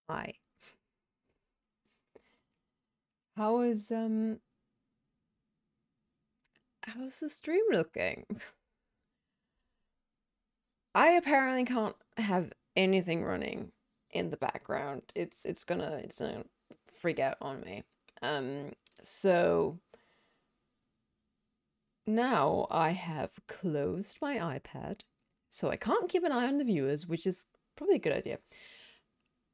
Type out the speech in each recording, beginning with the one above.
Hi. How is how's the stream looking? I apparently can't have anything running in the background. It's gonna freak out on me. So now I have closed my iPad, so I can't keep an eye on the viewers, which is probably a good idea.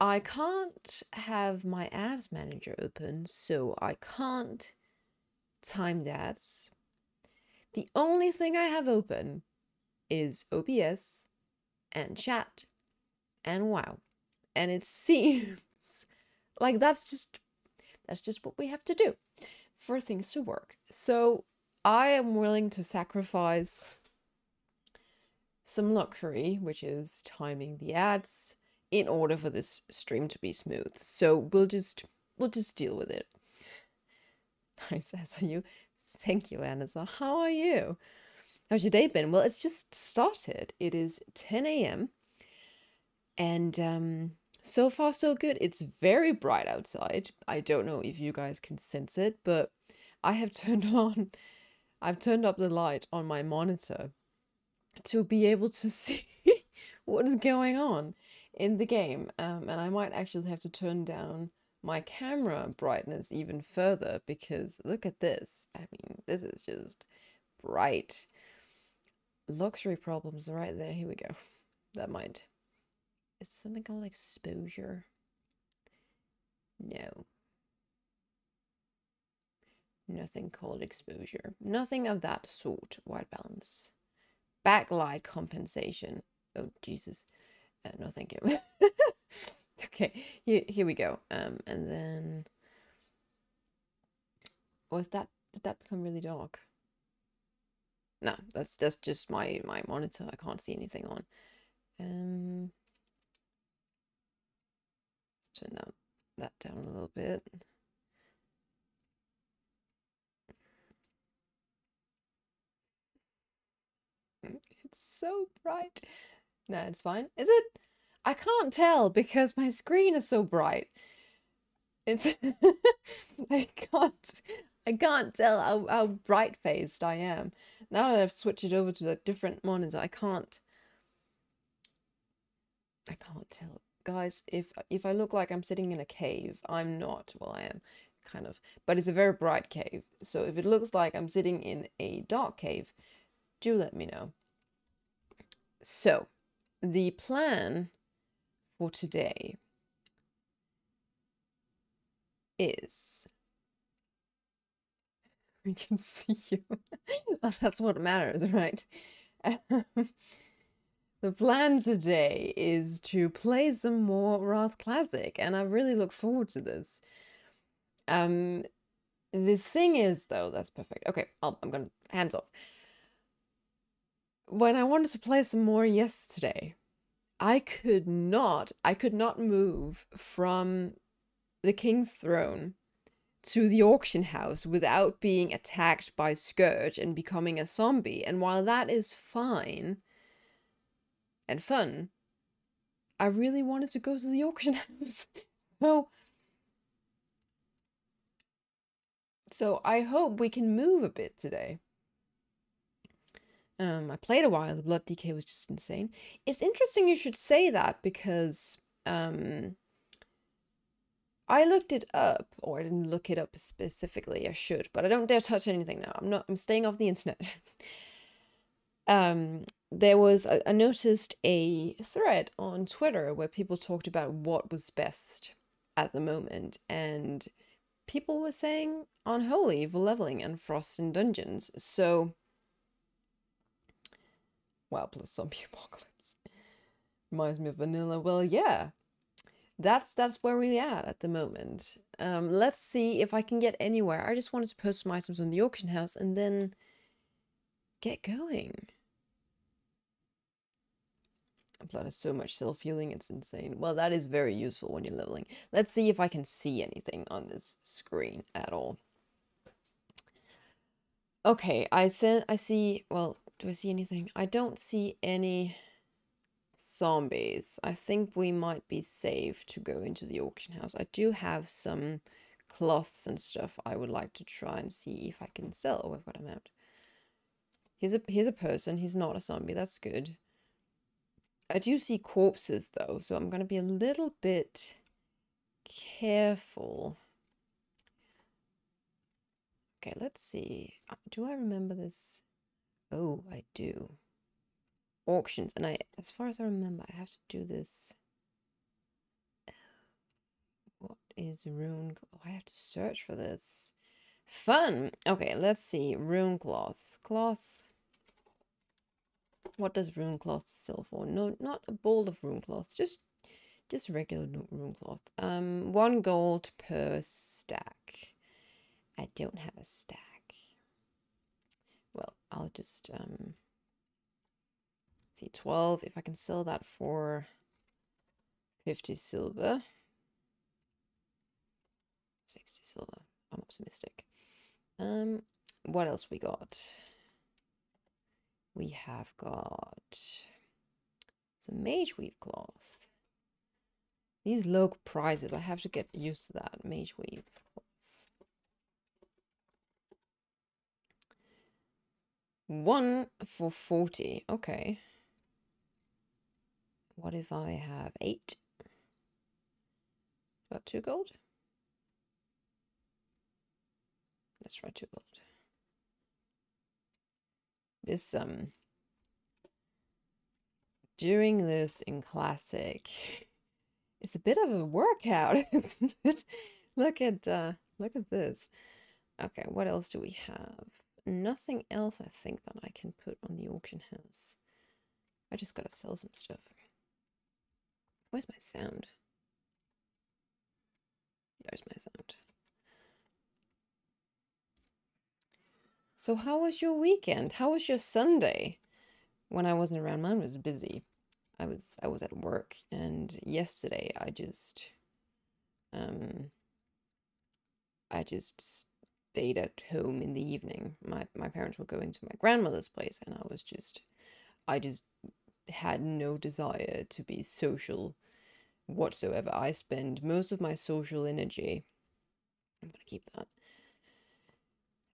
I can't have my ads manager open, so I can't time the ads. The only thing I have open is OBS and chat and WoW. And it seems like that's just what we have to do for things to work. So I am willing to sacrifice some luxury, which is timing the ads, in order for this stream to be smooth. So we'll just deal with it. Nice, as are you? Thank you, Anna. How are you? How's your day been? Well, it's just started. It is 10 a.m. and so far so good. It's very bright outside. I don't know if you guys can sense it, but I've turned up the light on my monitor to be able to see what is going on in the game. And I might actually have to turn down my camera brightness even further because look at this. I mean, this is just bright. Luxury problems right there. Here we go. That might... Is something called exposure? No. Nothing called exposure. Nothing of that sort. White balance. Backlight compensation. Oh, Jesus. No, thank you. Okay, here we go. And then... Was that... Did that become really dark? No, that's just my monitor. I can't see anything on. Turn that down a little bit. It's so bright. No, it's fine. Is it? I can't tell because my screen is so bright. It's I can't tell how bright faced I am. Now that I've switched it over to a different monitor, I can't tell. Guys, if I look like I'm sitting in a cave, I'm not. Well, I am kind of, but it's a very bright cave. So if it looks like I'm sitting in a dark cave, do let me know. So, the plan for today is... I can see you. Well, that's what matters, right? The plan today is to play some more Wrath Classic, and I really look forward to this. The thing is, though, that's perfect. Okay, I'm gonna hands off. When I wanted to play some more yesterday, I could not move from the King's Throne to the auction house without being attacked by Scourge and becoming a zombie. And while that is fine and fun, I really wanted to go to the auction house. So I hope we can move a bit today. I played a while. The blood DK was just insane. It's interesting you should say that because I looked it up, or I didn't look it up specifically. I should, but I don't dare touch anything now. I'm staying off the internet. There was I noticed a thread on Twitter where people talked about what was best at the moment, and people were saying Unholy for leveling and Frost in dungeons. So, well, plus zombie apocalypse reminds me of vanilla. Well, yeah. That's where we're at the moment. Let's see if I can get anywhere. I just wanted to post some items on the auction house and then get going. Blood has so much self-healing, it's insane. Well, that is very useful when you're leveling. Let's see if I can see anything on this screen at all. Okay, I see, well, do I see anything? I don't see any Zombies. I think we might be safe to go into the auction house. I do have some cloths and stuff I would like to try and see if I can sell. Oh, I've got him out. Here's a person. He's not a zombie. That's good. I do see corpses though, so I'm gonna be a little bit careful. Okay, let's see. Do I remember this? Oh, I do. Auctions, and as far as I remember, I have to do this. What is rune? Oh, I have to search for this. Fun. Okay, let's see. Rune cloth. Cloth. What does rune cloth sell for? No, not a bowl of rune cloth. Just regular rune cloth. 1 gold per stack. I don't have a stack. Well, I'll just see, 12. If I can sell that for 50 silver. 60 silver. I'm optimistic. What else we got? We have got some mage weave cloth. These low prices, I have to get used to that. Mage weave cloth. 1 for 40. Okay. What if I have 8? About 2 gold? Let's try 2 gold. This, doing this in classic, it's a bit of a workout, isn't it? Look at this. Okay, what else do we have? Nothing else, I think, that I can put on the auction house. I just gotta sell some stuff. Where's my sound? There's my sound. So how was your weekend? How was your Sunday? When I wasn't around, mine was busy. I was at work, and yesterday I just stayed at home in the evening. My parents were going to my grandmother's place, and I just had no desire to be social whatsoever. I spend most of my social energy, I'm gonna keep that,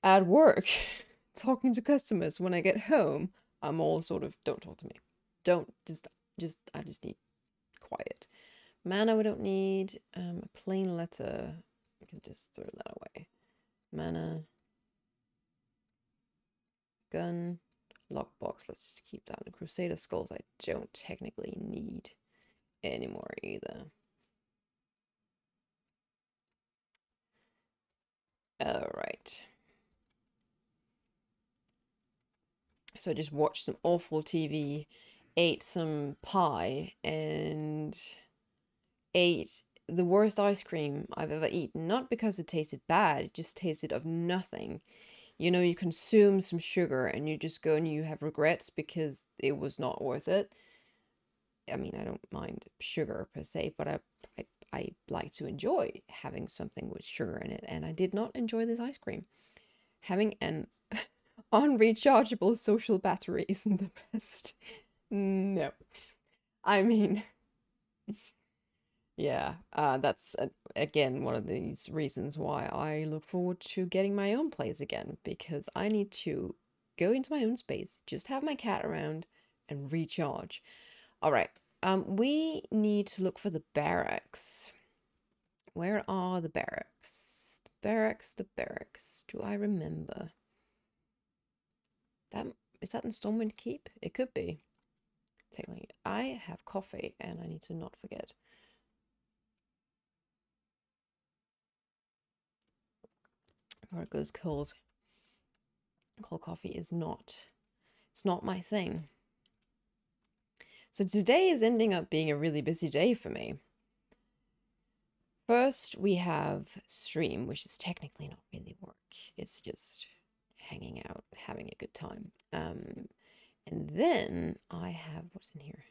at work, talking to customers. When I get home, I'm all sort of, don't talk to me. I just need quiet. Mana we don't need. A plain letter, I can just throw that away. Mana. Gun. Lockbox, let's just keep that. And Crusader Skulls I don't technically need anymore either. Alright. So I just watched some awful TV, ate some pie, and ate the worst ice cream I've ever eaten. Not because it tasted bad, it just tasted of nothing. You know, you consume some sugar and you just go and you have regrets because it was not worth it. I mean, I don't mind sugar per se, but I like to enjoy having something with sugar in it, and I did not enjoy this ice cream. Having an unrechargeable social battery isn't the best. No. I mean, yeah, that's again one of these reasons why I look forward to getting my own place again, because I need to go into my own space, just have my cat around, and recharge. All right, we need to look for the barracks. Where are the barracks? The barracks. Do I remember? Is that in Stormwind Keep? It could be. Technically, I have coffee and I need to not forget. Before it goes cold. Cold coffee is not. It's not my thing. So today is ending up being a really busy day for me. First, we have stream, which is technically not really work. It's just hanging out, having a good time. And then I have, what's in here?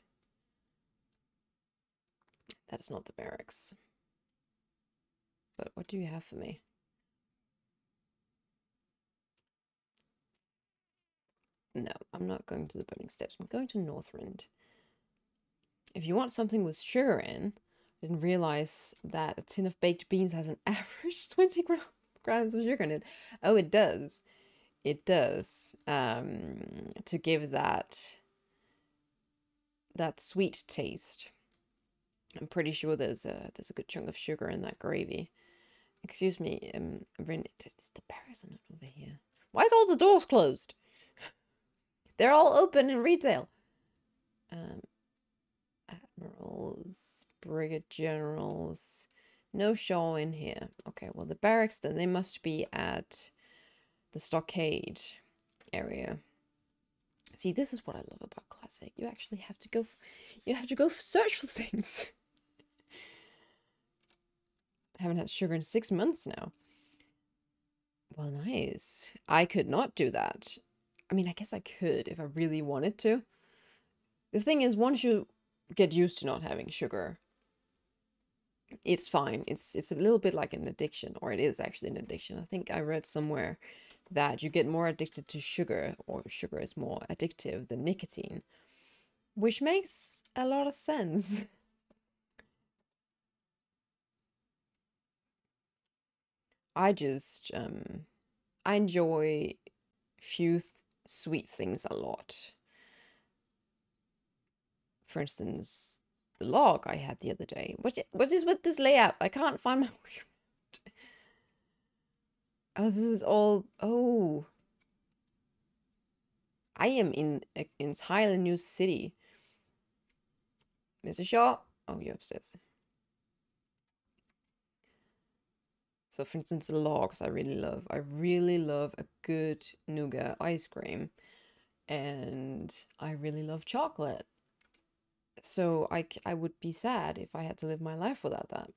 That is not the barracks. But what do you have for me? No, I'm not going to the Burning Steps. I'm going to Northrend. If you want something with sugar in, I didn't realize that a tin of baked beans has an average 20 grams of sugar in it. Oh, it does. It does. To give that sweet taste. I'm pretty sure there's a good chunk of sugar in that gravy. Excuse me, Rin, it's the barracks are not over here. Why is all the doors closed? They're all open in retail. Admirals, brigadier generals, no show in here. Okay, well the barracks then, they must be at the stockade area. See, this is what I love about Classic. You actually have to go. You have to go search for things. I haven't had sugar in 6 months now. Well, nice. I could not do that. I mean, I guess I could if I really wanted to. The thing is, once you get used to not having sugar, it's fine. It's a little bit like an addiction, or it is actually an addiction. I think I read somewhere that you get more addicted to sugar, or sugar is more addictive than nicotine, which makes a lot of sense. I just, I enjoy few sweet things a lot. For instance, the log I had the other day. What is with this layout? I can't find my way around. Oh, this is all... Oh. I am in an entirely new city. Mr. Shaw? Oh, you're upstairs. So, for instance, the logs I really love. I really love a good nougat ice cream. And I really love chocolate. So I would be sad if I had to live my life without that.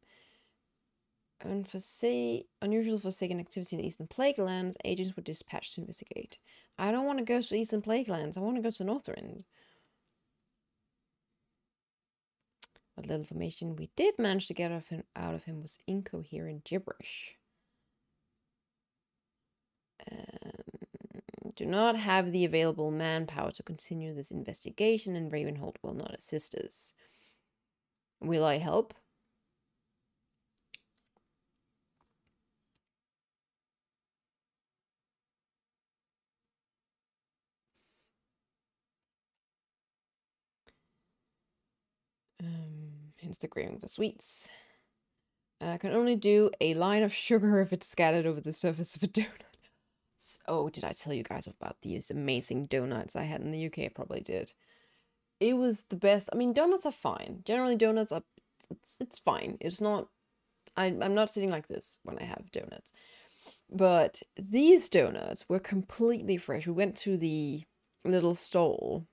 And for unusual forsaken activity in the Eastern Plaguelands, agents were dispatched to investigate. I don't want to go to Eastern Plaguelands. I want to go to Northrend. What little information we did manage to get out of him was incoherent gibberish. Do not have the available manpower to continue this investigation, and Ravenhold will not assist us. Will I help? Hence the craving for sweets. I can only do a line of sugar if it's scattered over the surface of a donut. Oh, did I tell you guys about these amazing donuts I had in the UK? I probably did. It was the best. I mean, donuts are fine. Generally, donuts are... It's fine. It's not... I'm not sitting like this when I have donuts. But these donuts were completely fresh. We went to the little stall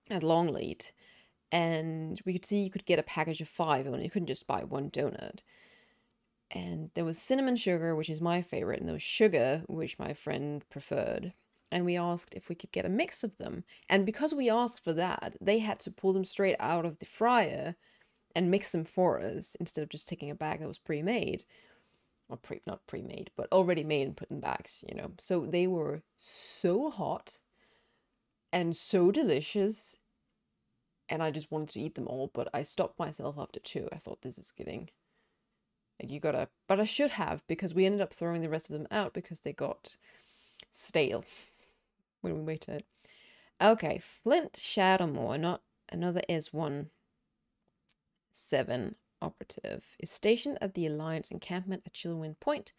at Longleat, and we could see you could get a package of 5, and you couldn't just buy one donut. And there was cinnamon sugar, which is my favorite, and there was sugar, which my friend preferred. And we asked if we could get a mix of them. And because we asked for that, they had to pull them straight out of the fryer and mix them for us, instead of just taking a bag that was pre-made. Or not pre-made, but already made and put in bags, you know. So they were so hot and so delicious. And I just wanted to eat them all, but I stopped myself after 2. I thought, this is getting... Like, you gotta... But I should have, because we ended up throwing the rest of them out because they got stale when we waited. Okay, Flint Shadowmoor, not another S17 operative, is stationed at the Alliance encampment at Chillwind Point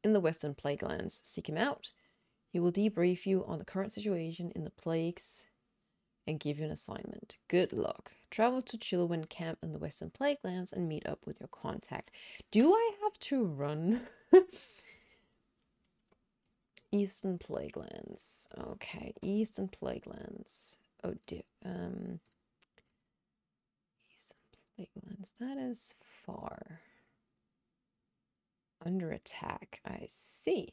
in the Western Plaguelands. Seek him out. He will debrief you on the current situation in the plagues and give you an assignment. Good luck. Travel to Chillwind Camp in the Western Plaguelands and meet up with your contact. Do I have to run? Eastern Plaguelands. Okay, Eastern Plaguelands. Oh dear. Eastern Plaguelands. That is far. Under attack. I see.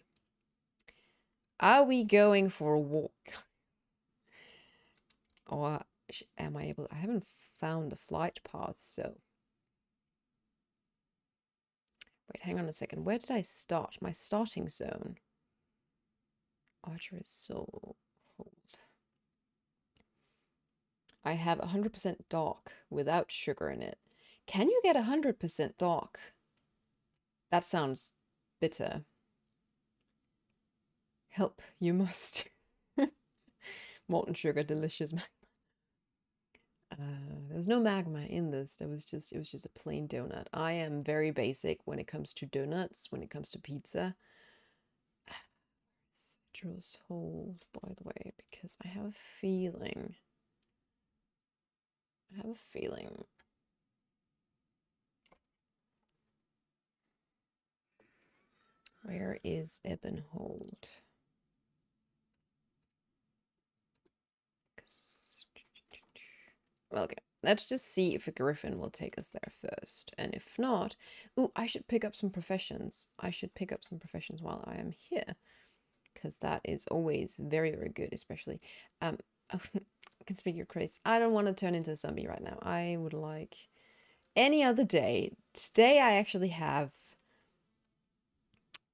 Are we going for a walk? Or am I able... I haven't found the flight path, so... Wait, hang on a second. Where did I start? My starting zone. Archer is Soul. Hold. I have 100% dark without sugar in it. Can you get 100% dark? That sounds bitter. Help, you must. Molten sugar, delicious magma. There was no magma in this. It was just a plain donut. I am very basic when it comes to donuts, when it comes to pizza. Citrus hold, by the way, because I have a feeling. Where is Ebonhold? Well, okay. Let's just see if a griffin will take us there first. And if not... Ooh, I should pick up some professions. I should pick up some professions while I am here. Because that is always very, very good, especially... I can speak your craze. I don't want to turn into a zombie right now. I would like... Any other day. Today I actually have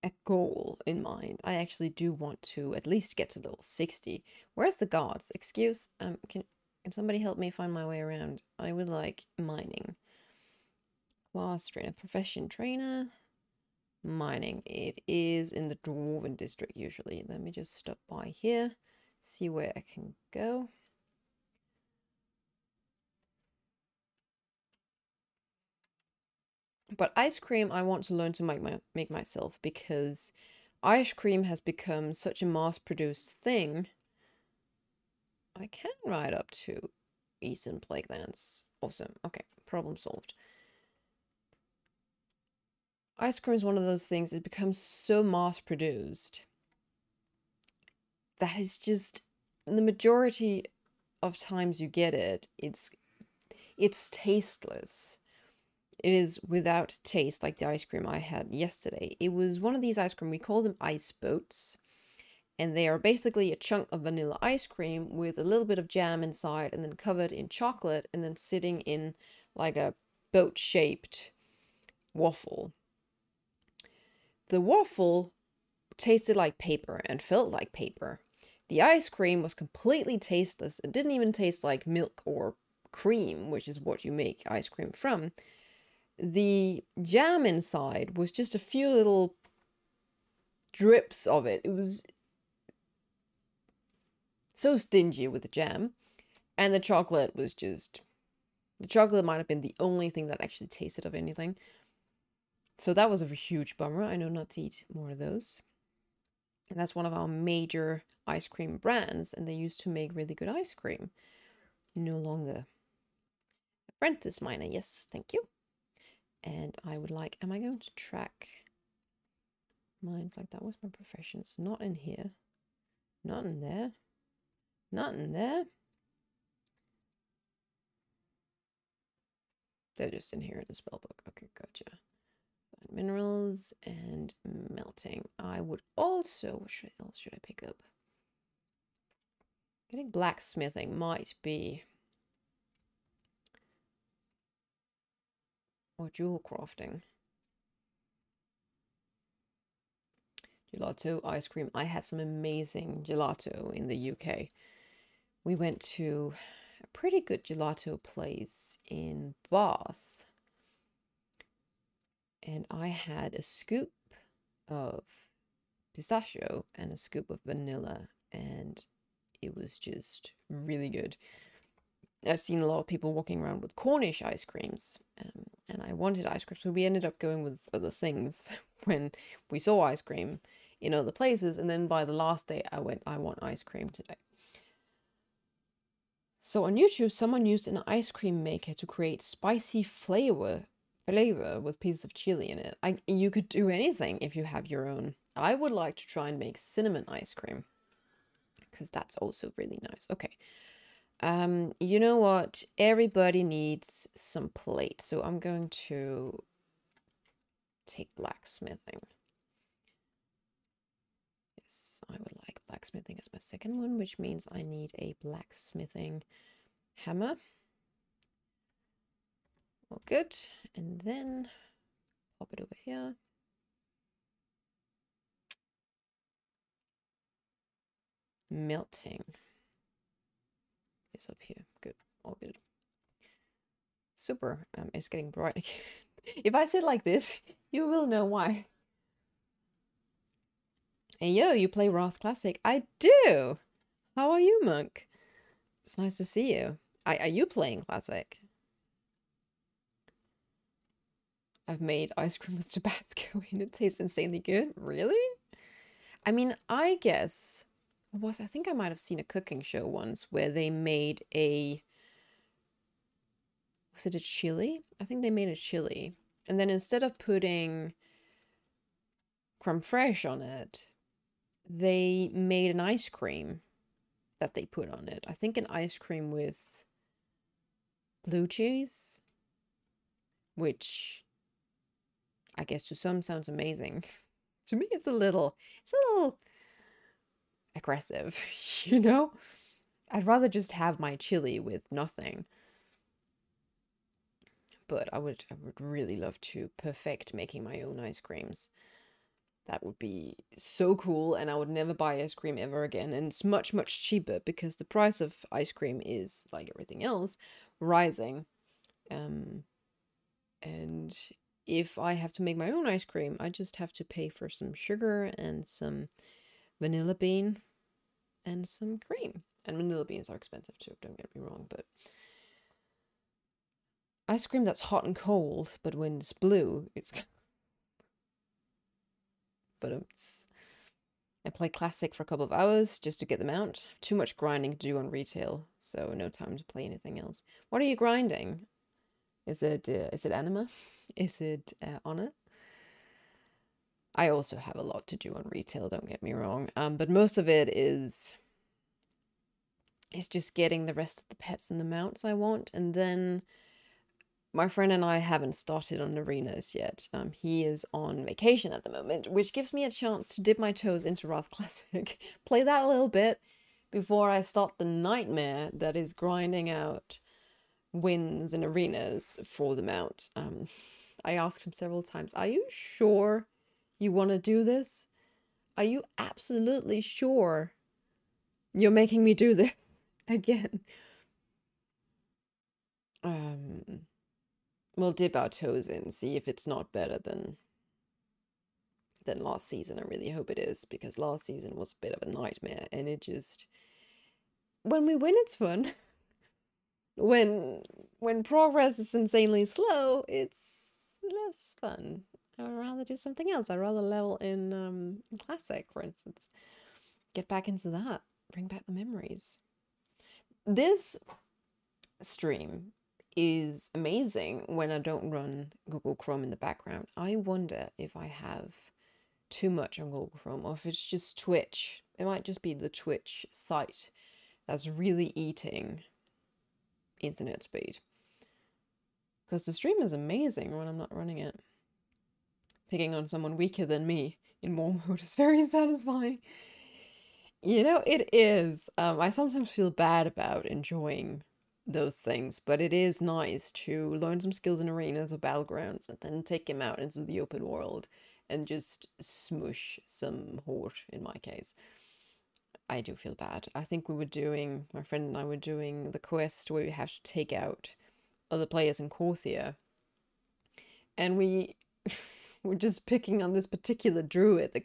a goal in mind. I actually do want to at least get to level 60. Where's the guards? Excuse? Can somebody help me find my way around? I would like mining. Class trainer, profession trainer. Mining. It is in the Dwarven district usually. Let me just stop by here. See where I can go. But ice cream I want to learn to make myself, because ice cream has become such a mass-produced thing. I can ride up to Eastern Plaguelands. Awesome. Okay, problem solved. Ice cream is one of those things, it becomes so mass-produced that is just, the majority of times you get it, it's tasteless. It is without taste, like the ice cream I had yesterday. It was one of these ice cream, we call them ice boats. And they are basically a chunk of vanilla ice cream with a little bit of jam inside and then covered in chocolate and then sitting in like a boat-shaped waffle. The waffle tasted like paper and felt like paper. The ice cream was completely tasteless. It didn't even taste like milk or cream, which is what you make ice cream from. The jam inside was just a few little drips of it. It was so stingy with the jam. And the chocolate was just... The chocolate might have been the only thing that actually tasted of anything. So that was a huge bummer. I know not to eat more of those. And that's one of our major ice cream brands. And they used to make really good ice cream. No longer. Apprentice miner. Yes, thank you. And I would like... Am I going to track mines like that? What's my professions? Not in here. Not in there. Not in there. They're just in here in the spellbook. Okay, gotcha. Minerals and melting. I would also... What else should I pick up? Getting blacksmithing might be... Or jewel crafting. Gelato, ice cream. I had some amazing gelato in the UK. We went to a pretty good gelato place in Bath. And I had a scoop of pistachio and a scoop of vanilla. And it was just really good. I've seen a lot of people walking around with Cornish ice creams. And I wanted ice cream, so we ended up going with other things when we saw ice cream in other places. And then by the last day, I want ice cream today. So on YouTube, someone used an ice cream maker to create spicy flavor with pieces of chili in it. You could do anything if you have your own. I would like to try and make cinnamon ice cream, because that's also really nice. Okay. You know what? Everybody needs some plate, so I'm going to take blacksmithing. Yes, I would like blacksmithing as my second one, which means I need a blacksmithing hammer. Well, good. And then pop it over here. Melting is up here. Good. all good. Super. It's getting bright again. If I sit like this, you will know why. Hey yo, you play Wrath Classic? I do! How are you, Monk? It's nice to see you. Are you playing Classic? I've made ice cream with Tabasco and it tastes insanely good. Really? I mean, I guess... I think I might have seen a cooking show once where they made a... Was it a chili? I think they made a chili. And then instead of putting creme fraiche on it, they made an ice cream that they put on it. I think an ice cream with blue cheese, which I guess to some sounds amazing. To me, it's a little aggressive, you know? I'd rather just have my chili with nothing. But I would really love to perfect making my own ice creams. That would be so cool, and I would never buy ice cream ever again. And it's much, much cheaper because the price of ice cream is, like everything else, rising. And if I have to make my own ice cream, I just have to pay for some sugar and some vanilla bean and some cream. And vanilla beans are expensive too, don't get me wrong, but ice cream that's hot and cold, but when it's blue, it's... But I play Classic for a couple of hours just to get them out. Too much grinding to do on retail, so no time to play anything else. What are you grinding? Is it Anima? Is it Honor? I also have a lot to do on retail, don't get me wrong. But most of it is just getting the rest of the pets and the mounts I want, and then my friend and I haven't started on arenas yet. He is on vacation at the moment, which gives me a chance to dip my toes into Wrath Classic, play that a little bit before I start the nightmare that is grinding out wins in arenas for the mount. I asked him several times, are you sure you want to do this? Are you absolutely sure you're making me do this again? We'll dip our toes in, see if it's not better than last season. I really hope it is, because last season was a bit of a nightmare, and it just... When we win, it's fun. When progress is insanely slow, it's less fun. I'd rather do something else. I'd rather level in Classic, for instance. Get back into that. Bring back the memories. This stream is amazing when I don't run Google Chrome in the background. I wonder if I have too much on Google Chrome, or if it's just Twitch. It might just be the Twitch site that's really eating internet speed. Because the stream is amazing when I'm not running it. Picking on someone weaker than me in war mode is very satisfying. You know, it is. I sometimes feel bad about enjoying those things, but it is nice to learn some skills in arenas or battlegrounds and then take him out into the open world and just smush some Horde, in my case. I do feel bad. I think my friend and I were doing the quest where we have to take out other players in Korthia, and we were just picking on this particular druid that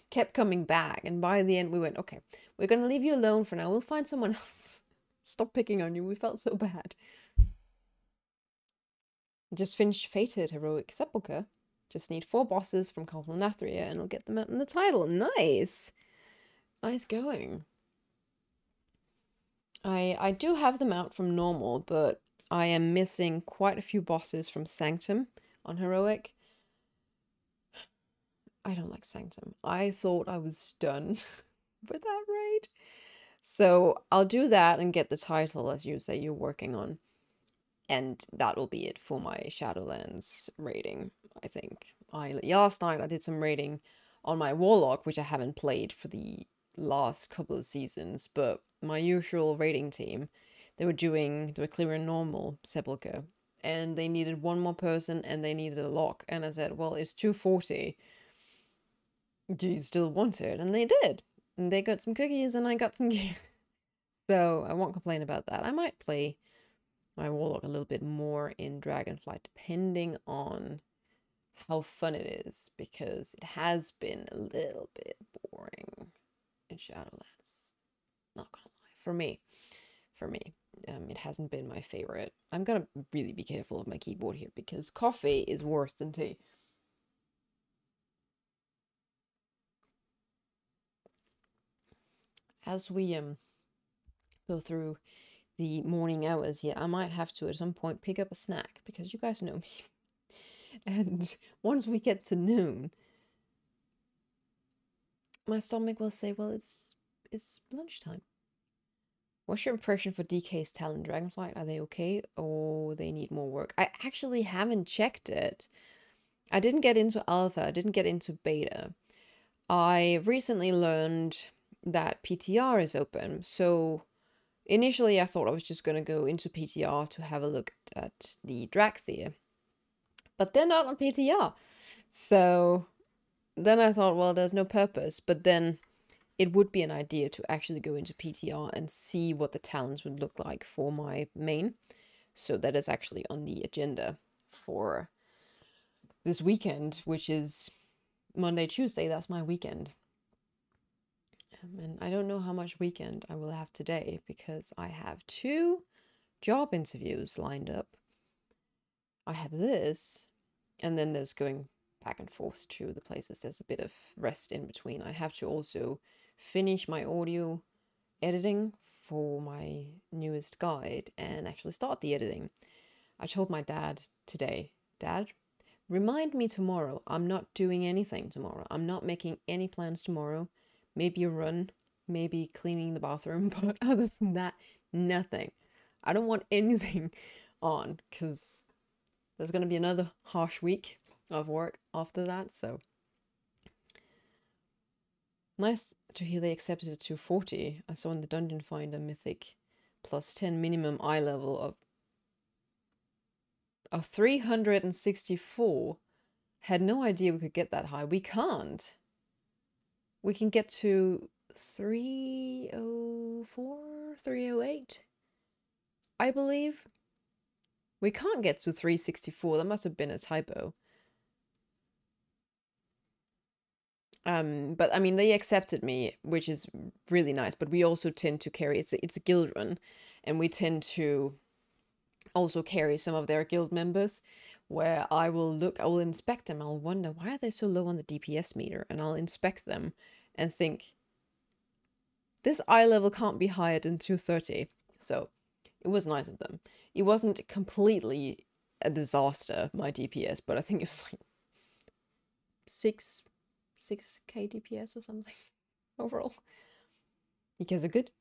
kept coming back, and by the end we went, okay, we're gonna leave you alone for now, we'll find someone else. Stop picking on you, we felt so bad. Just finished Fated Heroic Sepulchre. Just need 4 bosses from Cult of Nathria and I'll get them out in the title. Nice! Nice going. I do have them out from normal, but I am missing quite a few bosses from Sanctum on Heroic. I don't like Sanctum. I thought I was done with that raid. So I'll do that and get the title, as you say you're working on. And that will be it for my Shadowlands raiding, I think. Last night I did some raiding on my Warlock, which I haven't played for the last couple of seasons, but my usual raiding team, they were clearing normal Sepulchre, and they needed 1 more person and they needed a lock. And I said, well, it's 240. Do you still want it? And they did. And they got some cookies and I got some gear. So I won't complain about that. I might play my Warlock a little bit more in Dragonflight, depending on how fun it is, because it has been a little bit boring in Shadowlands. Not gonna lie, for me, it hasn't been my favorite. I'm gonna really be careful of my keyboard here because coffee is worse than tea. As we go through the morning hours here, I might have to at some point pick up a snack because you guys know me. And once we get to noon, my stomach will say, well, it's lunchtime. What's your impression for DK's talent Dragonflight? Are they okay or they need more work? I actually haven't checked it. I didn't get into alpha, I didn't get into beta. I recently learned that PTR is open, so initially I thought I was just going to go into PTR to have a look at the Dracthyr. But they're not on PTR. So then I thought, well, there's no purpose. But then it would be an idea to actually go into PTR and see what the talents would look like for my main. So that is actually on the agenda for this weekend, which is Monday, Tuesday. That's my weekend. And I don't know how much weekend I will have today because I have 2 job interviews lined up. I have this, and then there's going back and forth to the places. There's a bit of rest in between. I have to also finish my audio editing for my newest guide and actually start the editing. I told my dad today, Dad, remind me tomorrow. I'm not doing anything tomorrow. I'm not making any plans tomorrow. Maybe a run, maybe cleaning the bathroom, but other than that, nothing. I don't want anything on because there's going to be another harsh week of work after that, so. Nice to hear they accepted it to 40. I saw in the Dungeon Finder Mythic +10 minimum eye level of 364. Had no idea we could get that high. We can't. We can get to 304, 308, I believe. We can't get to 364. That must have been a typo. But I mean, they accepted me, which is really nice. But we also tend to carry, it's a guild run, and we tend to also carry some of their guild members, where I will inspect them. I'll wonder, why are they so low on the DPS meter? And I'll inspect them and think, this eye level can't be higher than 230. So it was nice of them. It wasn't completely a disaster, my DPS, but I think it was like 6k DPS or something overall. You guys are good.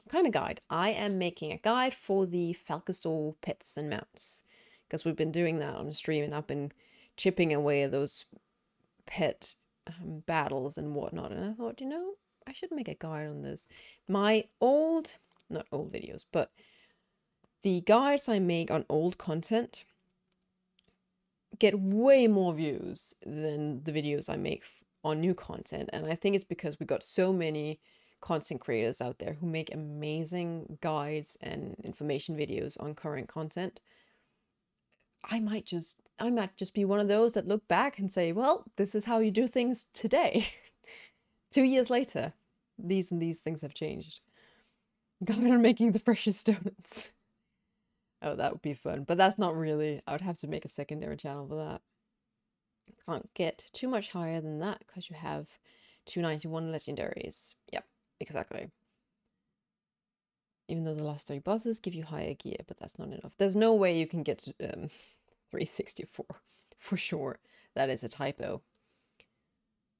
Kind of guide. I am making a guide for the Falcastor pets and mounts because we've been doing that on stream, and I've been chipping away at those pet battles and whatnot, and I thought, you know, I should make a guide on this. My not old videos, but the guides I make on old content get way more views than the videos I make on new content, and I think it's because we got so many content creators out there who make amazing guides and information videos on current content. I might just be one of those that look back and say, well, this is how you do things today. 2 years later, these things have changed. Guide on making the freshest donuts. Oh, that would be fun, but that's not really, I would have to make a secondary channel for that. Can't get too much higher than that because you have 291 legendaries. Yep, exactly. Even though the last 3 bosses give you higher gear, but that's not enough. There's no way you can get to 364 for sure. That is a typo.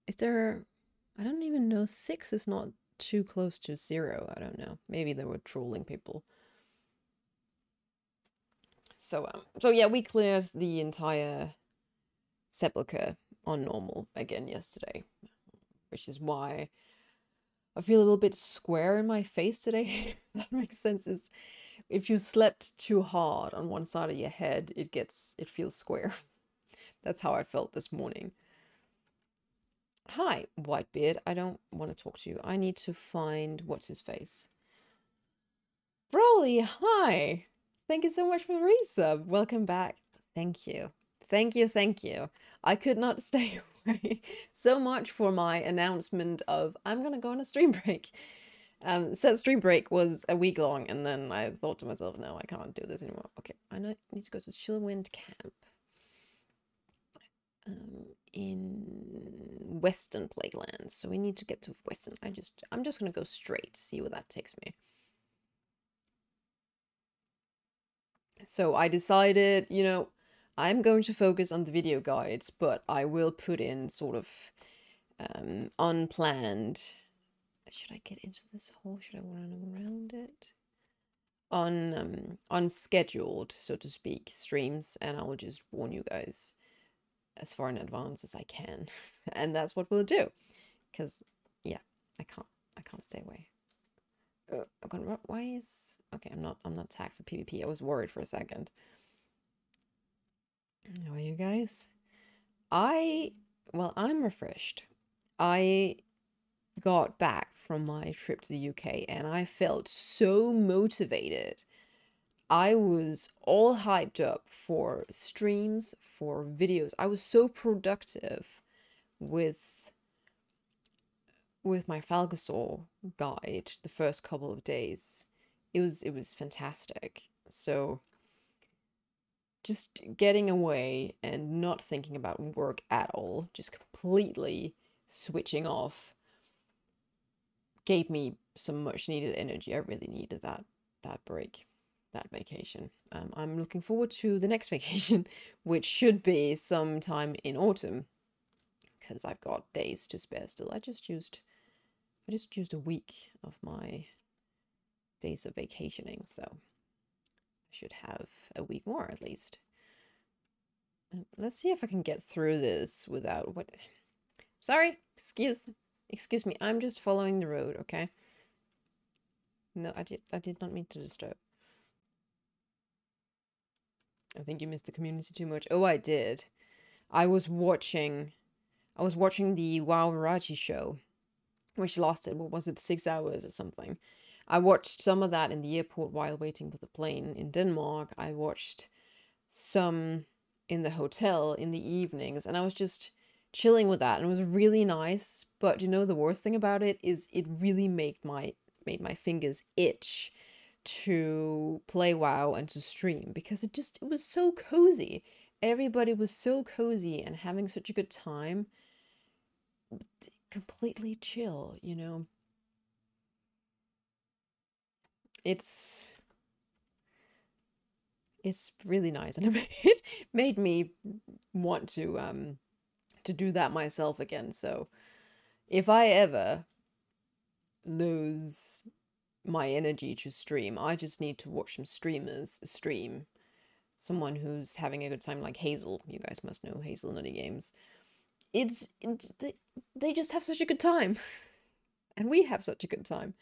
Is there, I don't even know, 6 is not too close to 0. I don't know. Maybe they were trolling people. So yeah, we cleared the entire sepulcher on normal again yesterday, which is why I feel a little bit square in my face today. That makes sense. Is if you slept too hard on one side of your head, it feels square. That's how I felt this morning. Hi, Whitebeard. I don't want to talk to you. I need to find what's his face. Broly, hi. Thank you so much for the resub. Welcome back. Thank you. Thank you, thank you. I could not stay away so much for my announcement of I'm gonna go on a stream break. Said stream break was a week long, and then I thought to myself, no, I can't do this anymore. Okay, I need to go to Chillwind Camp. In Western Plaguelands. So we need to get to Western. I'm just gonna go straight, see where that takes me. So I decided, you know, I'm going to focus on the video guides, but I will put in sort of unplanned. Should I get into this hole? Should I run around it? Unscheduled, so to speak, streams, and I will just warn you guys as far in advance as I can. And that's what we'll do. Because yeah, I can't stay away. Why is okay, I'm not tagged for PvP. I was worried for a second. How are you guys? Well, I'm refreshed. I got back from my trip to the UK and I felt so motivated. I was all hyped up for streams, for videos. I was so productive with my Falgasaur guide the first couple of days. It was fantastic. So just getting away and not thinking about work at all, just completely switching off, gave me some much needed energy. I really needed that break, that vacation. I'm looking forward to the next vacation, which should be sometime in autumn, because I've got days to spare still. I just used a week of my days of vacationing, so I should have a week more at least. Let's see if I can get through this without what. Sorry, excuse me. I'm just following the road, okay? No, I did not mean to disturb. I think you missed the community too much. Oh, I did. I was watching the WoW variety show, which lasted, what was it, 6 hours or something. I watched some of that in the airport while waiting for the plane in Denmark. I watched some in the hotel in the evenings, and I was just chilling with that, and it was really nice. But you know, the worst thing about it is it really made my fingers itch to play WoW and to stream, because it was so cozy. Everybody was so cozy and having such a good time. Completely chill, you know. It's really nice, and it made me want to do that myself again. So if I ever lose my energy to stream, I just need to watch some streamers stream. Someone who's having a good time, like Hazel. You guys must know Hazel Nutty Games. They just have such a good time. And we have such a good time.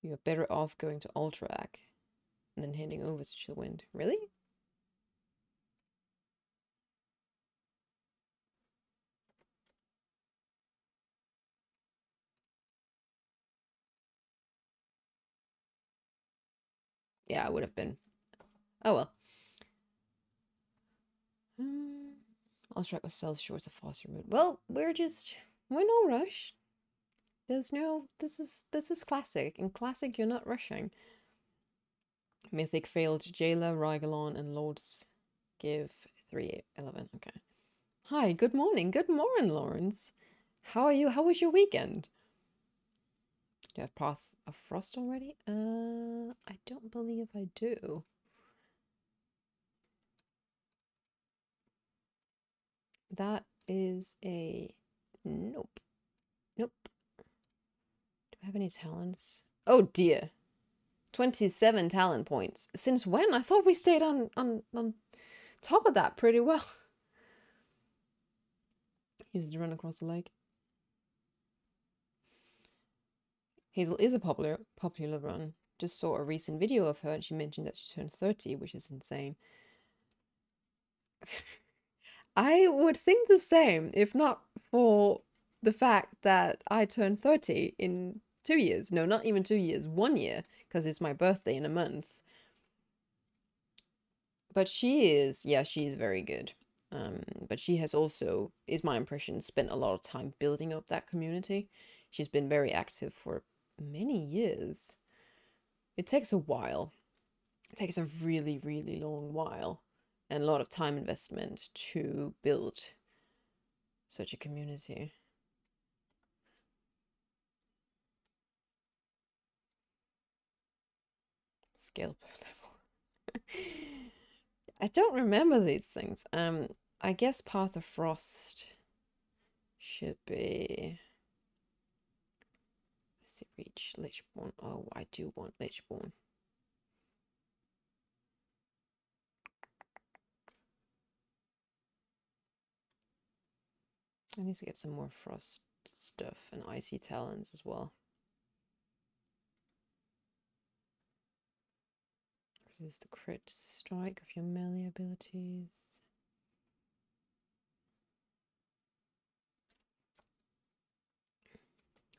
You're better off going to Ultrac and then heading over to Chillwind. Really? Yeah, I would have been. Oh well. Ultrac was South Shores of Foster Road. Well, we're no rush. There's no, this is classic. In classic, you're not rushing. Mythic failed Jailer, Rygalon, and Lords give 3-11. Okay. Hi, good morning. Good morning, Lawrence. How are you? How was your weekend? Do you have Path of Frost already? I don't believe I do. That is a nope. Nope. Do I have any talents? Oh dear. 27 talent points. Since when? I thought we stayed on top of that pretty well. Use to run across the lake. Hazel is a popular run. Just saw a recent video of her and she mentioned that she turned 30, which is insane. I would think the same, if not for the fact that I turned 30 in 2 years. No, not even 2 years. 1 year, because it's my birthday in a month. But she is, yeah, she is very good. But she has also, is my impression, spent a lot of time building up that community. She's been very active for many years. It takes a while. It takes a really, really long while and a lot of time investment to build such a community. Scale per level. I don't remember these things. I guess Path of Frost should be. Let's see, reach Lichborn. Oh, I do want Lichborn. I need to get some more Frost stuff and Icy Talons as well. Resist the crit strike of your melee abilities.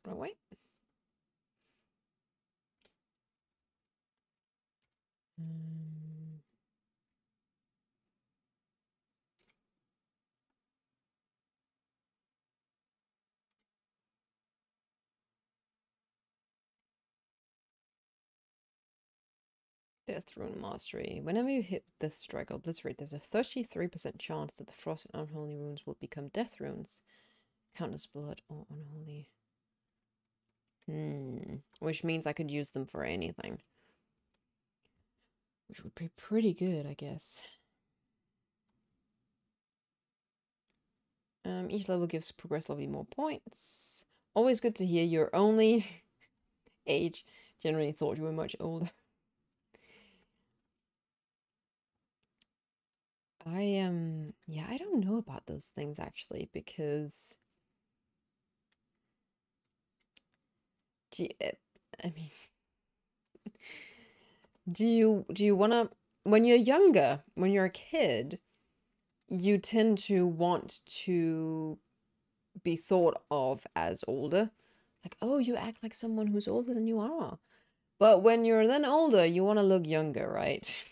Oh, wait. Death Rune Mastery. Whenever you hit the strike or obliterate, there's a 33% chance that the frost and unholy runes will become death runes. Countless blood or unholy. Which means I could use them for anything. Which would be pretty good, I guess. Each level gives progressively more points. Always good to hear your only age. Generally thought you were much older. Yeah, I don't know about those things actually, because I mean, do you wanna, when you're younger, when you're a kid, you tend to want to be thought of as older. Like, oh, you act like someone who's older than you are. But when you're then older, you want to look younger, right?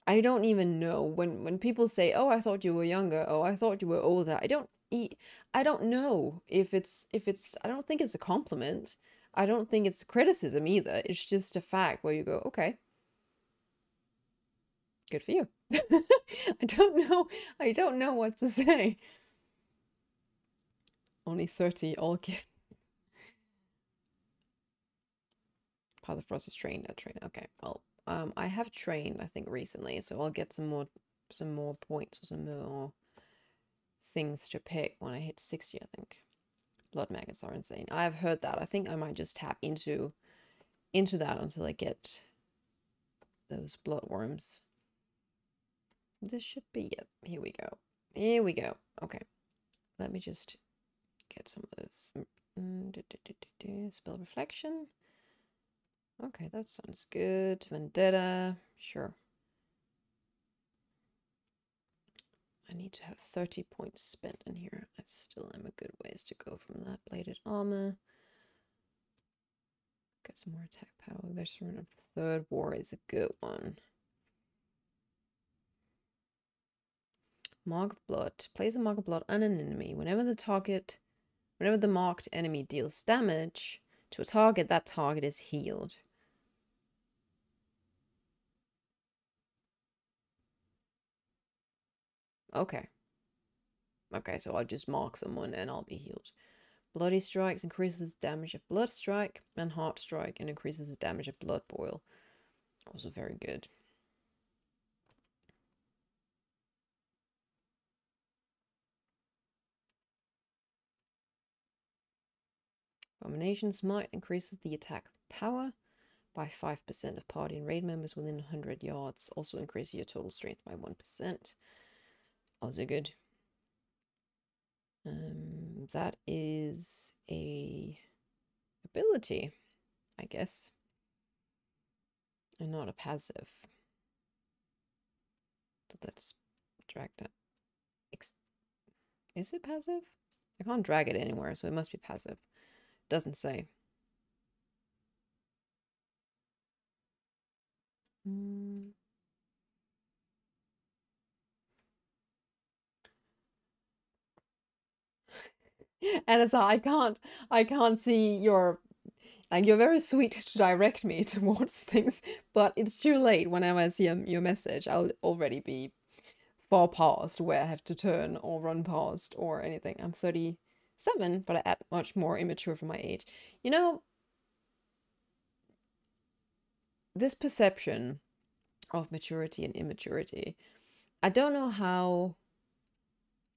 I don't even know when people say, "Oh, I thought you were younger." "Oh, I thought you were older." I don't know if it's I don't think it's a compliment. I don't think it's criticism either. It's just a fact where you go, "Okay. Good for you." I don't know what to say. Only 30 all kids. Path of Frost is trained at train. Okay, well, I have trained, I think, recently, so I'll get some more points or some more things to pick when I hit 60, I think. Blood maggots are insane. I have heard that. I think I might just tap into that until I get those blood worms. This should be it. Here we go. Here we go. Okay. Let me just get some of this. Spell reflection. Okay, that sounds good. Vendetta, sure. I need to have 30 points spent in here. I still am a good ways to go from that. Bladed armor. Get some more attack power. This rune of the third war is a good one. Mark of Blood. Place a mark of blood on an enemy. Whenever the marked enemy deals damage to a target, that target is healed. Okay. Okay, so I'll just mark someone and I'll be healed. Bloody Strikes increases damage of Blood Strike, and Heart Strike and increases the damage of Blood Boil. Also very good. Abomination Smite increases the attack power by 5% of party and raid members within 100 yards. Also increases your total strength by 1%. Also good. That is a ability, I guess, and not a passive. So let's drag that. Is it passive? I can't drag it anywhere, so it must be passive. Doesn't say. And it's I can't see your, like, you're very sweet to direct me towards things, but it's too late. Whenever I see your message, I'll already be far past where I have to turn or run past or anything. I'm 37, but I act much more immature for my age. You know, this perception of maturity and immaturity, I don't know how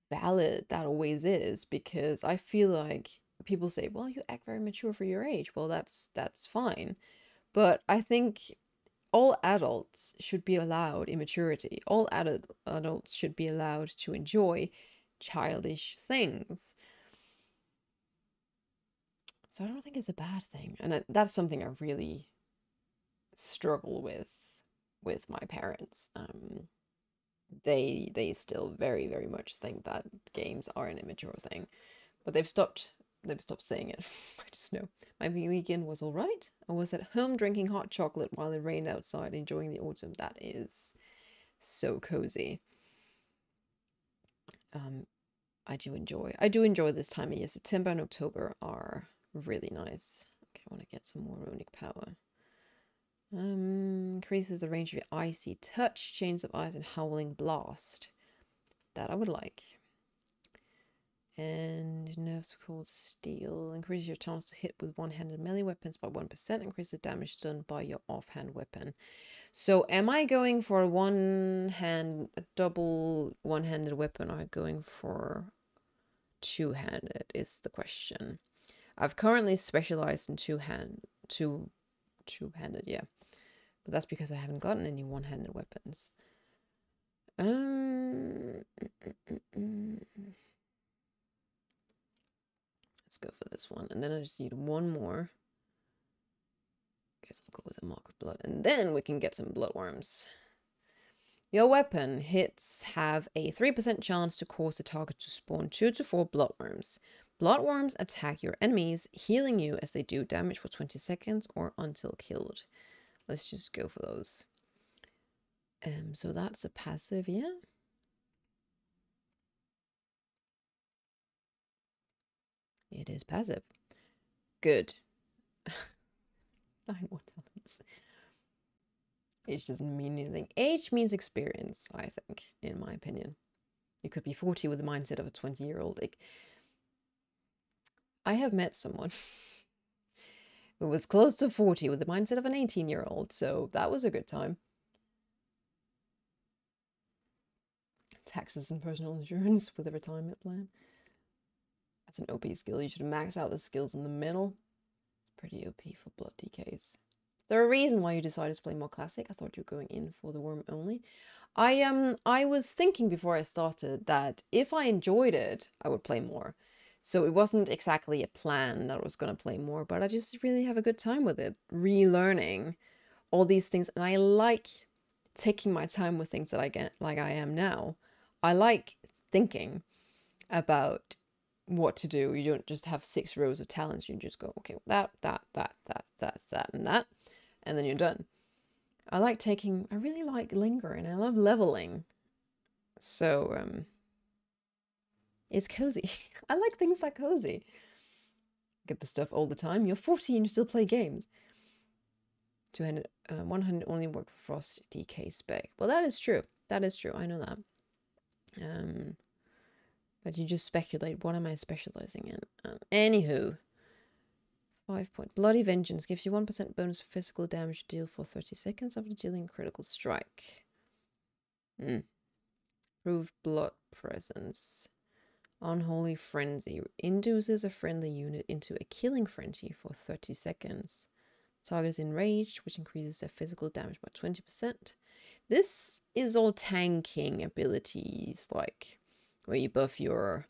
valid that always is, because I feel like people say, well, you act very mature for your age. Well, that's fine. But I think all adults should be allowed immaturity. All adults should be allowed to enjoy childish things. So I don't think it's a bad thing. And that's something I really struggle with my parents. They still very, very much think that games are an immature thing, but they've stopped saying it. I just know my weekend was all right. I was at home drinking hot chocolate while it rained outside, enjoying the autumn. That is so cozy. I do enjoy this time of year. September and October are really nice. Okay, I want to get some more runic power. Increases the range of your icy touch, chains of ice, and howling blast. That I would like. And nerves called steel. Increases your chance to hit with one-handed melee weapons by 1%. Increases damage done by your offhand weapon. So am I going for a double one-handed weapon, or going for two-handed is the question. I've currently specialized in two-handed, yeah. But that's because I haven't gotten any one-handed weapons. Let's go for this one. And then I just need one more. Guess I'll go with a mark of blood. And then we can get some bloodworms. Your weapon hits have a 3% chance to cause the target to spawn 2 to 4 bloodworms. Bloodworms attack your enemies, healing you as they do damage for 20 seconds or until killed. Let's just go for those. So that's a passive, yeah. It is passive. Good. 9 more talents. Age doesn't mean anything. Age means experience, I think, in my opinion. You could be 40 with the mindset of a 20-year-old. Like, I have met someone who was close to 40 with the mindset of an 18-year-old, so that was a good time. Taxes and personal insurance with a retirement plan. That's an OP skill. You should max out the skills in the middle. It's pretty OP for blood DKs. There's a reason why you decided to play more classic. I thought you were going in for the worm only. I was thinking before I started that if I enjoyed it, I would play more. So it wasn't exactly a plan that I was going to play more, but I just really have a good time with it, relearning all these things. And I like taking my time with things that I get, like I am now. I like thinking about what to do. You don't just have 6 rows of talents. You just go, okay, that, and that, and then you're done. I really like lingering. I love leveling. So, it's cozy. I like things that are cozy. Get the stuff all the time. You're 14, you still play games. 200, 100 only work for Frost DK spec. Well, that is true. That is true. I know that. But you just speculate. What am I specializing in? Anywho. 5 point. Bloody Vengeance gives you 1% bonus for physical damage deal for 30 seconds after dealing a critical strike. Proved Blood Presence. Unholy Frenzy. Induces a friendly unit into a killing frenzy for 30 seconds. Target is enraged, which increases their physical damage by 20%. This is all tanking abilities, like where you buff your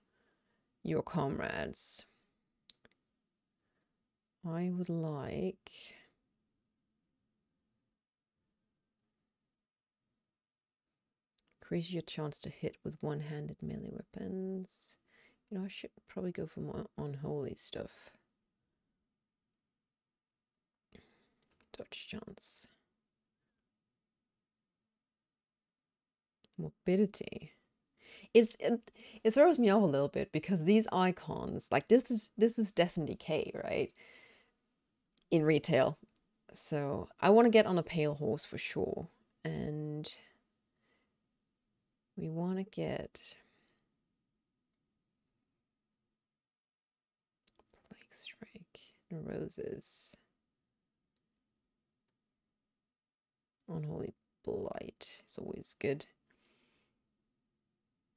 comrades. I would like... Increase your chance to hit with one-handed melee weapons. You know, I should probably go for more unholy stuff. Dodge chance. Morbidity. It throws me off a little bit because these icons, like this is Death and Decay, right? In retail. So I want to get on a pale horse for sure. And we want to get Plague Strike and Roses. Unholy Blight is always good.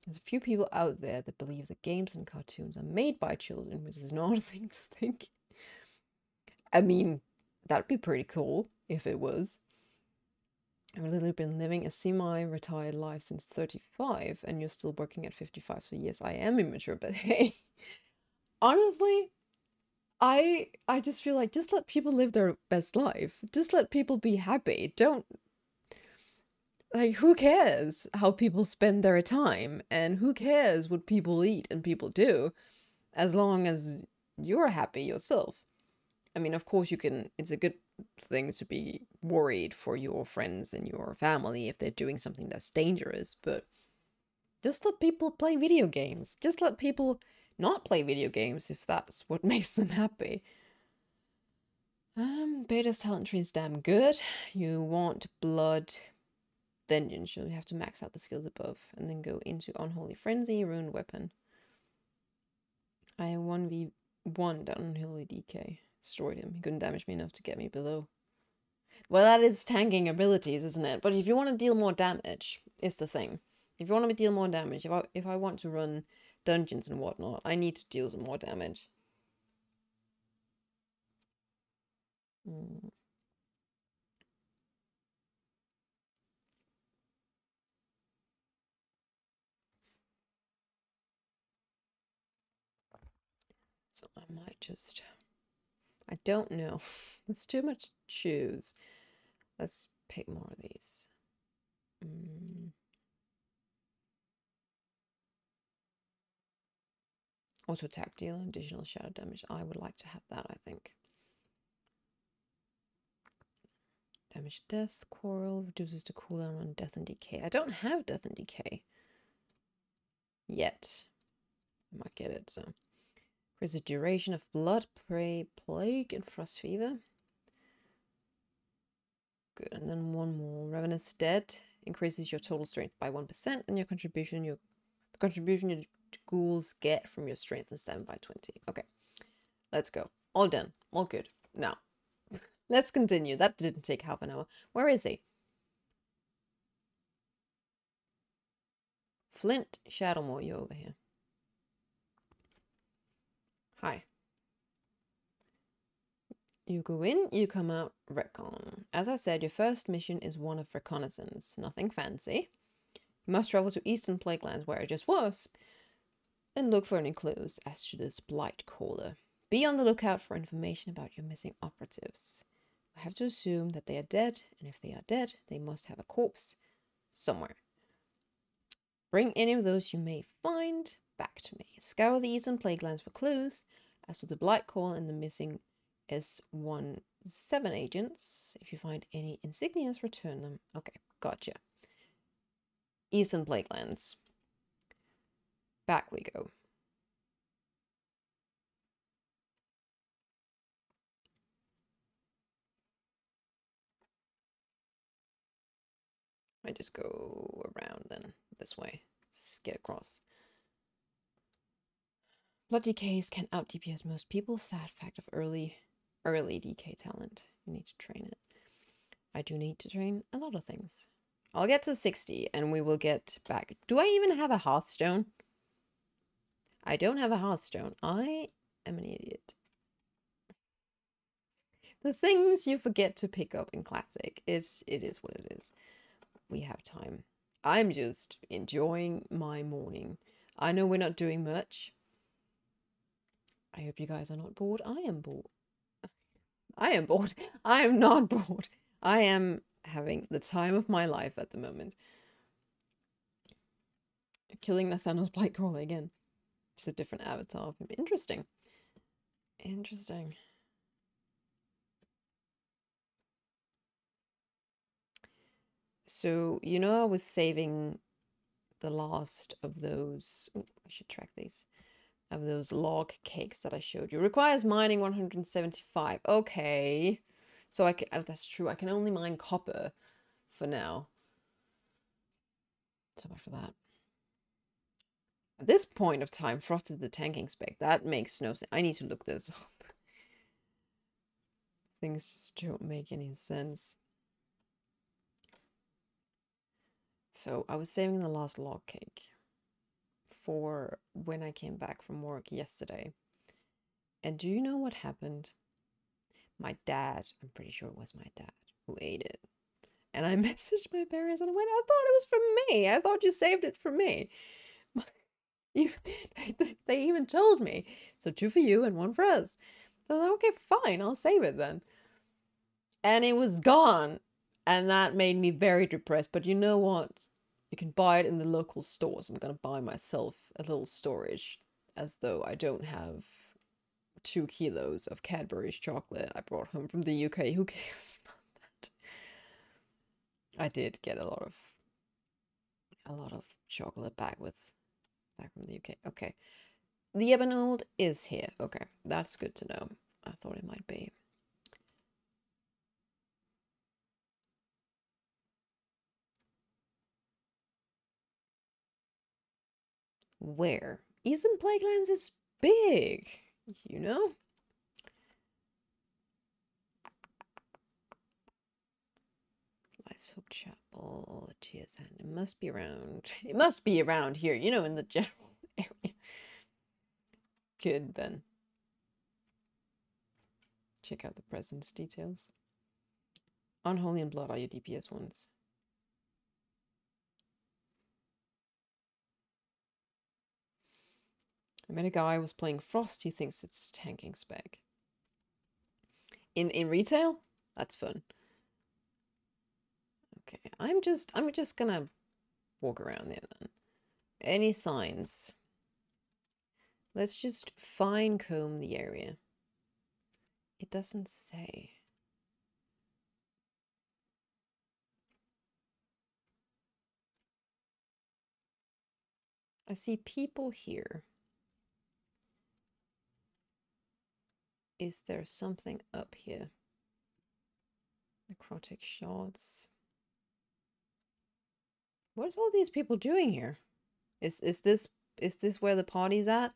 There's a few people out there that believe that games and cartoons are made by children, which is not a thing to think. I mean, that'd be pretty cool if it was. I've literally been living a semi-retired life since 35, and you're still working at 55, so yes, I am immature, but hey. Honestly, I just feel like, just let people live their best life. Just let people be happy. Don't... Like, who cares how people spend their time? And who cares what people eat and people do? As long as you're happy yourself. I mean, of course you can... It's a good thing to be worried for your friends and your family if they're doing something that's dangerous, but just let people play video games. Just let people not play video games if that's what makes them happy. Beta's talent tree is damn good. You want blood vengeance, you have to max out the skills above and then go into Unholy Frenzy, Ruined Weapon. I 1v1 down Unholy DK. Destroyed him. He couldn't damage me enough to get me below. Well, that is tanking abilities, isn't it? But if you want to deal more damage, it's the thing. If you want to deal more damage, if I want to run dungeons and whatnot, I need to deal some more damage. So I might just... I don't know. There's too much to choose. Let's pick more of these. Auto attack deal, additional shadow damage. I would like to have that, I think. Damage death, quarrel, reduces the cooldown on death and decay. I don't have death and decay yet. I might get it, so. Increase the duration of blood, prey, plague, and frost fever. Good, and then one more. Ravenous Dead increases your total strength by 1%, and the contribution your ghouls get from your strength and stamina by 20. Okay, let's go. All done. All good. Now, let's continue. That didn't take half an hour. Where is he? Flint Shadowmoor, you're over here. Hi. You go in, you come out, retcon. As I said, your first mission is one of reconnaissance. Nothing fancy. You must travel to Eastern Plaguelands, where I just was, and look for any clues as to this Blight Caller. Be on the lookout for information about your missing operatives. I have to assume that they are dead, and if they are dead, they must have a corpse somewhere. Bring any of those you may find back to me. Scour the Eastern Plaguelands for clues as to the Blight Call and the missing S17 agents. If you find any insignias, return them. Okay, gotcha. Eastern Plaguelands. Back we go. I just go around then, this way. Let's get across. Blood DKs can out DPS most people. Sad fact of early DK talent. You need to train it. I do need to train a lot of things. I'll get to 60 and we will get back. Do I even have a Hearthstone? I don't have a Hearthstone. I am an idiot. The things you forget to pick up in Classic. It is what it is. We have time. I'm just enjoying my morning. I know we're not doing much. I hope you guys are not bored. I am bored. I am bored. I am not bored. I am having the time of my life at the moment. Killing Nathaniel's Blightcrawler again. Just a different avatar of him. Interesting. Interesting. So, you know, I was saving the last of those. Oh, I should track these. Of those log cakes that I showed you. Requires mining 175. Okay. So I can, oh, that's true. I can only mine copper for now. So much for that. At this point of time, Frost is the tanking spec. That makes no sense. I need to look this up. Things just don't make any sense. So I was saving the last log cake for when I came back from work yesterday. And do you know what happened? My dad, I'm pretty sure it was my dad who ate it. And I messaged my parents and I went, I thought it was for me. I thought you saved it for me. They even told me. So 2 for you and 1 for us. So I was like, okay, fine, I'll save it then. And it was gone. And that made me very depressed. But you know what? You can buy it in the local stores. I'm going to buy myself a little storage, as though I don't have 2 kilos of Cadbury's chocolate I brought home from the UK. Who cares about that? I did get a lot of chocolate back from the UK. Okay. The Ebonhold is here. Okay, that's good to know. I thought it might be. Where? Eastern Plaguelands is big, you know? Lice Hope Chapel, Tears Hand. It must be around. It must be around here, you know, in the general area. Good, then. Check out the presence details. Unholy and Blood are your DPS ones. I met a guy who was playing Frost. He thinks it's tanking spec. In retail? That's fun. Okay, I'm just gonna walk around there then. Any signs? Let's just fine comb the area. It doesn't say. I see people here. Is there something up here? Necrotic shards. What is all these people doing here? Is this where the party's at?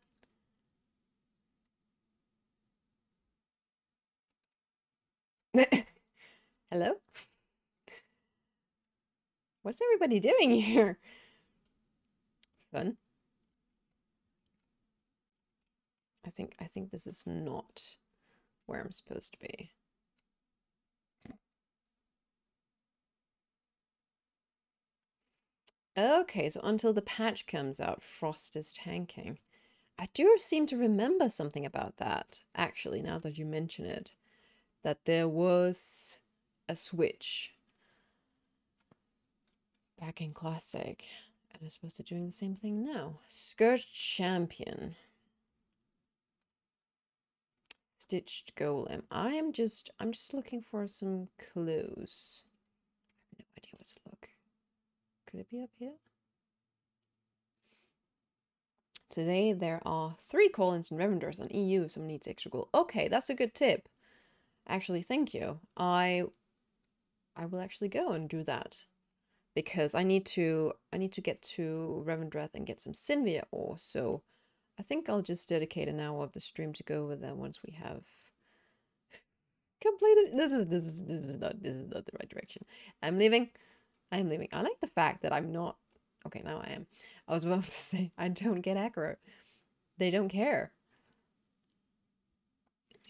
Hello? What's everybody doing here? Fun. I think this is not where I'm supposed to be. Okay, so until the patch comes out, Frost is tanking. I do seem to remember something about that, actually, now that you mention it. That there was a switch back in Classic. And I'm supposed to be doing the same thing now. Scourge Champion. Stitched Golem. I'm just looking for some clues. I have no idea where to look. Could it be up here? Today there are 3 call-ins and Revenders on EU if someone needs extra gold. Okay, that's a good tip. Actually, thank you. I will actually go and do that. Because I need to get to Revendreth and get some Sinvia ore, so I think I'll just dedicate an hour of the stream to go over there once we have completed. This is not the right direction. I'm leaving. I'm leaving. I like the fact that I'm not. Okay, now I am. I was about to say I don't get aggro. They don't care.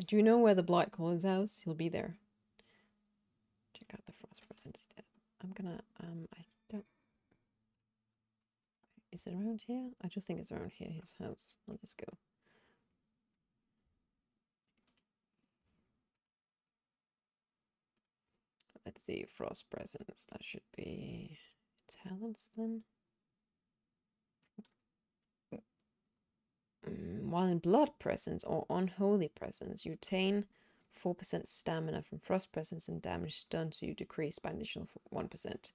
Do you know where the Blightcaller's house? He'll be there. Check out the Frost present. I'm gonna I don't. Is it around here? I just think it's around here, his house. I'll just go. Let's see, Frost presence. That should be Talisman. While in Blood presence or Unholy presence, you retain 4% stamina from Frost presence and damage done to you decreased by an additional 1%.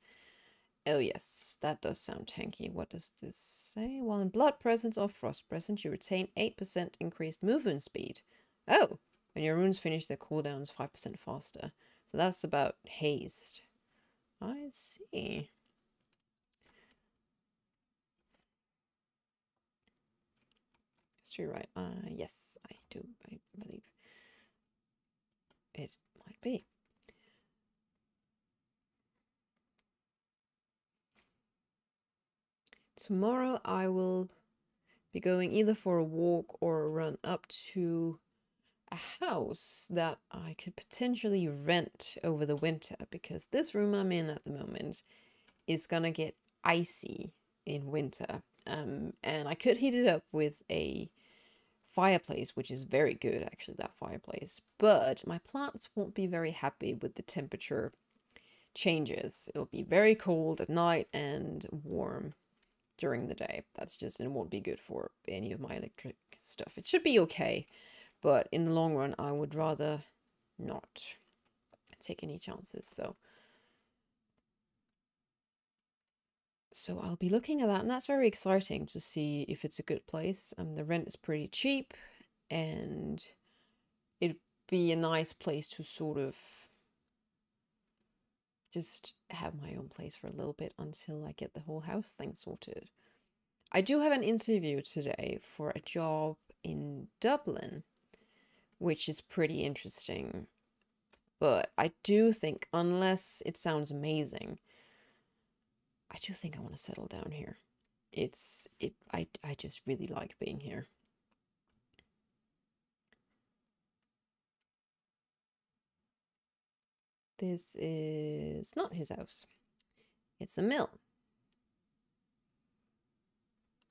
Oh yes, that does sound tanky. What does this say? While in Blood Presence or Frost Presence, you retain 8% increased movement speed. Oh, when your runes finish their cooldowns 5% faster. So that's about haste. I see. It's true, right? Yes, I do. I believe it might be. Tomorrow I will be going either for a walk or a run up to a house that I could potentially rent over the winter, because this room I'm in at the moment is gonna get icy in winter. And I could heat it up with a fireplace, which is very good actually, that fireplace, but my plants won't be very happy with the temperature changes. It'll be very cold at night and warm during the day. That's just, and it won't be good for any of my electric stuff. It should be okay, but in the long run I would rather not take any chances. So I'll be looking at that, and that's very exciting to see if it's a good place. The rent is pretty cheap, and it'd be a nice place to sort of just have my own place for a little bit until I get the whole house thing sorted. I do have an interview today for a job in Dublin, which is pretty interesting. But I do think, unless it sounds amazing, I do think I want to settle down here. I just really like being here. This is not his house. It's a mill.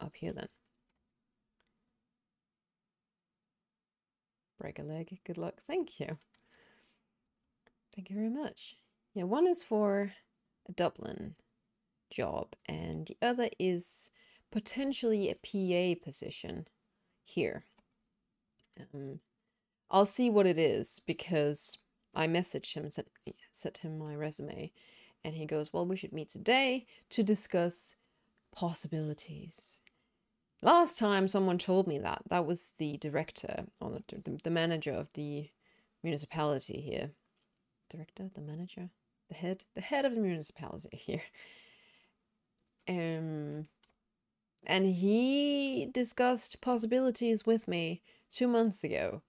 Up here then. Break a leg. Good luck. Thank you. Thank you very much. Yeah, one is for a Dublin job, and the other is potentially a PA position here. I'll see what it is, because I messaged him and sent him my resume, and he goes, well, we should meet today to discuss possibilities. Last time someone told me that. That was the director, or the manager of the municipality here. Director? The manager? The head? The head of the municipality here. And he discussed possibilities with me 2 months ago.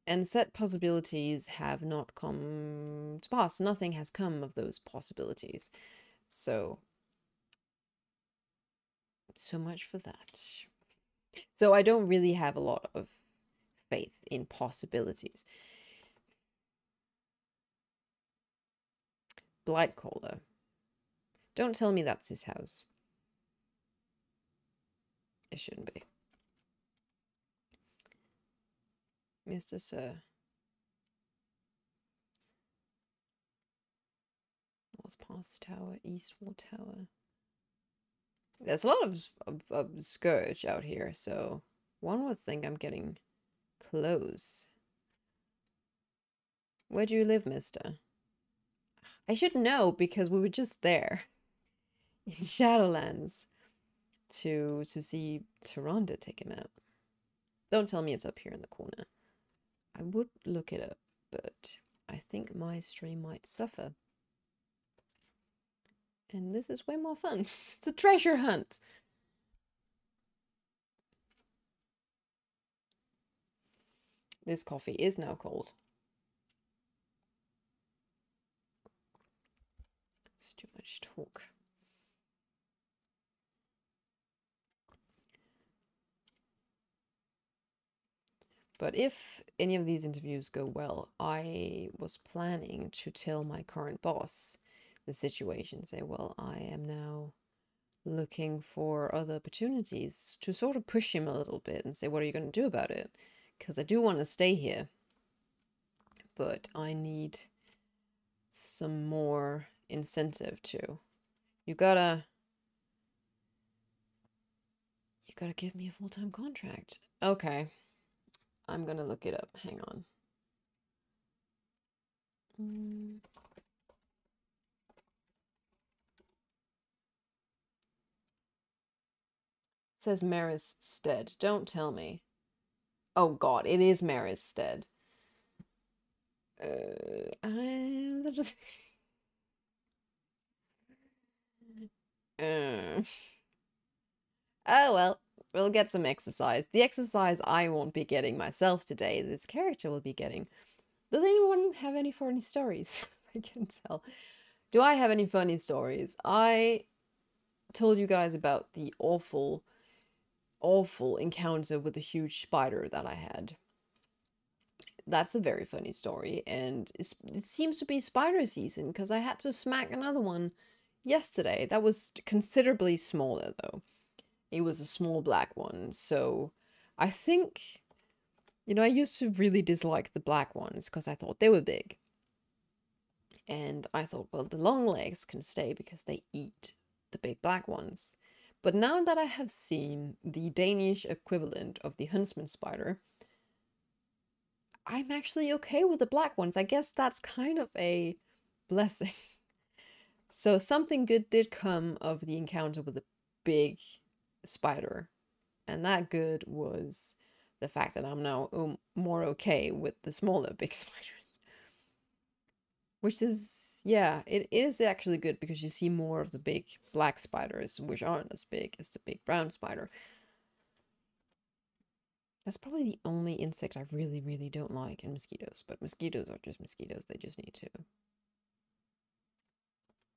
And said possibilities have not come to pass. Nothing has come of those possibilities. So much for that. So I don't really have a lot of faith in possibilities. Blightcaller. Don't tell me that's his house. It shouldn't be. Mr. Sir. North Pass Tower, Eastward Tower. There's a lot of Scourge out here, so one would think I'm getting close. Where do you live, mister? I should know, because we were just there in Shadowlands to see Tyrande take him out. Don't tell me it's up here in the corner. I would look it up, but I think my stream might suffer. And this is way more fun. It's a treasure hunt. This coffee is now cold. It's too much talk. But if any of these interviews go well, I was planning to tell my current boss the situation. Say, well, I am now looking for other opportunities, to sort of push him a little bit and say, what are you going to do about it? Because I do want to stay here, but I need some more incentive too. You gotta give me a full-time contract. Okay. I'm gonna look it up. Hang on. says Maris Stead. Don't tell me. Oh god, it is Maris Stead. Oh well, we'll get some exercise. The exercise I won't be getting myself today, this character will be getting. Does anyone have any funny stories? I can tell. Do I have any funny stories? I told you guys about the awful encounter with the huge spider that I had. That's a very funny story, and it seems to be spider season because I had to smack another one yesterday. That was considerably smaller though. It was a small black one, so I think, you know, I used to really dislike the black ones because I thought they were big. And I thought, well, the long legs can stay because they eat the big black ones. But now that I have seen the Danish equivalent of the huntsman spider, I'm actually okay with the black ones. I guess that's kind of a blessing. So something good did come of the encounter with the big spider. And that good was the fact that I'm now more okay with the smaller big spiders. Which is, yeah, it is actually good because you see more of the big black spiders, which aren't as big as the big brown spider. That's probably the only insect I really, really don't like, and mosquitoes. But mosquitoes are just mosquitoes. They just need to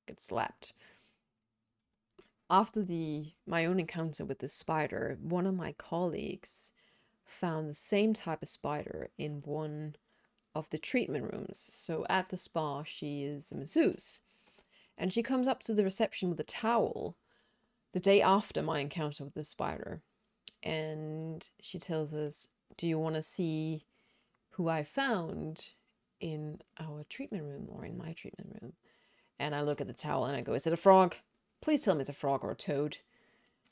get slapped. After my own encounter with this spider, one of my colleagues found the same type of spider in one of the treatment rooms. So at the spa, she is a masseuse. And she comes up to the reception with a towel the day after my encounter with the spider. And she tells us, do you want to see who I found in our treatment room or in my treatment room? And I look at the towel and I go, is it a frog? Please tell me it's a frog or a toad.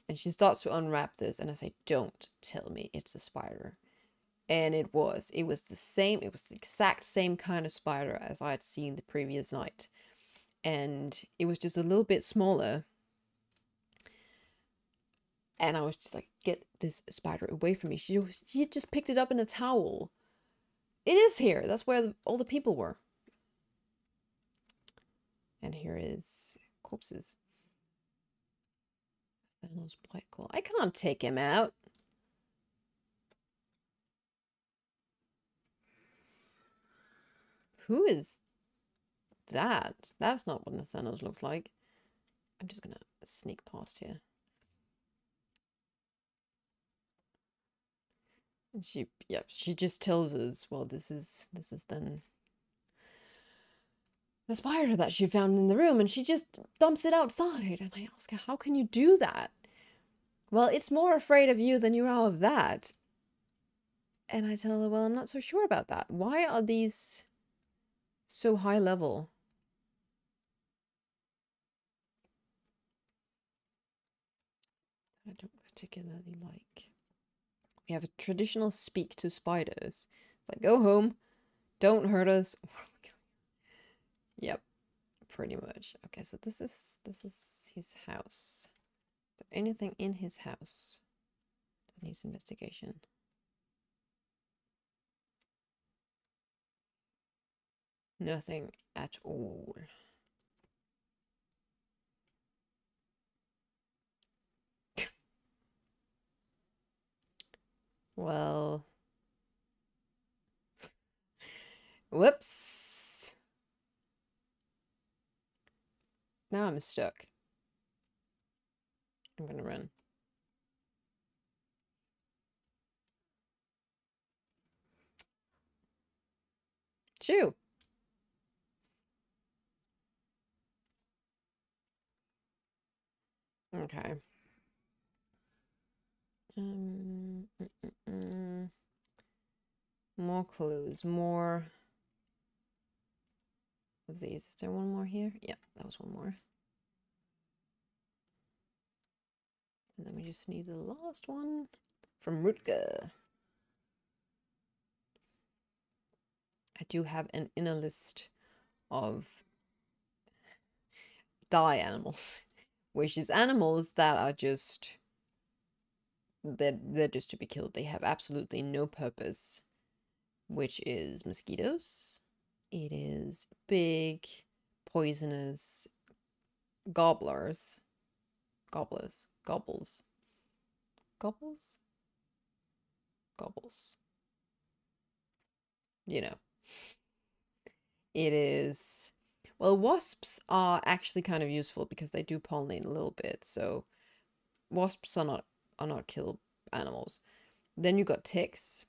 And she starts to unwrap this and I say, don't tell me it's a spider. And it was the same, it was the exact same kind of spider as I had seen the previous night. And it was just a little bit smaller. And I was just like, get this spider away from me. She just picked it up in a towel. It is here. That's where all the people were. And here is corpses. Thanos Blightclaw. I can't take him out. Who is that? That's not what Thanos looks like. I'm just gonna sneak past here. And she just tells us, well, this is then the spider that she found in the room, and she just dumps it outside. And I ask her, how can you do that? Well, it's more afraid of you than you are of that. And I tell her, well, I'm not so sure about that. Why are these so high level? I don't particularly like. We have a traditional speak to spiders. It's like, go home, don't hurt us. Yep, pretty much. Okay, so this is his house. Is there anything in his house that needs investigation? Nothing at all. Well, whoops. Now I'm stuck. I'm gonna run. Shoo! Okay. More clues, more of these. Is there one more here? Yeah, that was one more. And then we just need the last one from Rutger. I do have an inner list of die animals, which is animals that are just they're just to be killed. They have absolutely no purpose, which is mosquitoes. It is big, poisonous gobblers. Gobbles. You know. It is... Well, wasps are actually kind of useful because they do pollinate a little bit, so wasps are not kill animals. Then you got ticks.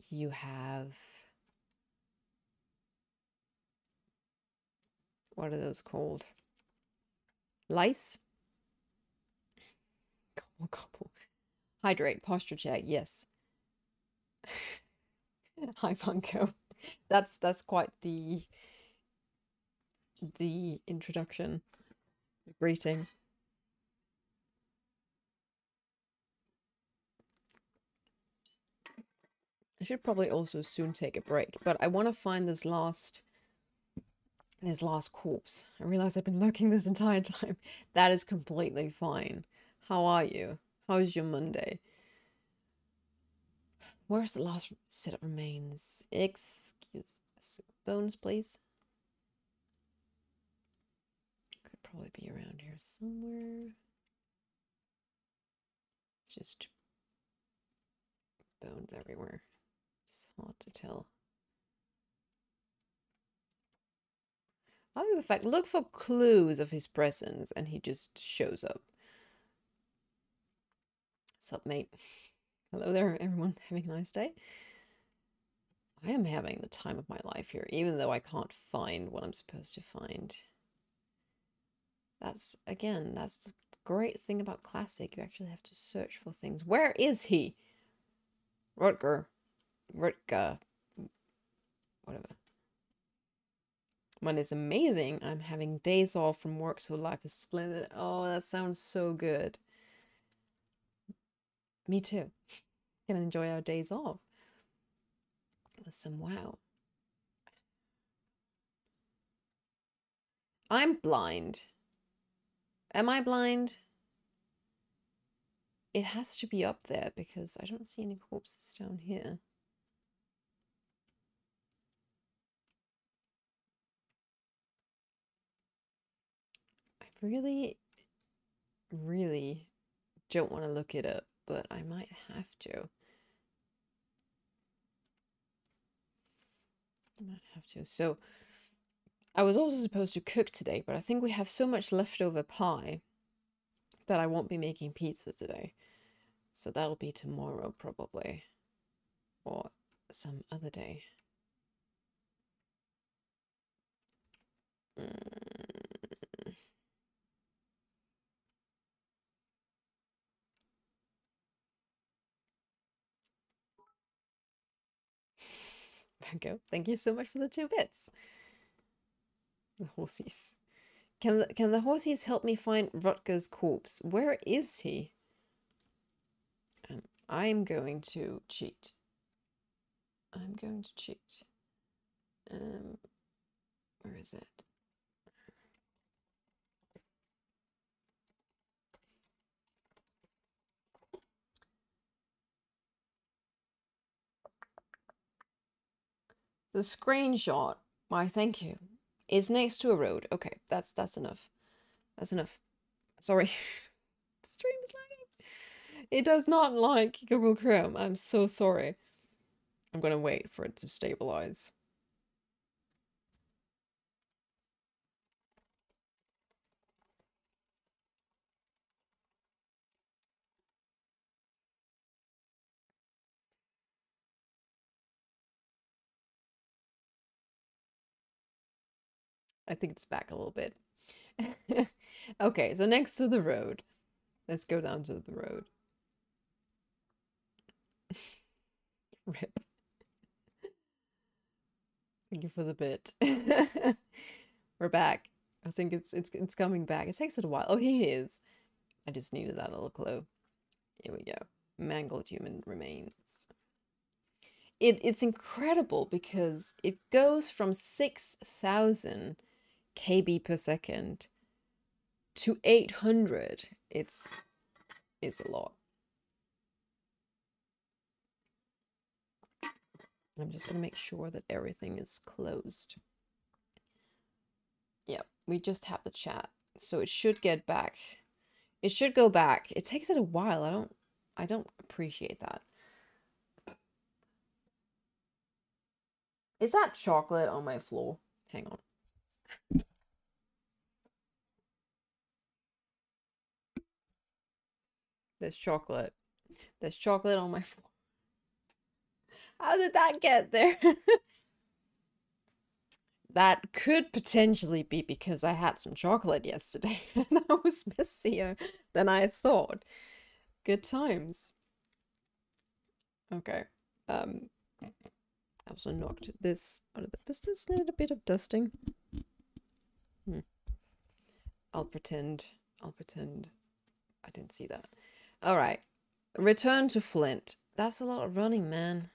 You have... What are those called? Lice? Gobble. Hydrate, posture check, yes. Hi, Funko. That's quite the introduction, the greeting. I should probably also soon take a break, but I want to find this last corpse. I realize I've been lurking this entire time. That is completely fine. How are you? How's your Monday? Where's the last set of remains? Excuse us. Bones, please. Could probably be around here somewhere. It's just bones everywhere. It's hard to tell. I like the fact, look for clues of his presence, and he just shows up. What's up, mate? Hello there, everyone. Having a nice day? I am having the time of my life here, even though I can't find what I'm supposed to find. That's, again, that's the great thing about Classic. You actually have to search for things. Where is he? Rutger, whatever. Monday's amazing. I'm having days off from work, so life is splendid. Oh, that sounds so good. Me too. Can enjoy our days off with some WoW. I'm blind. Am I blind? It has to be up there because I don't see any corpses down here. I really don't want to look it up, but I might have to. So, I was also supposed to cook today, but I think we have so much leftover pie that I won't be making pizza today. So that'll be tomorrow, probably. Or some other day. Banco, thank you so much for the 2 bits. The horsies. Can the horsies help me find Rutger's corpse? Where is he? I'm going to cheat. Where is it? The screenshot, why thank you, is next to a road. Okay, that's enough. That's enough. Sorry. The stream is lagging. It does not like Google Chrome. I'm so sorry. I'm gonna wait for it to stabilize. I think it's back a little bit. Okay, so next to the road. Let's go down to the road. Rip. Thank you for the bit. We're back. I think it's coming back. It takes it a while. Oh, here he is. I just needed that little clue. Here we go. Mangled human remains. It's incredible because it goes from 6,000 KB per second to 800. It's a lot. I'm just gonna make sure that everything is closed. Yeah, we just have the chat, so it should get back. It should go back. It takes it a while. I don't appreciate that. Is that chocolate on my floor? Hang on. There's chocolate. There's chocolate on my floor. How did that get there? That could potentially be because I had some chocolate yesterday and I was messier than I thought. Good times. Okay. I also knocked this out of it. Does this need a bit of dusting? I'll pretend I didn't see that. All right. Return to Flint. That's a lot of running, man.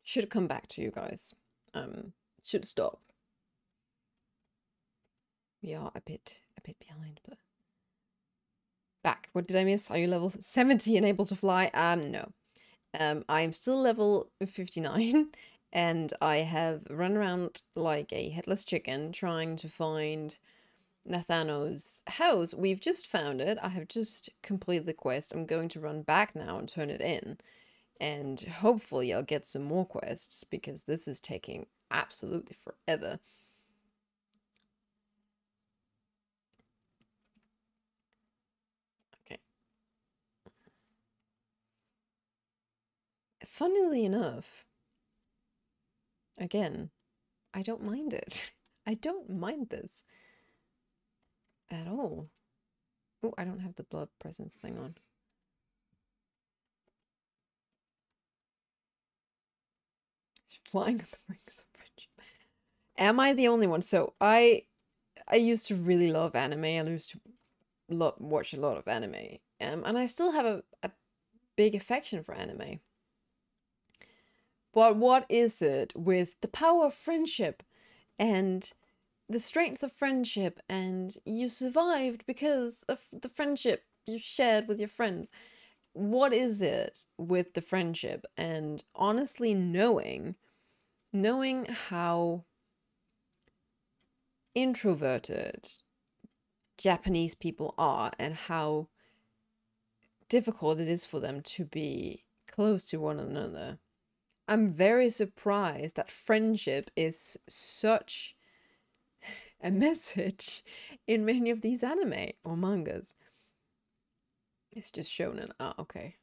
Should come back to you guys. Should stop. We are a bit behind, but back. What did I miss? Are you level 70 and able to fly? No. I'm still level 59 and I have run around like a headless chicken trying to find Nathano's house. We've just found it. I have just completed the quest. I'm going to run back now and turn it in. And hopefully I'll get some more quests because this is taking absolutely forever. Okay. Funnily enough, again, I don't mind it. I don't mind this at all. Oh, I don't have the blood presence thing on. Flying on the rings of friendship. Am I the only one? So I used to really love anime. I used to watch a lot of anime. And I still have a big affection for anime. But what is it with the power of friendship and the strength of friendship and you survived because of the friendship you shared with your friends? What is it with the friendship? And honestly, knowing how introverted Japanese people are and how difficult it is for them to be close to one another, I'm very surprised that friendship is such a message in many of these anime or mangas. It's just shonen. Ah, okay.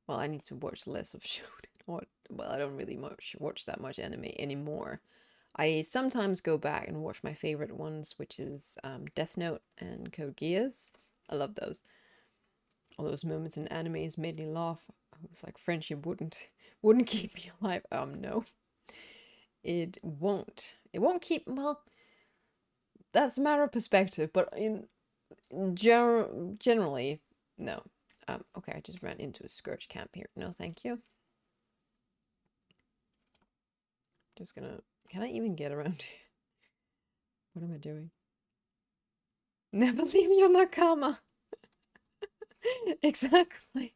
Well, I need to watch less of shonen. Or, well, I don't really watch that much anime anymore. I sometimes go back and watch my favorite ones, which is Death Note and Code Geass. I love those. All those moments in animes made me laugh. I was like, friendship wouldn't keep me alive. No. It won't. It won't keep, well, that's a matter of perspective, but in generally, no. Okay, I just ran into a Scourge camp here. No, thank you. Just gonna, can I even get around here? What am I doing? Never leave your nakama. Exactly.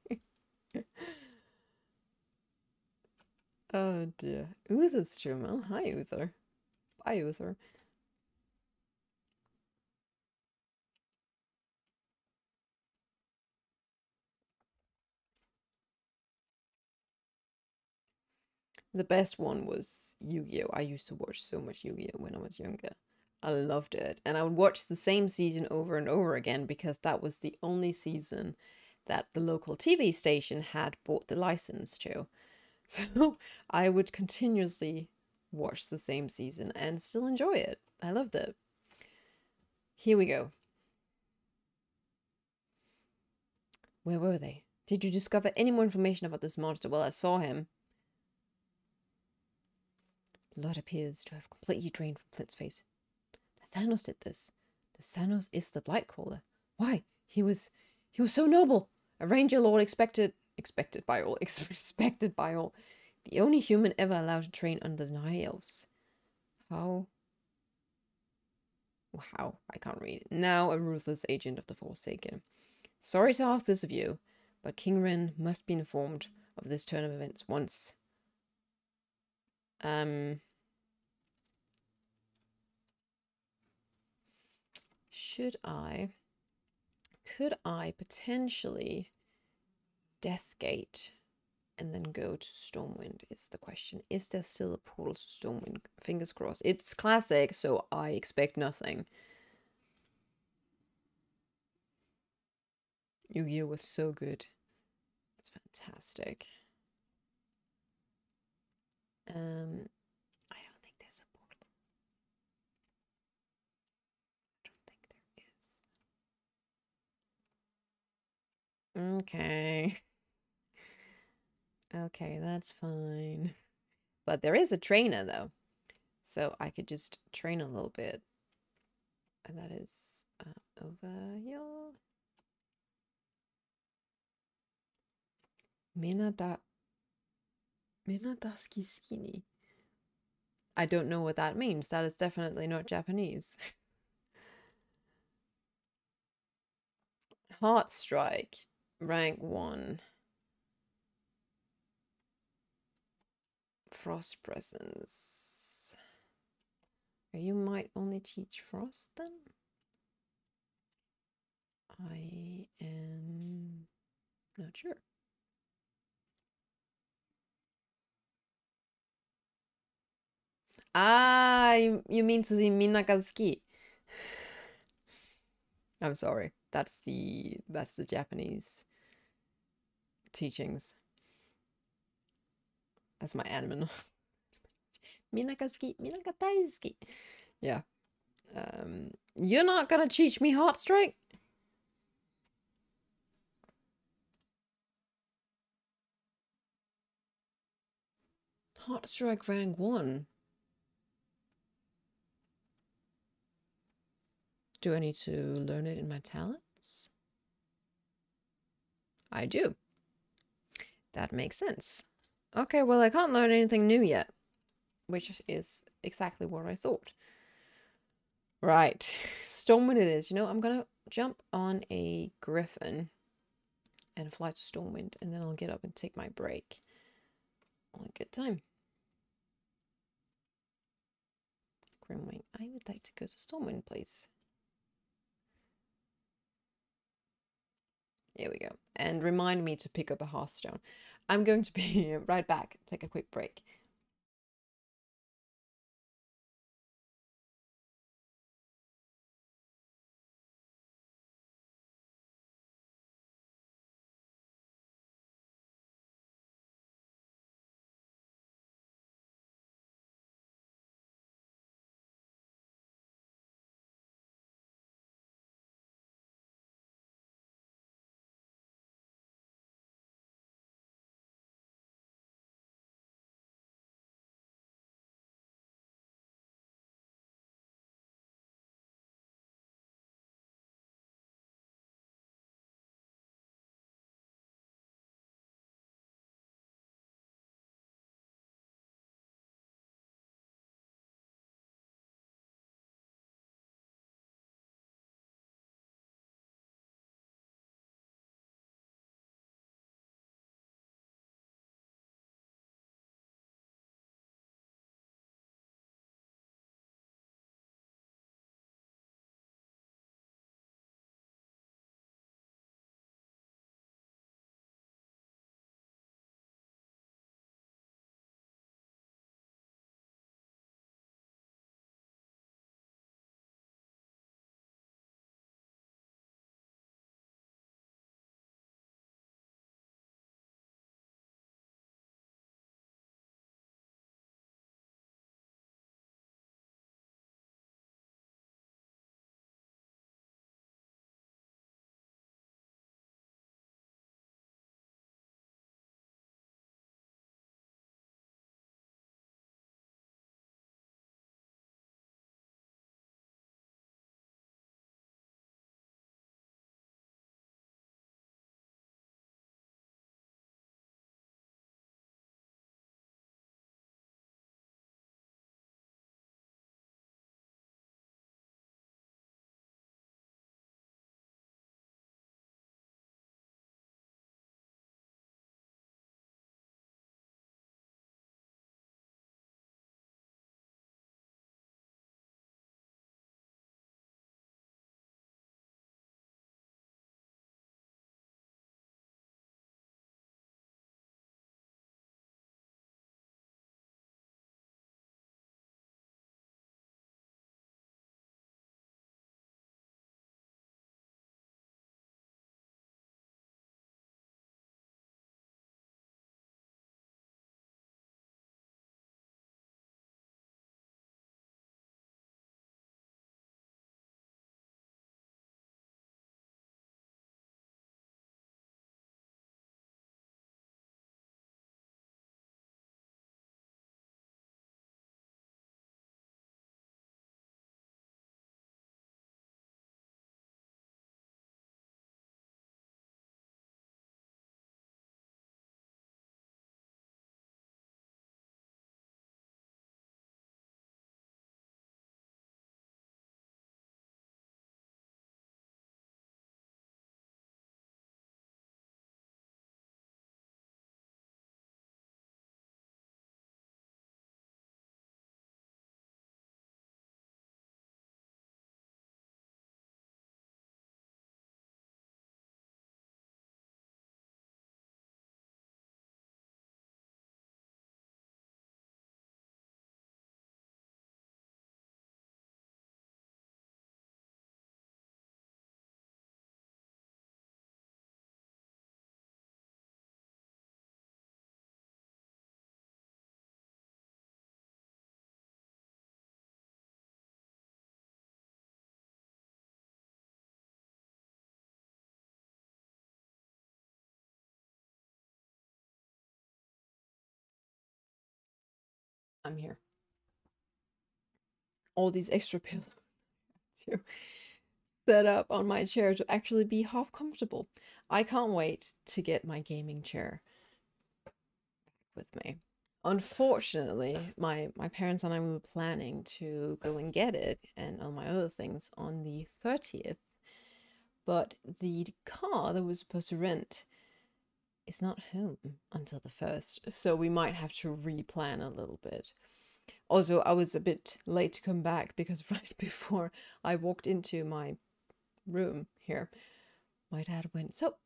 Oh dear. Uther's stream. Hi Uther. Bye Uther. The best one was Yu-Gi-Oh! I used to watch so much Yu-Gi-Oh! When I was younger. I loved it. And I would watch the same season over and over again because that was the only season that the local TV station had bought the license to. So I would continuously watch the same season and still enjoy it. I loved it. Here we go. Where were they? Did you discover any more information about this monster? Well, I saw him. Blood appears to have completely drained from Flint's face. Thanos did this. The Thanos is the Blightcaller. Why? He was so noble. A Ranger Lord expected by all. The only human ever allowed to train under the High Elves. How Wow, I can't read. Now a ruthless agent of the Forsaken. Sorry to ask this of you, but King Ren must be informed of this turn of events once. Could I potentially Deathgate and then go to Stormwind is the question. Is there still a portal to Stormwind? Fingers crossed. It's classic, so I expect nothing. Yu-Gi-Oh was so good. It's fantastic. I don't think there's a portal. I don't think there is. Okay. Okay, that's fine. But there is a trainer though. So I could just train a little bit. And that is over here. Minadaski skinny. I don't know what that means. That is definitely not Japanese. Heart Strike, rank 1. Frost Presence. You might only teach Frost then? I am not sure. Ah, you mean to the Minagazuki. I'm sorry. That's the Japanese teachings. That's my anime. Minagazuki, Minagataisuki. Yeah. You're not gonna teach me Heart Strike? Heart Strike rank 1. Do I need to learn it in my talents? I do. That makes sense. Okay, well, I can't learn anything new yet, which is exactly what I thought. Right, Stormwind it is. You know, I'm gonna jump on a griffin and fly to Stormwind, and then I'll get up and take my break. All in good time. Grimwing, I would like to go to Stormwind, please. Here we go. And remind me to pick up a Hearthstone. I'm going to be right back. Take a quick break. I'm here. All these extra pillows to set up on my chair to actually be half comfortable. I can't wait to get my gaming chair with me. Unfortunately, my parents and I were planning to go and get it and all my other things on the 30th, but the car that was supposed to rent is not home until the 1st, so we might have to replan a little bit. Also, I was a bit late to come back because right before I walked into my room here, my dad went, "So,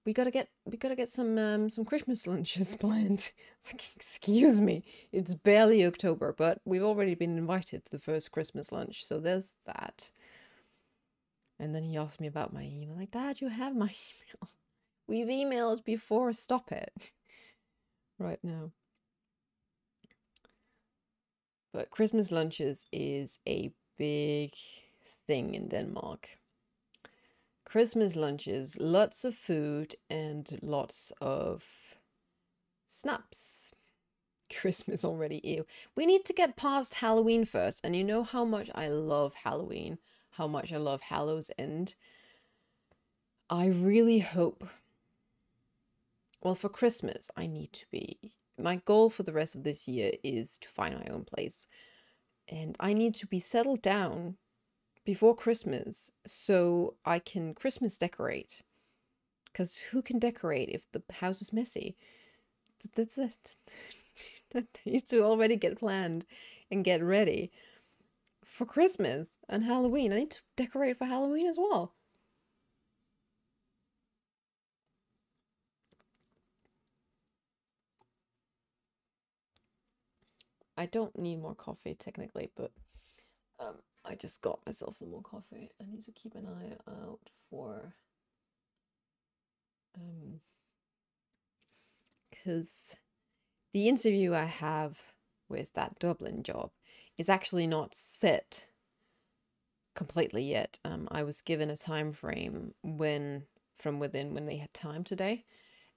we gotta get some Christmas lunches planned." It's like, excuse me, it's barely October, but we've already been invited to the first Christmas lunch, so there's that. And then he asked me about my email. Like, Dad, you have my email. We've emailed before, stop it. Right now. But Christmas lunches is a big thing in Denmark. Christmas lunches, lots of food and lots of snaps. Christmas already, ew. We need to get past Halloween first, and you know how much I love Halloween, how much I love Hallows End. I really hope, well, for Christmas, I need to be, my goal for the rest of this year is to find my own place. And I need to be settled down before Christmas so I can Christmas decorate. Because who can decorate if the house is messy? That's it. That needs to already get planned and get ready for Christmas and Halloween. I need to decorate for Halloween as well. I don't need more coffee technically, but I just got myself some more coffee. I need to keep an eye out for because the interview I have with that Dublin job is actually not set completely yet. I was given a time frame from within when they had time today,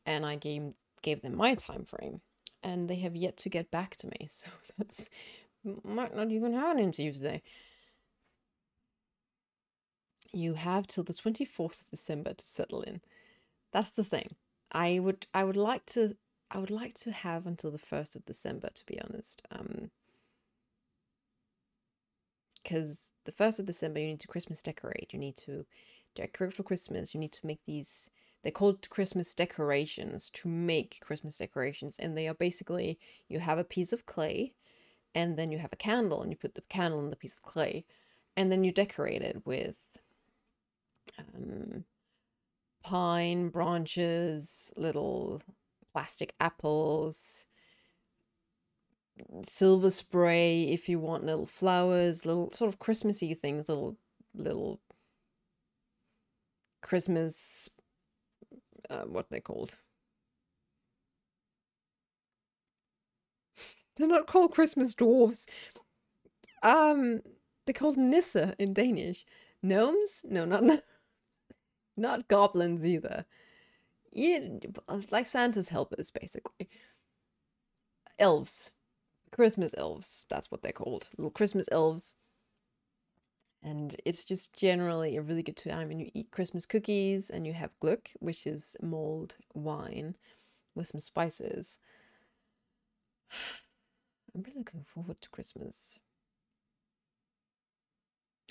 and I gave them my time frame, and they have yet to get back to me. So that's might not even have an interview today. You have till the 24th of December to settle in. That's the thing. I would like to have until the 1st of December, to be honest. Because the 1st of December you need to Christmas decorate. You need to decorate for Christmas. You need to make these, they're called Christmas decorations, to make Christmas decorations. And they are basically, you have a piece of clay, and then you have a candle, and you put the candle in the piece of clay, and then you decorate it with pine branches, little plastic apples, silver spray if you want, little flowers, little sort of Christmassy things, little Christmas, what are they called? They're not called Christmas dwarves. They're called Nisse in Danish. Gnomes? No, not goblins either. Like Santa's helpers, basically. Elves. Christmas elves. That's what they're called. Little Christmas elves. And it's just generally a really good time. And you eat Christmas cookies, and you have glögg, which is mulled wine with some spices. I'm really looking forward to Christmas.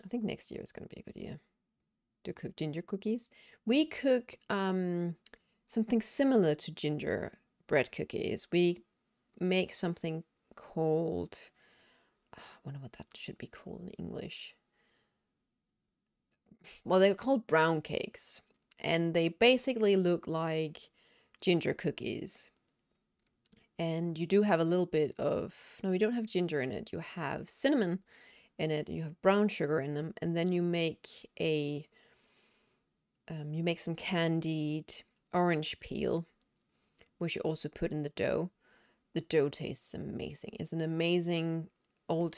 I think next year is going to be a good year to cook ginger cookies. We cook something similar to gingerbread cookies. We make something called, I wonder what that should be called in English. Well, they're called brown cakes, and they basically look like ginger cookies. And you do have a little bit of, no, you don't have ginger in it. You have cinnamon in it. You have brown sugar in them, and then you make some candied orange peel, which you also put in the dough. The dough tastes amazing. It's an amazing old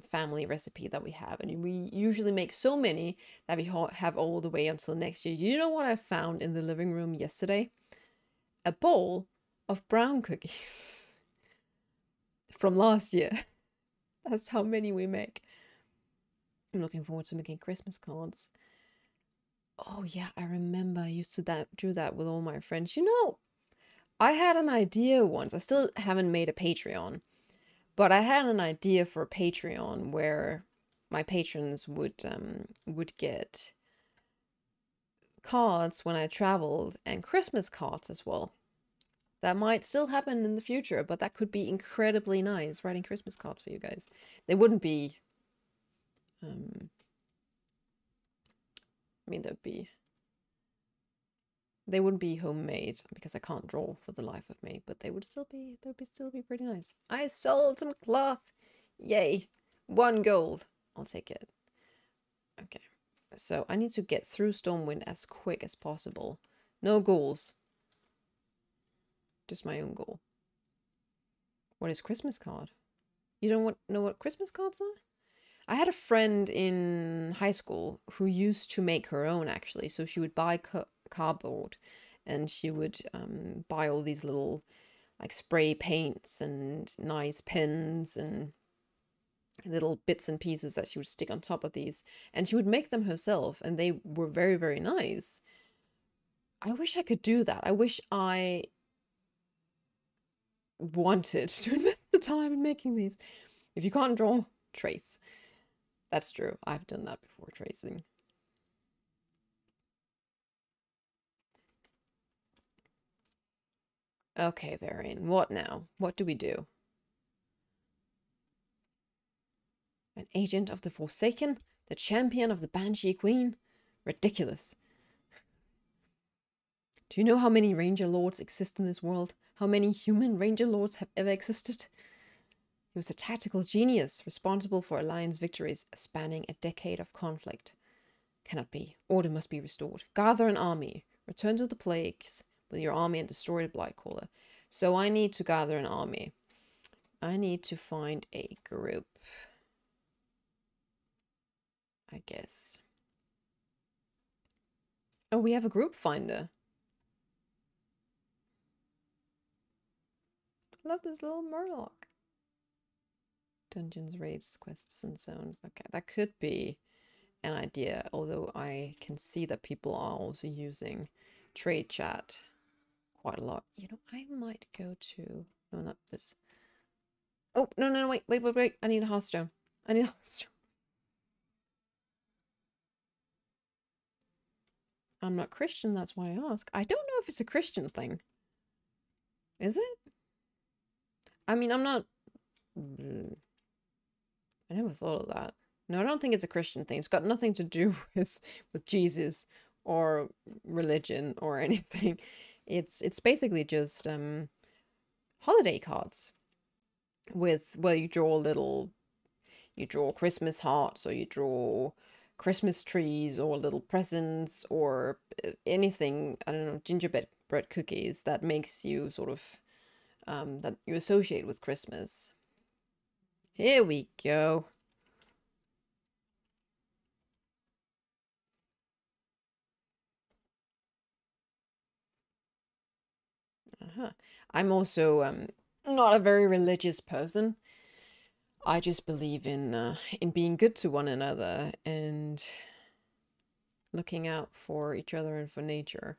family recipe that we have, and we usually make so many that we have all the way until next year. You know what I found in the living room yesterday? A bowl of brown cookies from last year. That's how many we make. I'm looking forward to making Christmas cards. Oh yeah, I remember I used to do that with all my friends. You know, I had an idea once. I still haven't made a Patreon, but I had an idea for a Patreon where my patrons would get cards when I traveled and Christmas cards as well. That might still happen in the future, but that could be incredibly nice, writing Christmas cards for you guys. They wouldn't be I mean they wouldn't be homemade because I can't draw for the life of me, but they would still be pretty nice. I sold some cloth. Yay. 1 gold. I'll take it. Okay. So I need to get through Stormwind as quick as possible. No goals. Just my own goal. What is Christmas card? You don't know what Christmas cards are? I had a friend in high school who used to make her own, actually. So she would buy cardboard and she would buy all these little like spray paints and nice pens and little bits and pieces that she would stick on top of these. And she would make them herself and they were very, very nice. I wish I could do that. I wish I wanted to invest the time in making these. If you can't draw, trace. That's true. I've done that before, tracing. Okay, Varian, what now? What do we do? An agent of the Forsaken? The champion of the Banshee Queen? Ridiculous. Do you know how many Ranger Lords exist in this world? How many human Ranger Lords have ever existed? He was a tactical genius, responsible for Alliance victories spanning a decade of conflict. Cannot be. Order must be restored. Gather an army. Return to the plagues with your army and destroy the Blightcaller. So I need to gather an army. I need to find a group. I guess. Oh, we have a group finder. I love this little Murloc. Dungeons, raids, quests, and zones. Okay, that could be an idea, although I can see that people are also using trade chat quite a lot. You know, I might go to... No, not this. Oh, no, wait. I need a Hearthstone. I need a Hearthstone. I'm not Christian, that's why I ask. I don't know if it's a Christian thing. Is it? I mean, I'm not... I never thought of that. No, I don't think it's a Christian thing. It's got nothing to do with Jesus or religion or anything. It's basically just holiday cards with where you draw Christmas hearts or you draw Christmas trees or little presents or anything, I don't know, gingerbread cookies that makes you sort of that you associate with Christmas. Here we go. I'm also not a very religious person. I just believe in being good to one another and looking out for each other and for nature.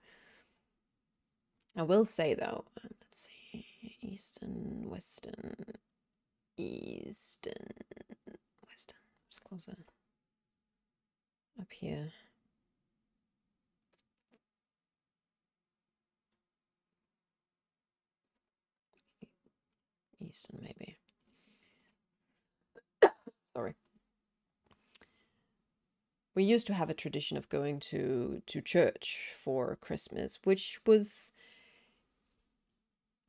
I will say though, let's see, Eastern, Western, Western, it's closer. Up here. Eastern, maybe. Sorry. We used to have a tradition of going to church for Christmas, which was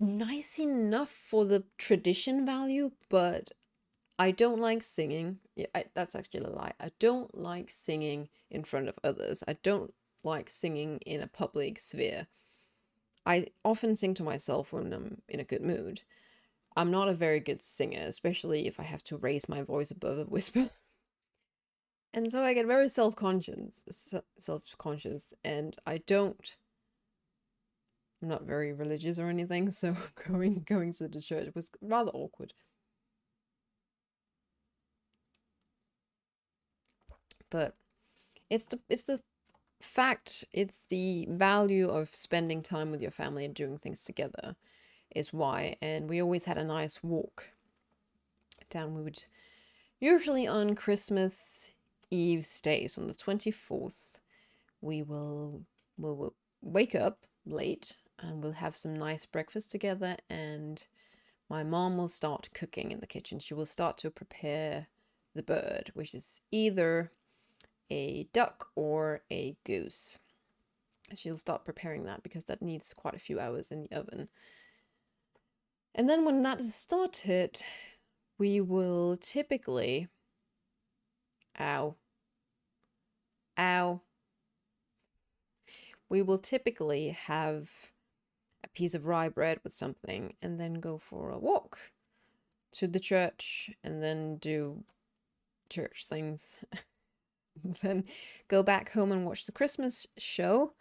nice enough for the tradition value, but I don't like singing. Yeah, that's actually a lie. I don't like singing in front of others. I don't like singing in a public sphere. I often sing to myself when I'm in a good mood. I'm not a very good singer, especially if I have to raise my voice above a whisper. And so I get very self-conscious, and I'm not very religious or anything, so going to the church was rather awkward. But it's the fact, it's the value of spending time with your family and doing things together is why. And we always had a nice walk down. We would usually on Christmas Eve's day, so on the 24th, we'll wake up late and we'll have some nice breakfast together, and my mom will start cooking in the kitchen. She will start to prepare the bird, which is either a duck or a goose. She'll start preparing that because that needs quite a few hours in the oven. And then when that is started, we will typically... Ow. Ow. We will typically have a piece of rye bread with something and then go for a walk to the church and then do church things. Then go back home and watch the Christmas show,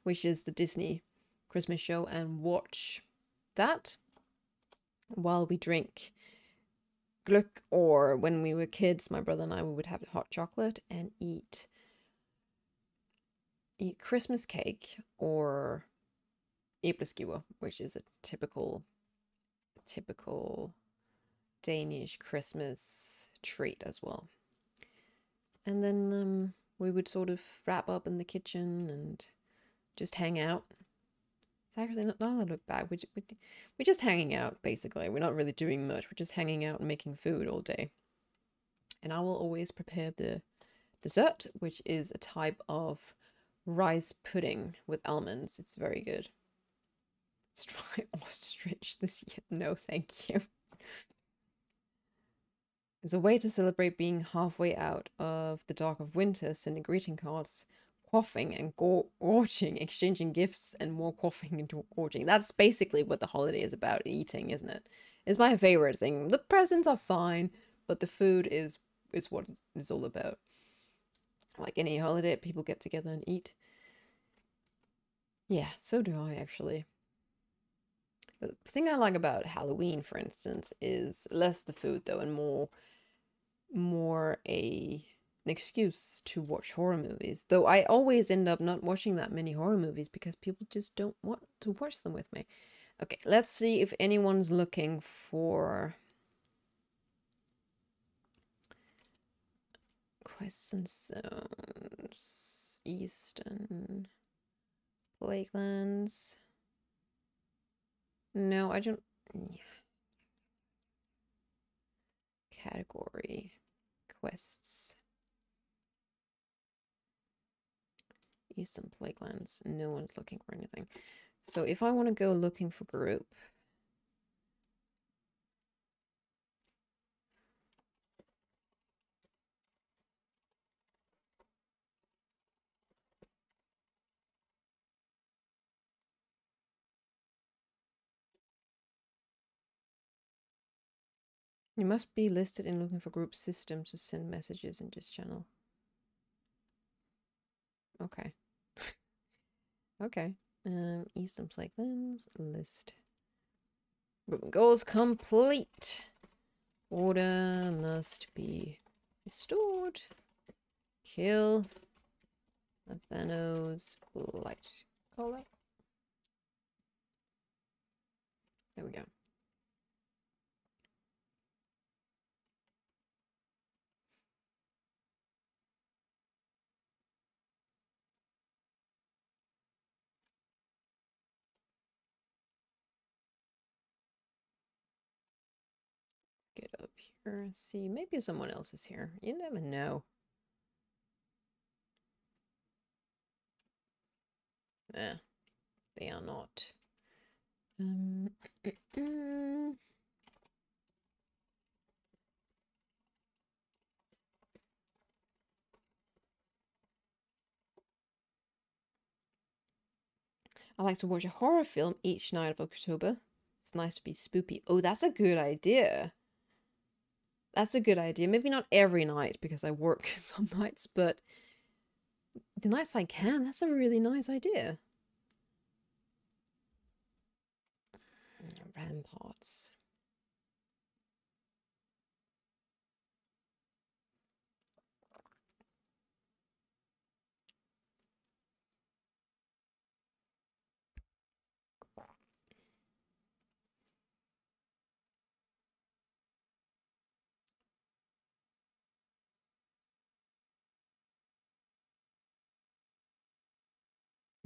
which is the Disney Christmas show, and watch that while we drink Gluck, or when we were kids, my brother and I, we would have hot chocolate and eat Christmas cake or æbleskiver, which is a typical Danish Christmas treat as well. And then we would sort of wrap up in the kitchen and just hang out. It's actually not that I look back. We're just hanging out, basically. We're not really doing much. We're just hanging out and making food all day. And I will always prepare the dessert, which is a type of rice pudding with almonds. It's very good. Let's try ostrich this year. No, thank you. As a way to celebrate being halfway out of the dark of winter, sending greeting cards, quaffing and gorging, exchanging gifts, and more quaffing and gorging. That's basically what the holiday is about, eating, isn't it? It's my favorite thing. The presents are fine, but the food is what it's all about. Like any holiday, people get together and eat. Yeah, so do I, actually. The thing I like about Halloween, for instance, is less the food, though, and more an excuse to watch horror movies. Though I always end up not watching that many horror movies because people just don't want to watch them with me. Okay, let's see if anyone's looking for quests and zones. Eastern Lakelands. No, I don't. Category quests. Eastern Plaguelands. No one's looking for anything. So if I want to go looking for group, you must be listed in looking for group system to send messages in this channel. Okay. Okay. Eastern Plaguelands list. Group goals complete. Order must be restored. Kill Athanos Light Caller. There we go. Get up here and see. Maybe someone else is here. You never know. They are not. I like to watch a horror film each night of October. It's nice to be spoopy. Oh, that's a good idea. That's a good idea. Maybe not every night because I work some nights, but the nights I can, that's a really nice idea. Ramparts.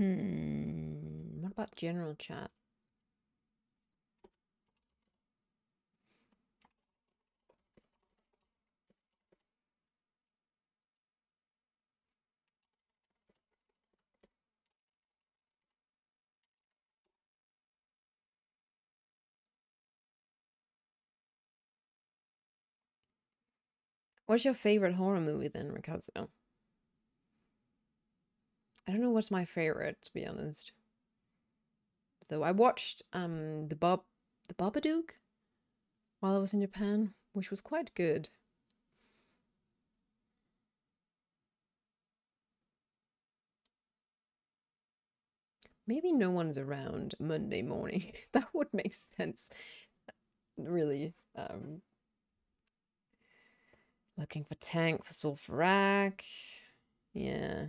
What about general chat? What's your favorite horror movie then, Ricazzo? I don't know what's my favorite, to be honest. Though I watched the Babadook while I was in Japan, which was quite good. Maybe no one's around Monday morning. That would make sense. Really. Looking for tank for Sulfurak. Yeah.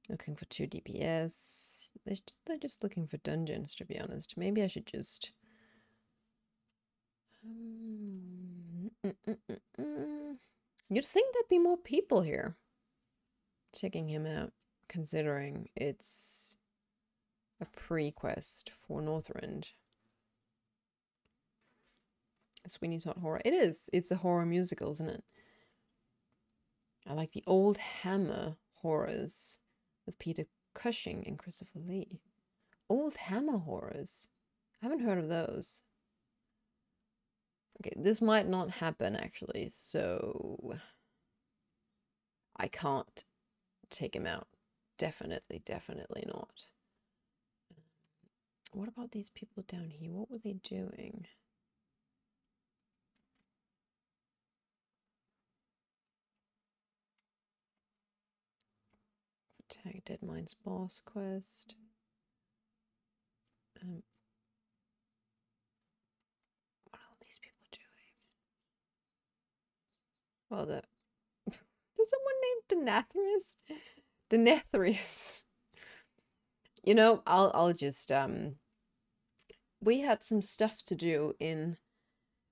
Looking for 2 DPS. They're just looking for dungeons, to be honest. Maybe I should just... You'd think there'd be more people here checking him out, considering it's a pre-quest for Northrend. Sweeney Todd horror. It is. It's a horror musical, isn't it? I like the old Hammer horrors with Peter Cushing and Christopher Lee. Old Hammer horrors. I haven't heard of those. Okay, this might not happen actually, so I can't take him out. Definitely not. What about these people down here? What were they doing? Tag Deadmine's boss quest. What are all these people doing? Well, there's someone named Denathrius. Denathrius. You know, I'll just we had some stuff to do in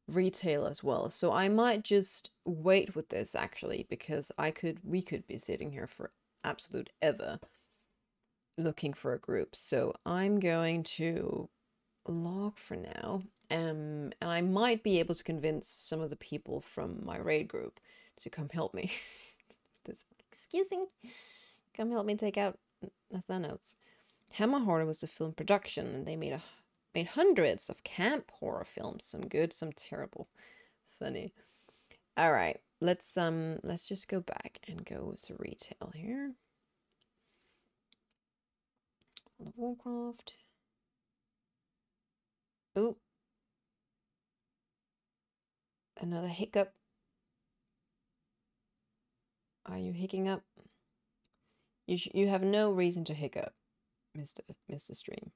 retail as well, so I might just wait with this actually, because we could be sitting here for absolute ever looking for a group. So I'm going to log for now, and I might be able to convince some of the people from my raid group to come help me. Excuse me, come help me take out Nathanaotes. Hammer Horror was the film production, and they made hundreds of camp horror films. Some good, some terrible. Funny. All right, let's just go back and go to retail here. World of Warcraft. Oh, another hiccup. Are you hicking up? You have no reason to hiccup, Mr. Stream.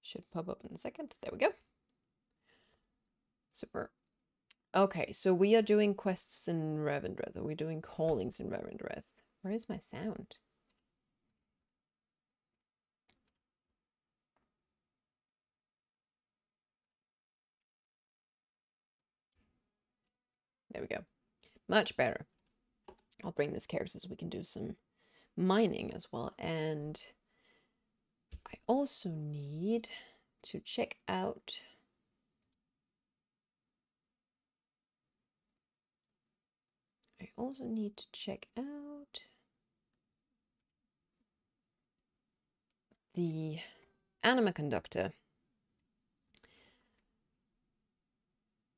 Should pop up in a second. There we go. Super. Okay, so we are doing quests in Revendreth. Are we doing callings in Revendreth? Where is my sound? There we go. Much better. I'll bring this character so we can do some mining as well. And I also need to check out the anima conductor.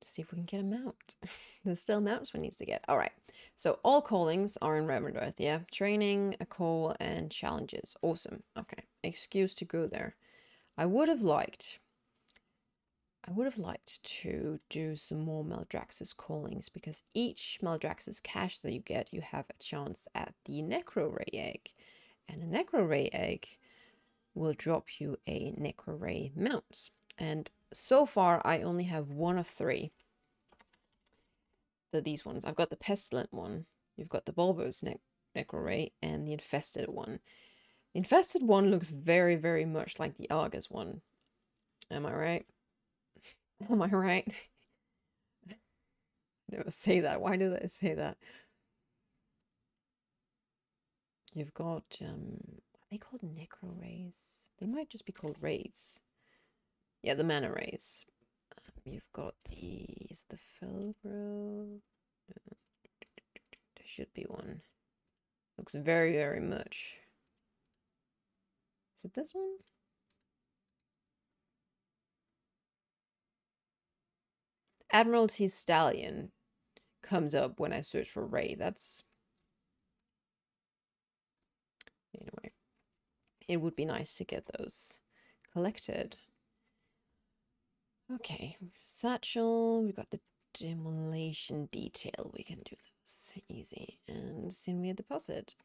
See if we can get a mount. There's still mounts we need to get. All right. So all callings are in Revendreth, yeah? Training, a call, and challenges. Awesome. Okay. Excuse to go there. I would have liked to do some more Maldraxxus callings, because each Maldraxxus cache that you get, you have a chance at the Necro Ray egg. And a Necro Ray egg will drop you a Necro Ray mount. And so far, I only have one of 3. These ones. I've got the Pestilent one. You've got the Bulbous Necro Ray and the Infested one. The Infested one looks very, very much like the Argus one. Am I right? Am I right? Never say that. Why did I say that? You've got, are they called Necro Rays? They might just be called Rays. Yeah, the Mana Rays. You've got the Felbro. There should be one. Looks very, very much. Is it this one? Admiralty Stallion comes up when I search for Ray. That's... Anyway. It would be nice to get those collected. Okay. Satchel. We've got the Demolition Detail. We can do those easy. And Sinwea Deposit.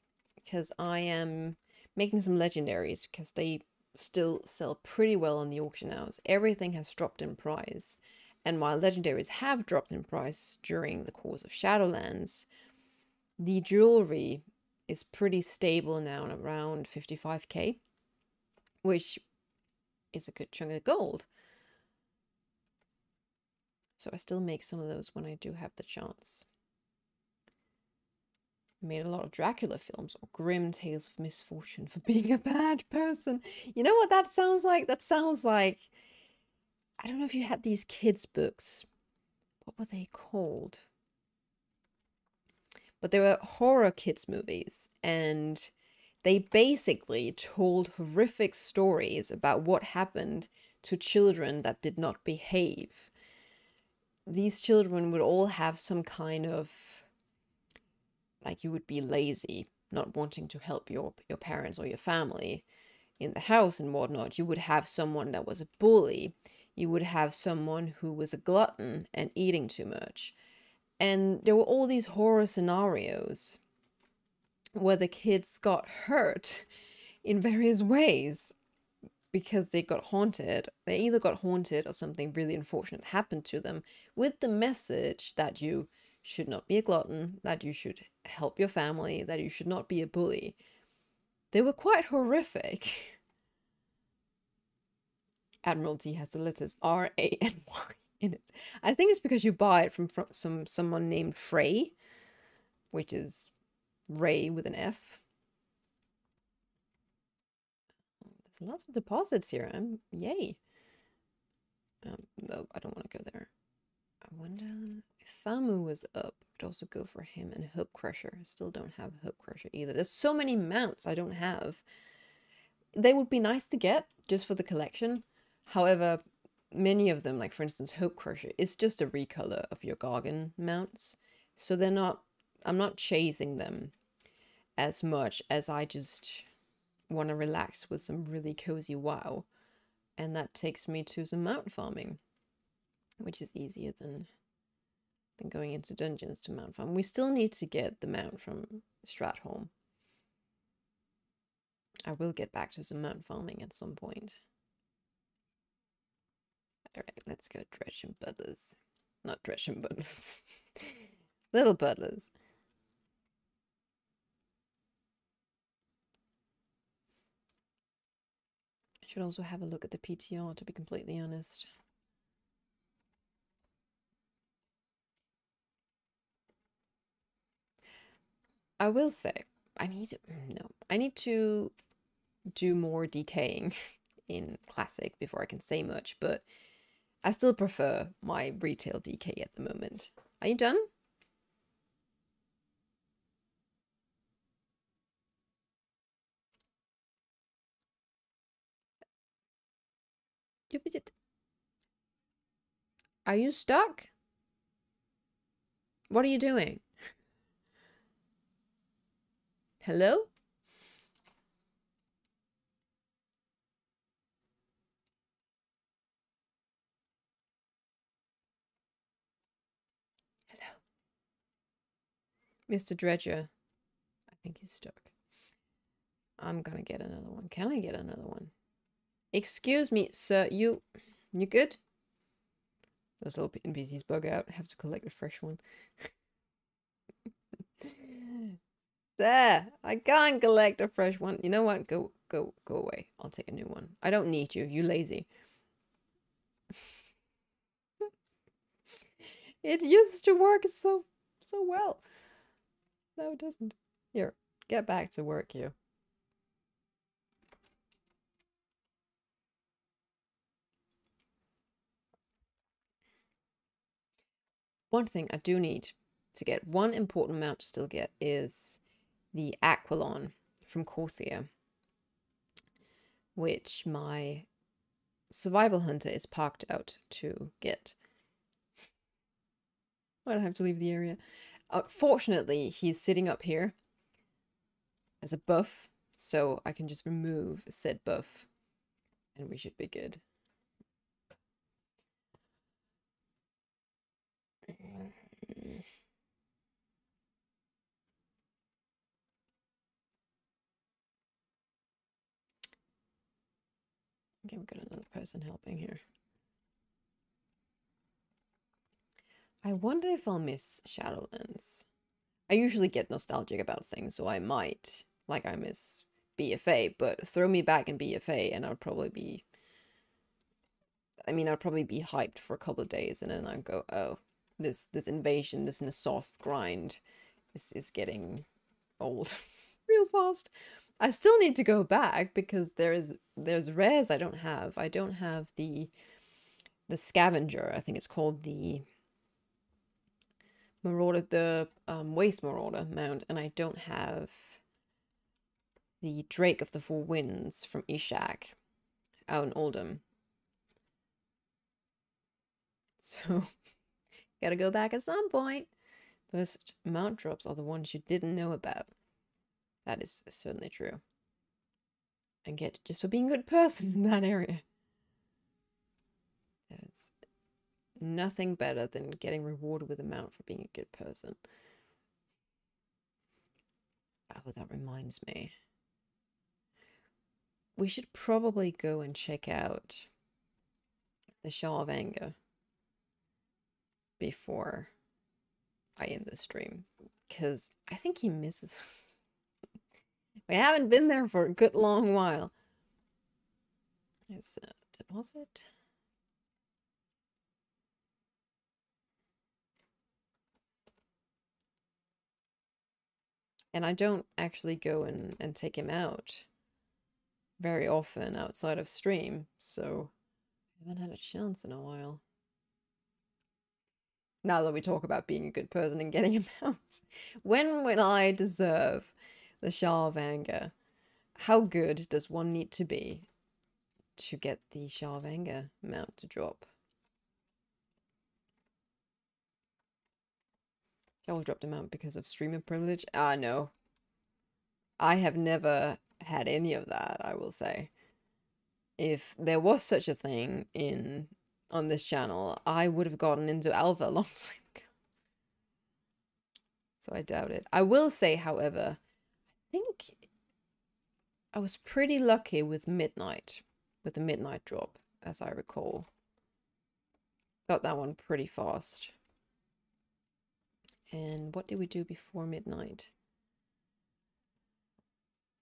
Because I am making some legendaries because they still sell pretty well on the auction house. Everything has dropped in price. And while legendaries have dropped in price during the course of Shadowlands, the jewelry is pretty stable now at around 55k, which is a good chunk of gold. So I still make some of those when I do have the chance. I made a lot of Dracula films, or Grim Tales of Misfortune for being a bad person. You know what that sounds like? That sounds like... I don't know if you had these kids' books. What were they called? But they were horror kids' movies, and they basically told horrific stories about what happened to children that did not behave. These children would all have some kind of... like you would be lazy, not wanting to help your parents or your family in the house and whatnot. You would have someone that was a bully. You would have someone who was a glutton and eating too much. And there were all these horror scenarios where the kids got hurt in various ways because they got haunted. They either got haunted or something really unfortunate happened to them, with the message that you should not be a glutton, that you should help your family, that you should not be a bully. They were quite horrific. Admiralty has the letters R-A-N-Y in it. I think it's because you buy it from someone named Frey, which is Ray with an F. There's lots of deposits here. Yay. No, I don't want to go there. I wonder if Famu was up. I could also go for him and Hope Crusher. I still don't have Hope Crusher either. There's so many mounts I don't have. They would be nice to get just for the collection. However, many of them, like for instance Hope Crusher, is just a recolor of your Gargan mounts. So they're not... I'm not chasing them as much as I just want to relax with some really cozy WoW. And that takes me to some mount farming, which is easier than going into dungeons to mount farm. We still need to get the mount from Stratholme. I will get back to some mount farming at some point. Alright, let's go Dredge and Butlers. Not Dredge and Butlers. Little Butlers. I should also have a look at the PTR, to be completely honest. I will say, I need to do more DKing in Classic before I can say much, but I still prefer my retail DK at the moment. Are you done? Are you stuck? What are you doing? Hello? Hello? Mr. Dredger. I think he's stuck. I'm gonna get another one. Can I get another one? Excuse me, sir. You good? Those little NPCs bug out. I have to collect a fresh one. There! I can't collect a fresh one. You know what? Go away. I'll take a new one. I don't need you. You lazy. It used to work so well. No, it doesn't. Here, get back to work, you. One thing I do need to get, one important mount to still get, is the Aquilon from Corthia, which my survival hunter is parked out to get. I don't have to leave the area. Fortunately, he's sitting up here as a buff, so I can just remove said buff, and we should be good. Okay, we've got another person helping here. I wonder if I'll miss Shadowlands. I usually get nostalgic about things, so I might, like I miss BFA, but throw me back in BFA and I'd probably be... I'd probably be hyped for a couple of days and then I'd go, oh, this invasion, this Nasoth grind is getting old real fast. I still need to go back because there's rares I don't have. I don't have the scavenger. I think it's called the Marauder, the Waste Marauder mount, and I don't have the Drake of the Four Winds from Ishak out in Oldham. So, gotta go back at some point. First mount drops are the ones you didn't know about. That is certainly true. And get just for being a good person in that area. There's nothing better than getting rewarded with a mount for being a good person. Oh, that reminds me. We should probably go and check out the Shah of Anger before I end the stream, because I think he misses us. We haven't been there for a good long while. Is deposit? And I don't actually go and take him out very often outside of stream, so I haven't had a chance in a while. Now that we talk about being a good person and getting him out, when will I deserve the Shah of Anger? How good does one need to be to get the Shah of Anger mount to drop? I will drop the mount because of streamer privilege. No. I have never had any of that, I will say. If there was such a thing on this channel, I would have gotten into Alpha a long time ago. So I doubt it. I will say, however, I think I was pretty lucky with Midnight, with the Midnight drop, as I recall. Got that one pretty fast. And what did we do before Midnight?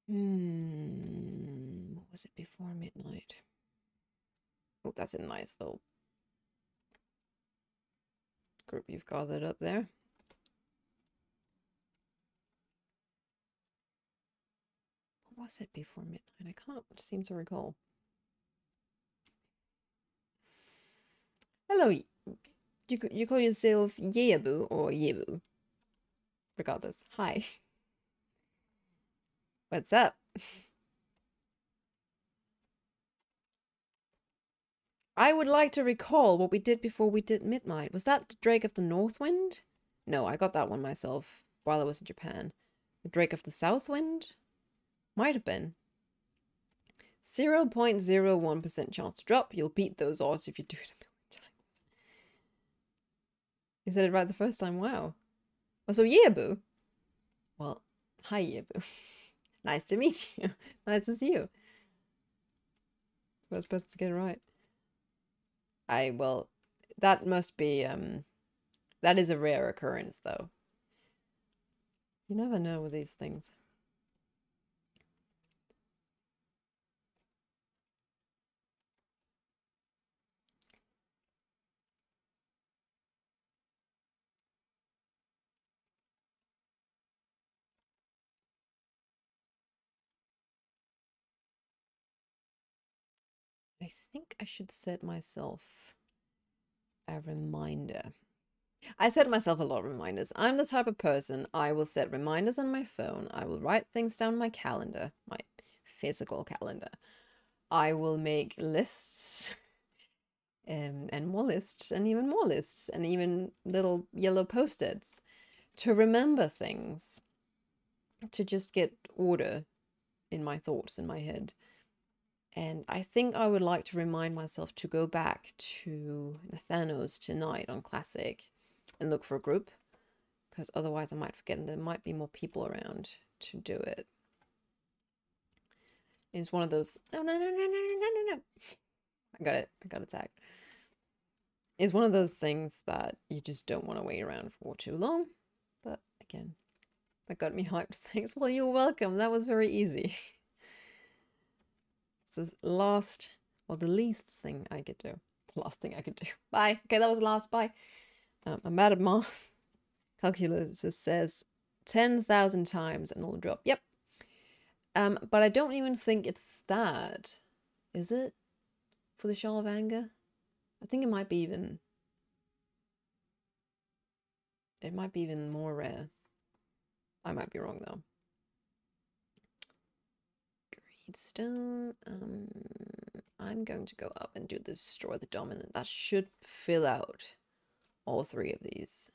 What was it before Midnight? Oh, that's a nice little group you've gathered up there. What was it before Midnight? I can't seem to recall. Hello. You call yourself Yeabu or Yebu? Regardless. Hi. What's up? I would like to recall what we did before we did Midnight. Was that the Drake of the Northwind? No, I got that one myself while I was in Japan. The Drake of the Southwind? Might have been. 0.01% chance to drop. You'll beat those odds if you do it a million times. You said it right the first time. Wow. Oh, so Yeabu? Well, hi Yeabu. Nice to meet you. Nice to see you. First person to get it right. Well, that must be, that is a rare occurrence, though. You never know with these things. think I should set myself a reminder. I set myself a lot of reminders. I'm the type of person, I will set reminders on my phone. I will write things down in my calendar, my physical calendar. I will make lists and more lists and even more lists and even little yellow post-its to remember things, to just get order in my thoughts, in my head. And I think I would like to remind myself to go back to Nathanos tonight on Classic and look for a group, because otherwise I might forget and there might be more people around to do it. It's one of those, no. I got attacked. It's one of those things that you just don't want to wait around for too long. But again, that got me hyped. Thanks. Well, you're welcome. That was very easy. This is the least thing I could do. The last thing I could do. Bye. Okay, that was the last. Bye. I'm mad at my calculator says 10,000 times and it'll drop. Yep. But I don't even think it's that. Is it? For the Shawl of Anger? I think it might be even... It might be even more rare. I might be wrong though. Greedstone. I'm going to go up and do Destroy the Dominant. That should fill out all 3 of these.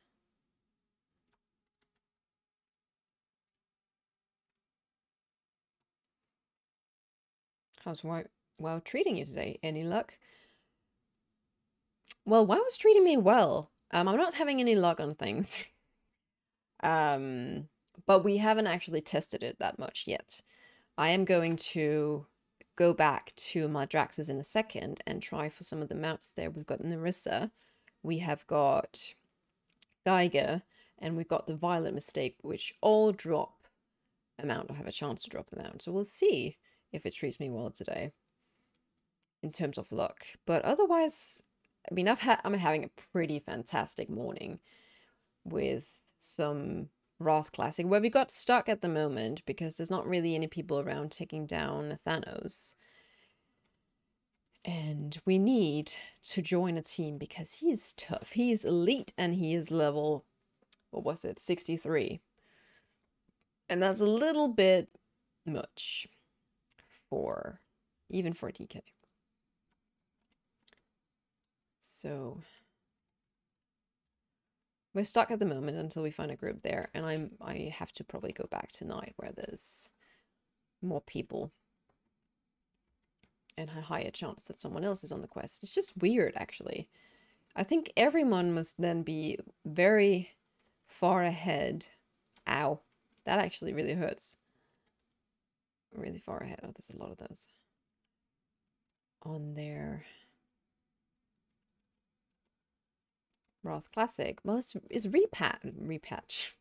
How's WoW treating you today? Any luck? Well, WoW's treating me well. I'm not having any luck on things. But we haven't actually tested it that much yet. I am going to go back to my Draxes in a second and try for some of the mounts there. We've got Narissa, we have got Geiger, and we've got the Violet Mistake, which all drop a mount or have a chance to drop a mount. So we'll see if it treats me well today in terms of luck. But otherwise, I mean, I'm having a pretty fantastic morning with some Wrath Classic, where we got stuck at the moment because there's not really any people around taking down Thanos. And we need to join a team because he is tough. He is elite and he is level, what was it, 63. And that's a little bit much even for DK. So we're stuck at the moment until we find a group there, and I have to probably go back tonight where there's more people and a higher chance that someone else is on the quest. It's just weird, actually. I think everyone must then be very far ahead. Ow. That actually really hurts. Really far ahead. Oh, there's a lot of those. On their Wrath Classic. Well, it's repatch.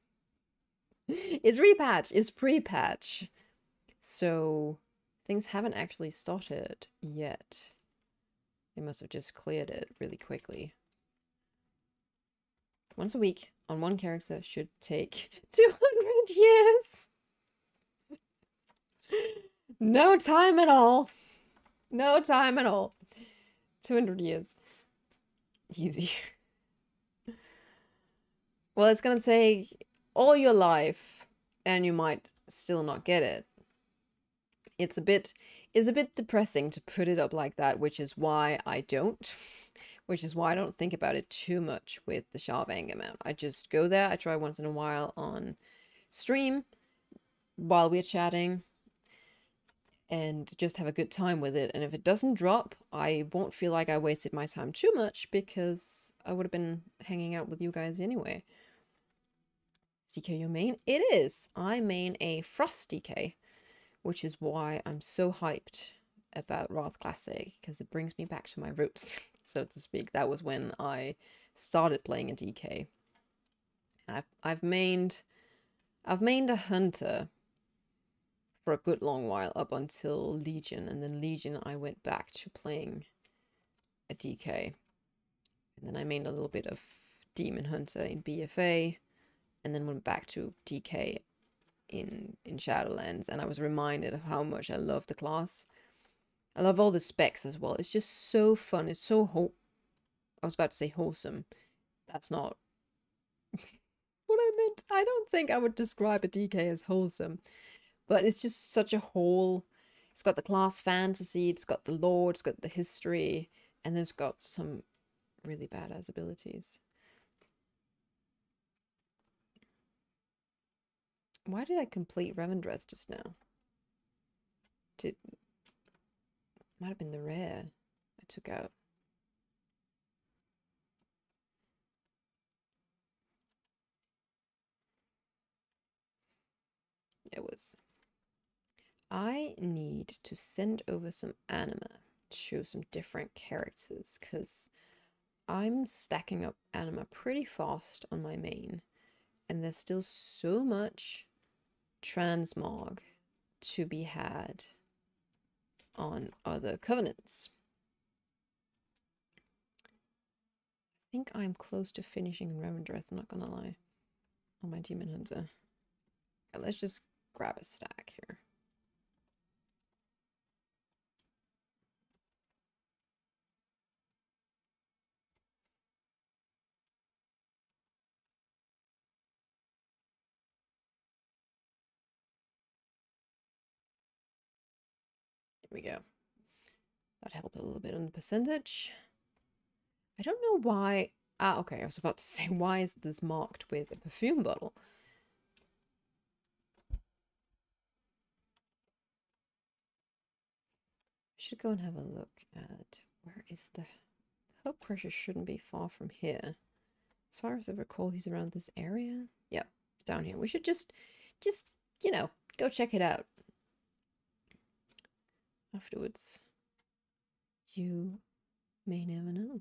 It's repatch. It's pre-patch. So things haven't actually started yet. They must have just cleared it really quickly. Once a week on one character should take 200 years. No time at all. No time at all. 200 years. Easy. Well, it's gonna take all your life and you might still not get it. It's a bit depressing to put it up like that, which is why I don't. Which is why I don't think about it too much with the Shawl of Anger mount. I just go there, I try once in a while on stream while we're chatting and just have a good time with it. And if it doesn't drop, I won't feel like I wasted my time too much because I would have been hanging out with you guys anyway. DK your main? It is! I main a Frost DK, which is why I'm so hyped about Wrath Classic, because it brings me back to my roots, so to speak. That was when I started playing a DK. I've mained a Hunter for a good long while, up until Legion, and then Legion I went back to playing a DK. And then I mained a little bit of Demon Hunter in BFA, and then went back to DK in Shadowlands, and I was reminded of how much I love the class. I love all the specs as well. It's just so fun. It's so I was about to say wholesome. That's not what I meant. I don't think I would describe a DK as wholesome. But it's just such a whole... It's got the class fantasy, it's got the lore, it's got the history, and then it's got some really badass abilities. Why did I complete Revendreth just now? Might have been the rare I took out. It was... I need to send over some anima to show some different characters, because I'm stacking up anima pretty fast on my main, and there's still so much transmog to be had on other covenants. I think I'm close to finishing Revendreth, I'm not gonna lie, on my Demon Hunter. Okay, let's just grab a stack here. Here we go. That helped a little bit on the percentage. I don't know why... Ah, okay, I was about to say, why is this marked with a perfume bottle? I should go and have a look at... Where is the... Hope Crusher shouldn't be far from here. As far as I recall, he's around this area. Yep, down here. We should just, you know, go check it out. Afterwards. You may never know.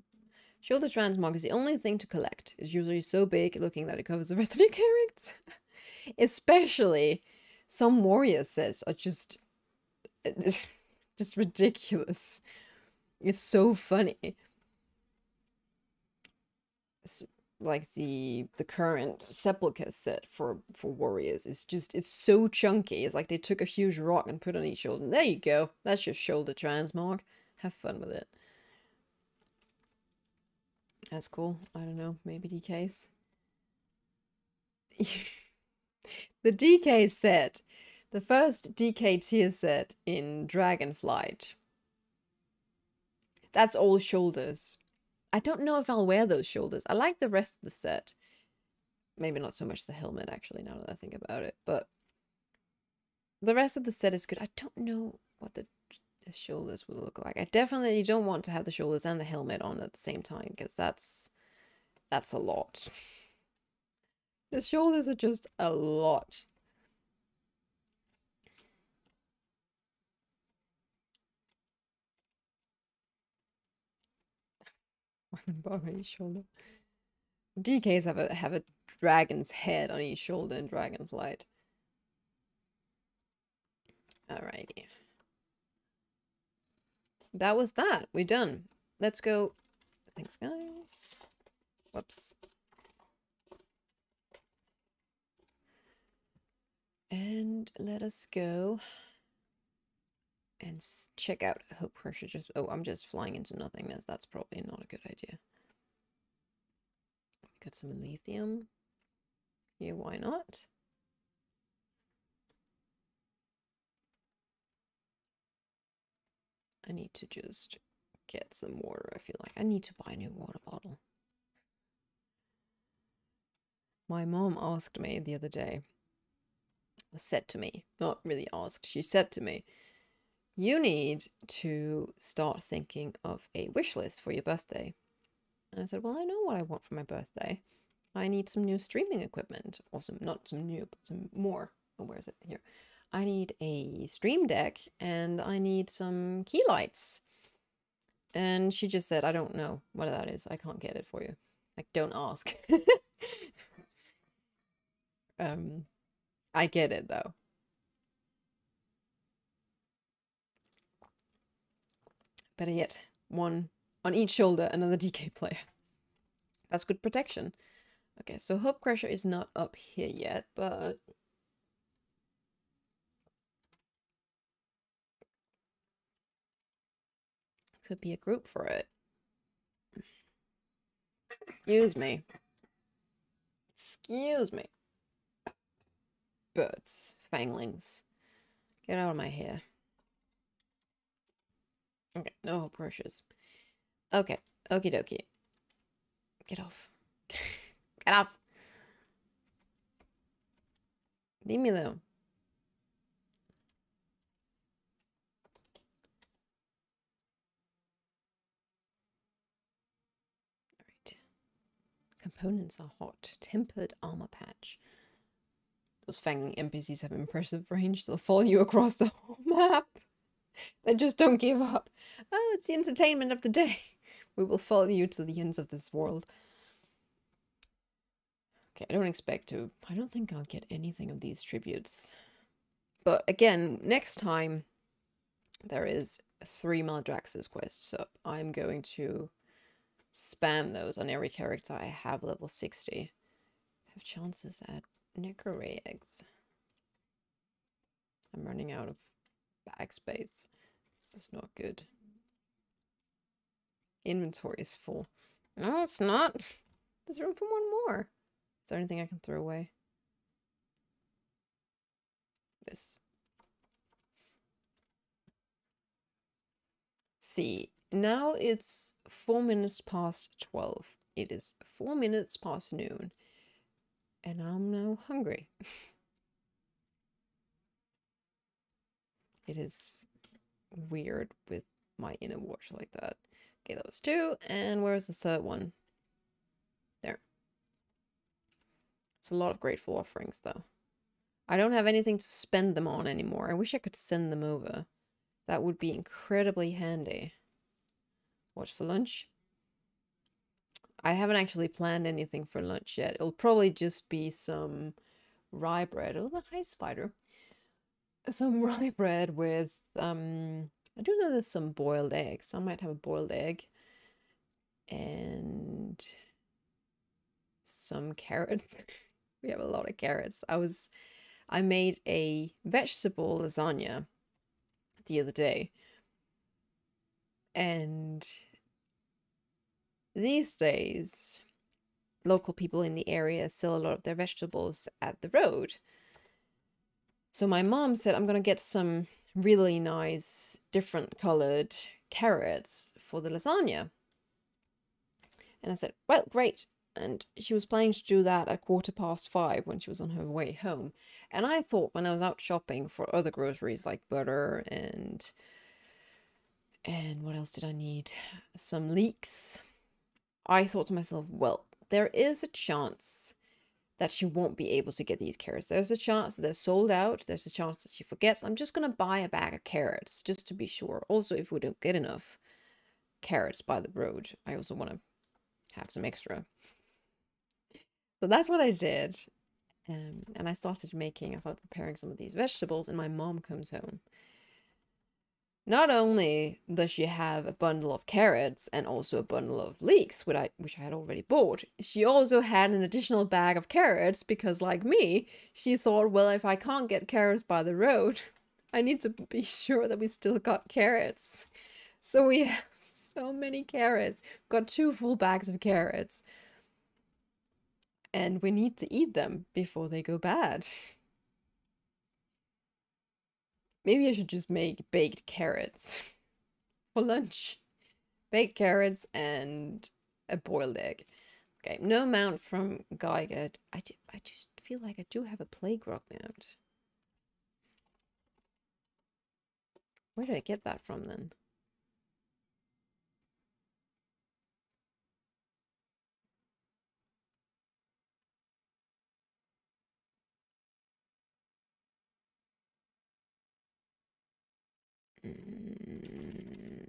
Shoulder transmog is the only thing to collect. It's usually so big looking that it covers the rest of your character. Especially some warrior sets are just ridiculous. It's so funny. It's like the current Sepulchre set for warriors is just, it's so chunky. It's like they took a huge rock and put it on each shoulder. And there you go. That's your shoulder transmog. Have fun with it. That's cool. I don't know. Maybe DKs. The DK set. The first DK tier set in Dragonflight. That's all shoulders. I don't know if I'll wear those shoulders. I like the rest of the set. Maybe not so much the helmet, actually, now that I think about it. But the rest of the set is good. I don't know what the shoulders would look like. I definitely don't want to have the shoulders and the helmet on at the same time, because that's a lot. The shoulders are just a lot. One bar on each shoulder. DKs have a dragon's head on each shoulder in Dragonflight. Alrighty. That was that. We're done. Let's go. Thanks, guys. Whoops. And let us go and check out Hope Crusher. Oh, I'm just flying into nothingness. That's probably not a good idea. Got some lithium. Yeah, why not? I need to just get some water. I feel like I need to buy a new water bottle. My mom asked me the other day, said to me, not really asked, she said to me, you need to start thinking of a wish list for your birthday. And I said, well, I know what I want for my birthday. I need some new streaming equipment, or some, not some new, but some more. Oh, where is it? Here. I need a stream deck, and I need some key lights. And she just said, I don't know what that is. I can't get it for you. Like, don't ask. I get it, though. Better yet, one on each shoulder, another DK player. That's good protection. Okay, so Hope Crusher is not up here yet, but... could be a group for it. Excuse me. Excuse me. Birds. Fanglings. Get out of my hair. Okay, no hope rushes. Okay, okie dokie. Get off. Get off! Leave me alone. Alright. Components are hot. Tempered armor patch. Those fangling NPCs have impressive range. They'll follow you across the whole map. They just don't give up. Oh, it's the entertainment of the day. We will follow you to the ends of this world. Okay, I don't think I'll get anything of these tributes. But again, next time there is 3 Maldraxxus quests, so I'm going to spam those on every character I have level 60. Have chances at Necro eggs. I'm running out of bag space. This is not good. Inventory is full. No, it's not. There's room for one more. Is there anything I can throw away? This. See, now it's 4 minutes past 12. It is 4 minutes past noon. And I'm now hungry. It is weird with my inner watch like that. Okay, that was 2. And where's the third one? There. It's a lot of grateful offerings, though. I don't have anything to spend them on anymore. I wish I could send them over. That would be incredibly handy. What's for lunch? I haven't actually planned anything for lunch yet. It'll probably just be some rye bread. Oh, the high spider. Some rye bread with, I do know there's some boiled eggs. I might have a boiled egg. And some carrots. We have a lot of carrots. I made a vegetable lasagna the other day. And these days, local people in the area sell a lot of their vegetables at the road. So my mom said, I'm going to get some really nice, different colored carrots for the lasagna. And I said, well, great. And she was planning to do that at 5:15 when she was on her way home. And I thought when I was out shopping for other groceries like butter and what else did I need? Some leeks. I thought to myself, well, there is a chance that she won't be able to get these carrots. There's a chance that they're sold out. There's a chance that she forgets. I'm just going to buy a bag of carrots just to be sure. Also, if we don't get enough carrots by the road, I also want to have some extra. So that's what I did. And I started preparing some of these vegetables, and my mom comes home. Not only does she have a bundle of carrots and also a bundle of leeks, which I had already bought, she also had an additional bag of carrots because, like me, she thought, well, if I can't get carrots by the road, I need to be sure that we still got carrots. So we have so many carrots. We've got 2 full bags of carrots. And we need to eat them before they go bad. Maybe I should just make baked carrots for lunch. Baked carrots and a boiled egg. Okay, no mount from Geiger. I just feel like I do have a Plague Rock mount. Where did I get that from then?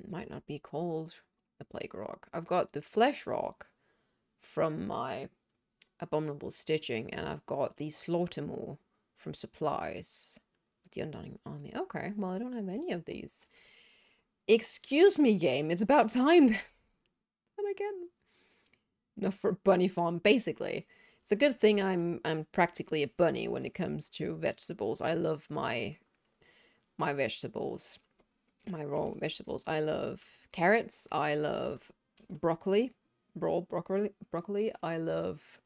Might not be called a Plague Rock. I've got the Flesh Rock from my Abominable Stitching, and I've got the Slaughtermaw from Supplies with the Undying Army. Okay, well, I don't have any of these. Excuse me, game. It's about time. And again, enough for a bunny farm, basically. It's a good thing I'm practically a bunny when it comes to vegetables. I love my vegetables. My raw vegetables. I love carrots. I love broccoli. Raw broccoli. I love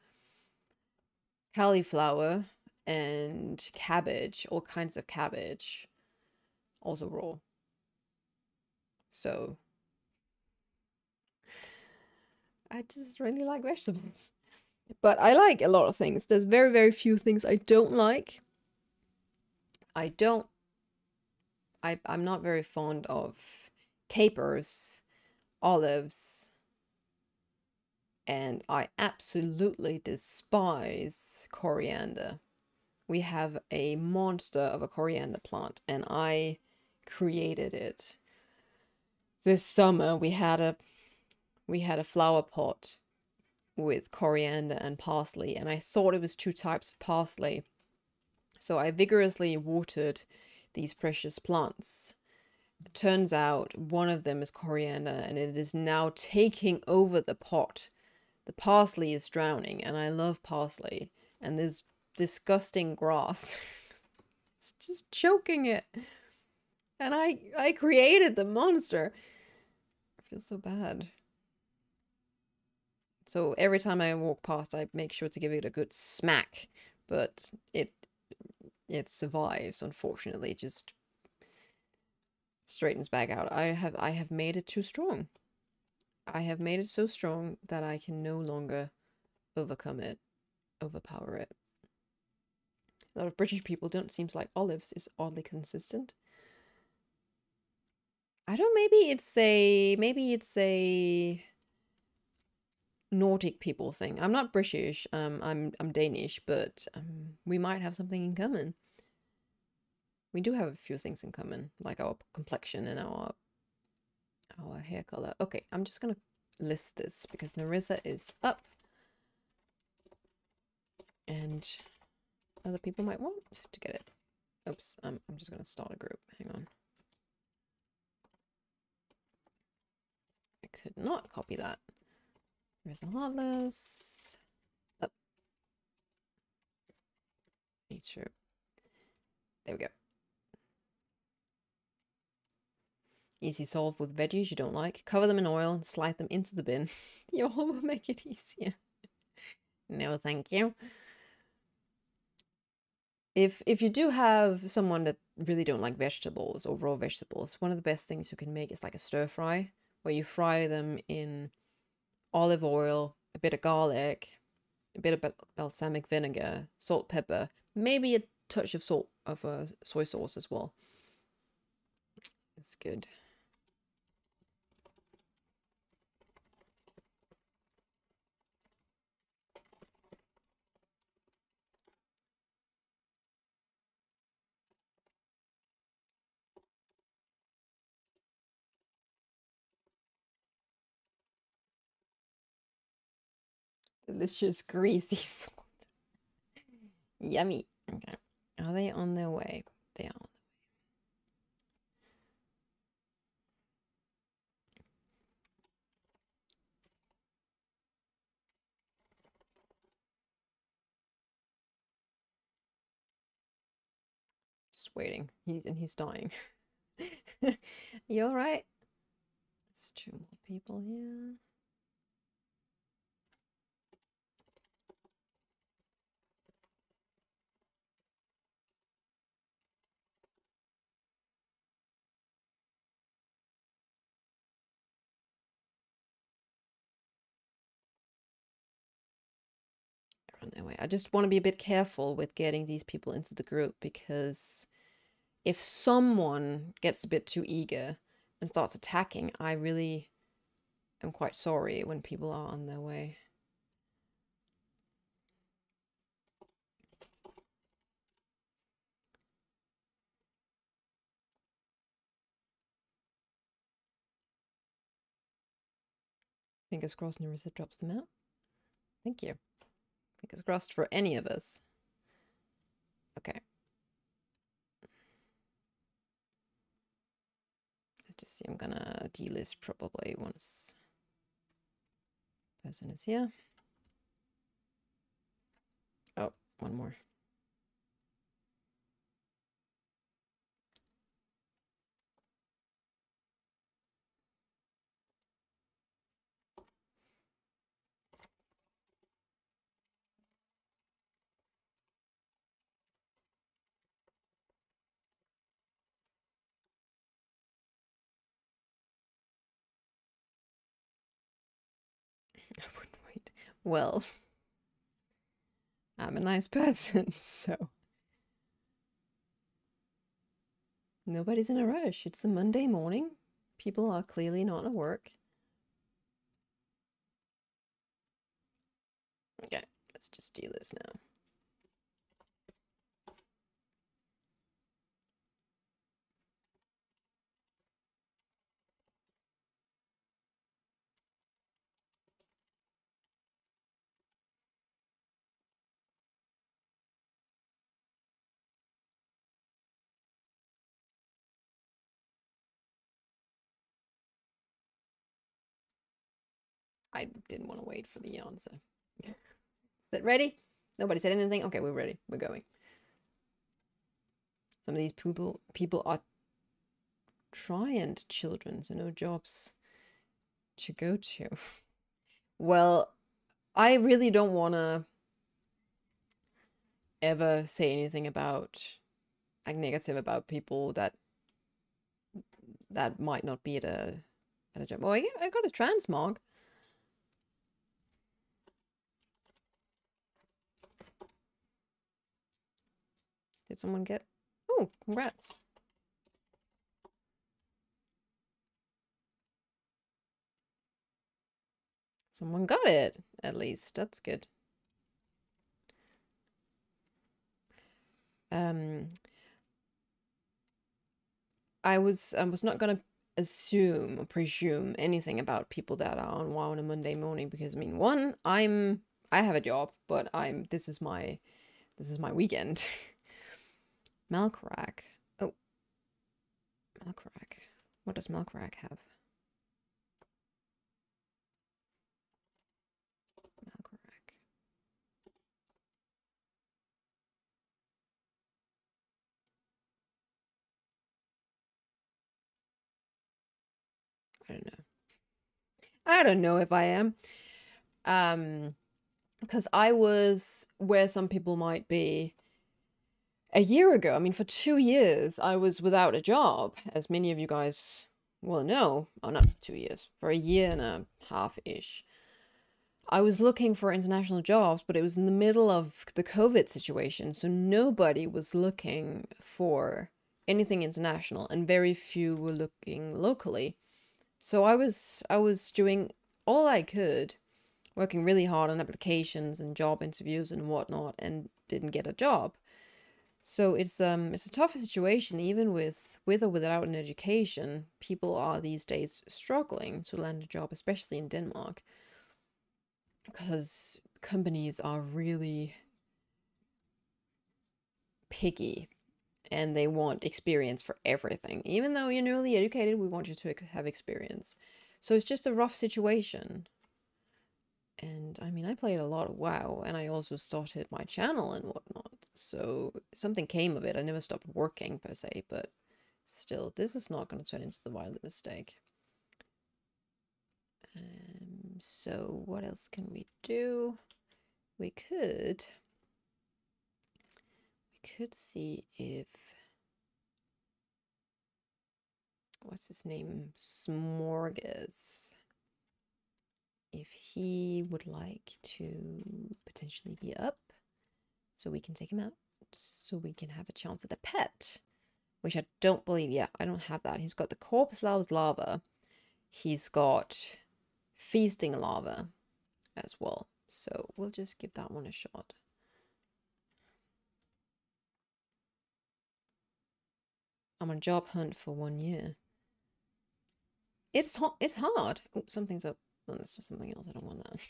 cauliflower and cabbage. All kinds of cabbage. Also raw. So I just really like vegetables. But I like a lot of things. There's very, very few things I don't like. I'm not very fond of capers, olives, and I absolutely despise coriander. We have a monster of a coriander plant, and I created it. This summer we had a flower pot with coriander and parsley, and I thought it was two types of parsley. So I vigorously watered these precious plants. It turns out one of them is coriander, and it is now taking over the pot. The parsley is drowning, and I love parsley. And this disgusting grass it's just choking it. And I created the monster. I feel so bad. So every time I walk past, I make sure to give it a good smack. But it survives, unfortunately. It just straightens back out. I have made it too strong. I have made it so strong that I can no longer overpower it. A lot of British people don't seem like olives is oddly consistent. I don't. Maybe it's a Nordic people thing. I'm not British. I'm Danish, but we might have something in common. We do have a few things in common, like our complexion and our hair color. Okay, I'm just gonna list this because Narissa is up, and other people might want to get it. Oops, I'm just gonna start a group. Hang on. I could not copy that. There's a Heartless. Up. Nature. There we go. Easy solve with veggies you don't like. Cover them in oil and slide them into the bin. Y'all will make it easier. No, thank you. If you do have someone that really don't like vegetables or raw vegetables, one of the best things you can make is like a stir fry, where you fry them in olive oil, a bit of garlic, a bit of balsamic vinegar, salt, pepper, maybe a touch of soy sauce as well. It's good. Delicious, greasy salt. Yummy. Okay. Are they on their way? They are on their way. Just waiting. He's dying. You alright? There's 2 more people here. On their way. I just want to be a bit careful with getting these people into the group, because if someone gets a bit too eager and starts attacking, I really am quite sorry when people are on their way. Fingers crossed Narissa drops them out. Thank you. Fingers crossed for any of us. Okay. Let's just see. I'm gonna delist probably once person is here. Oh, one more. Well, I'm a nice person, so nobody's in a rush. It's a Monday morning. People are clearly not at work. Okay, let's just do this now. I didn't want to wait for the answer. Is it ready? Nobody said anything? Okay, we're ready. We're going. Some of these people are Triant children, so no jobs to go to. Well, I really don't want to ever say anything about, like, negative about people that might not be at a job. Oh, I got a transmog. Did someone get? Oh, congrats. Someone got it, at least. That's good. I was not gonna assume or presume anything about people that are on WoW on a Monday morning because I mean, one, I have a job, but this is my weekend. Malcrack. Oh, Malcrack. What does Malcrack have? Malcrack. I don't know. I don't know if I am. Because I was where some people might be a year ago. I mean, for 2 years, I was without a job, as many of you guys will know. Oh, not for 2 years, for a year and a half-ish. I was looking for international jobs, but it was in the middle of the COVID situation, so nobody was looking for anything international, and very few were looking locally. So I was doing all I could, working really hard on applications and job interviews and whatnot, and didn't get a job. So it's a tough situation, even with or without an education. People are these days struggling to land a job, especially in Denmark, because companies are really picky and they want experience for everything. Even though you're newly educated, we want you to have experience. So it's just a rough situation. And I mean, I played a lot of WoW, and I also started my channel and whatnot. So something came of it. I never stopped working per se, but still, this is not going to turn into the violent mistake. So what else can we do? We could see if, what's his name, Smorgas, if he would like to potentially be up, so we can take him out, so we can have a chance at a pet, which I don't believe. Yeah, I don't have that. He's got the Corpse Loves Lava. He's got Feasting Lava as well. So we'll just give that one a shot. I'm on job hunt for 1 year. It's hard. Oh, something's up. Oh, that's something else. I don't want that.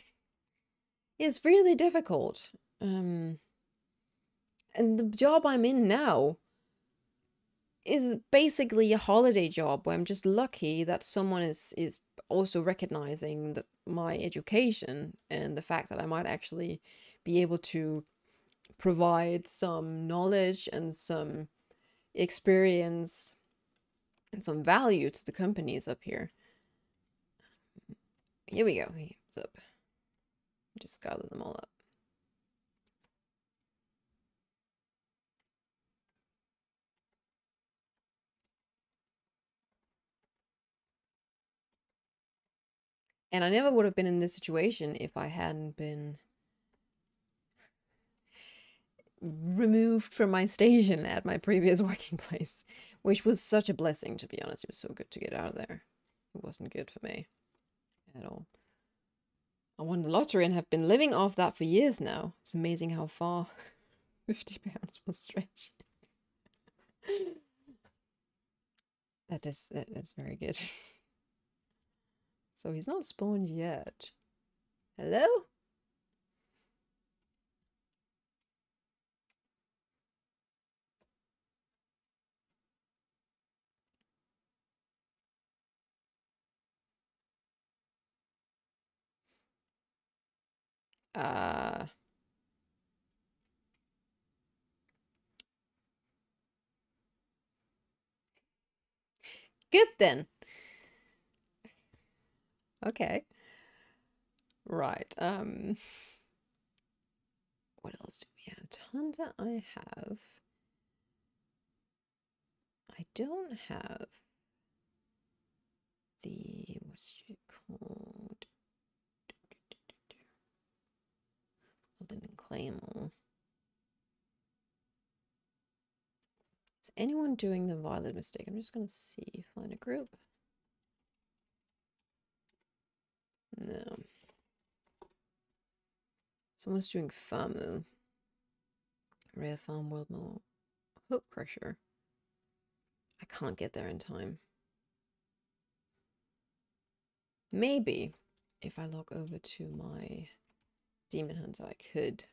It's really difficult. And the job I'm in now is basically a holiday job where I'm just lucky that someone is also recognizing my education and the fact that I might actually be able to provide some knowledge and some experience and some value to the companies up here. Here we go. What's up? Just gather them all up. And I never would have been in this situation if I hadn't been removed from my station at my previous working place, which was such a blessing, to be honest. It was so good to get out of there. It wasn't good for me at all. I won the lottery and have been living off that for years now. It's amazing how far £50 will stretch. That is very good. So he's not spawned yet. Hello? Good then. Okay. Right. What else do we have? Hunter I have. I don't have the, what's it called? Golden and Claymore. Is anyone doing the violet mistake? I'm just gonna see. Find a group. No. Someone's doing Famu. Rare Farm World More. Hope Crusher. I can't get there in time. Maybe if I log over to my Demon Hunter, I could.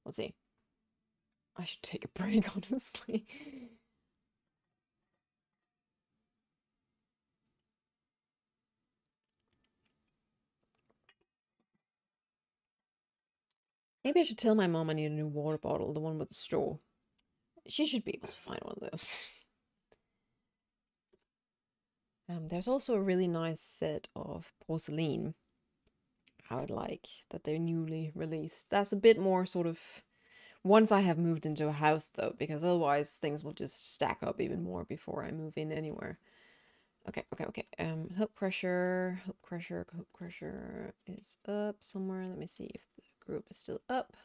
Let's see. I should take a break, honestly. Maybe I should tell my mom I need a new water bottle, the one with the straw. She should be able to find one of those. There's also a really nice set of porcelain I would like that they're newly released. That's a bit more sort of once I have moved into a house though, because otherwise things will just stack up even more before I move in anywhere. Okay. Hope Crusher is up somewhere. Let me see if the group is still up.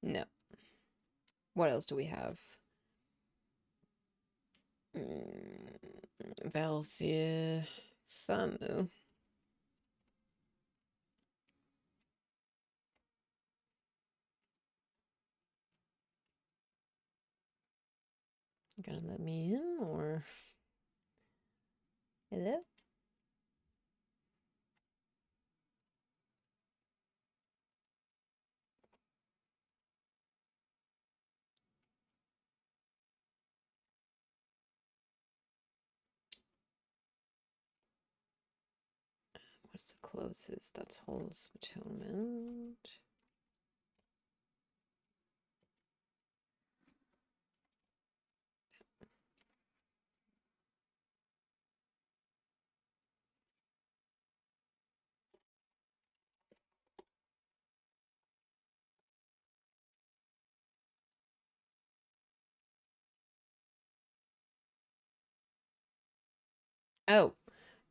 No. What else do we have? Valfir, Famu. You gonna let me in or? Hello? What's the closest? That's Hall's Atonement. Oh,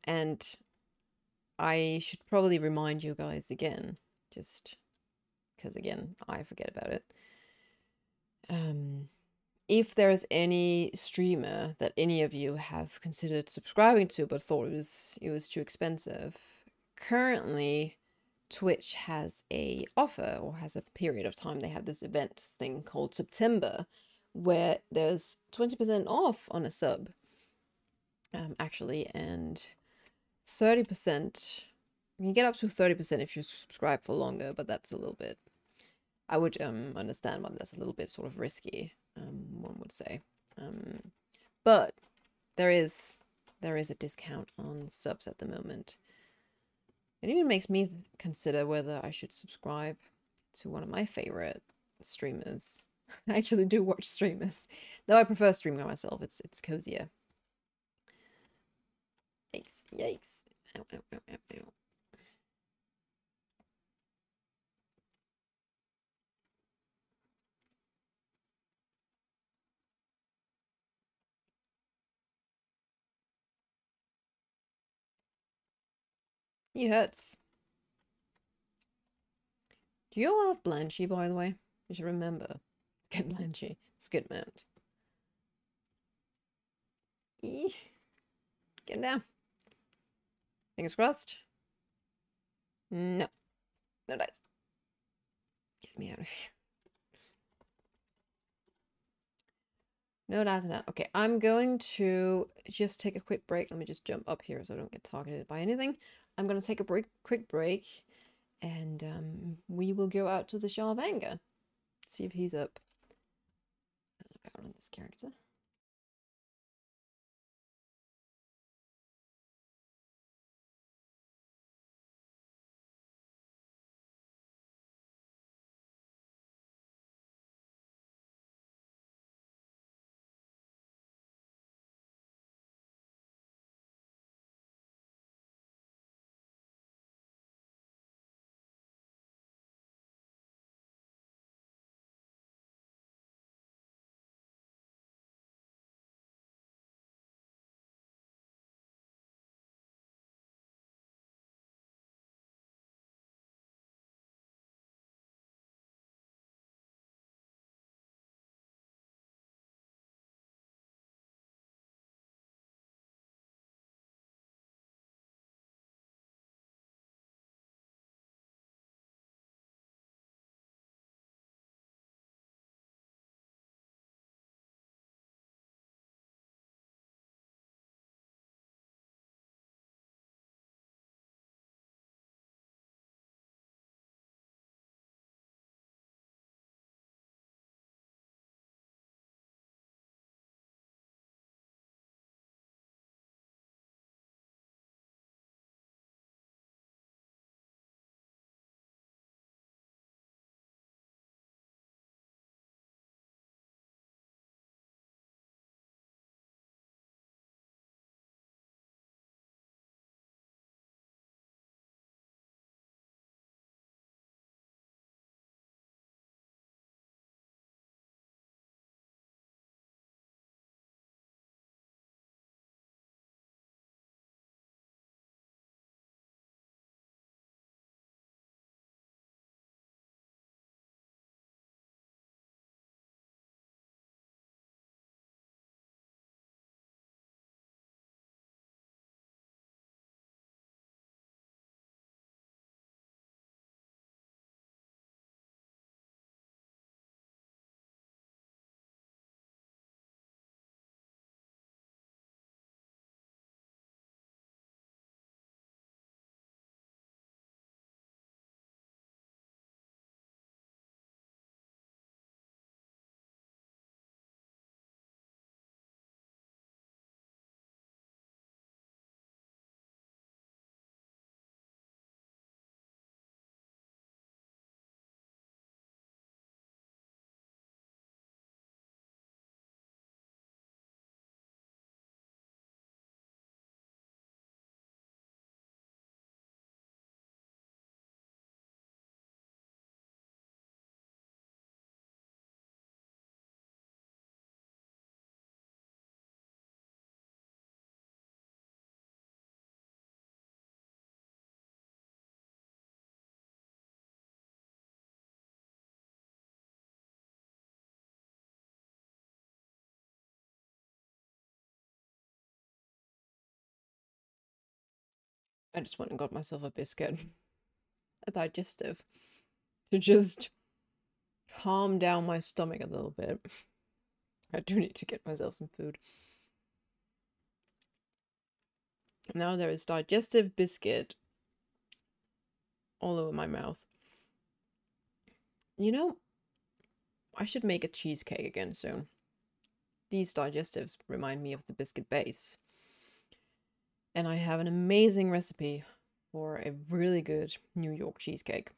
and I should probably remind you guys again, just because again, I forget about it. If there's any streamer that any of you have considered subscribing to but thought it was too expensive, currently Twitch has a offer or has a period of time. They have this event thing called September where there's 20% off on a sub. Actually, and 30%, you can get up to 30% if you subscribe for longer, but that's a little bit, I would understand why that's a little bit sort of risky, one would say. But there is a discount on subs at the moment. It even makes me consider whether I should subscribe to one of my favorite streamers. I actually do watch streamers, though I prefer streaming myself. It's cozier. Yikes, yikes. Ow, ow, ow, ow, ow. He hurts. Do you all have Blanchy, by the way? You should remember. Get Blanchy. It's a good mount. Eee. Get him down. Fingers crossed. No. No dice. Get me out of here. No dice in that. Okay, I'm going to just take a quick break. Let me just jump up here so I don't get targeted by anything. I'm going to take a quick break. And we will go out to the Shah of Anger. See if he's up. Let's look out on this character. I just went and got myself a biscuit. A digestive. To just calm down my stomach a little bit. I do need to get myself some food. Now there is digestive biscuit all over my mouth. You know, I should make a cheesecake again soon. These digestives remind me of the biscuit base. And I have an amazing recipe for a really good New York cheesecake.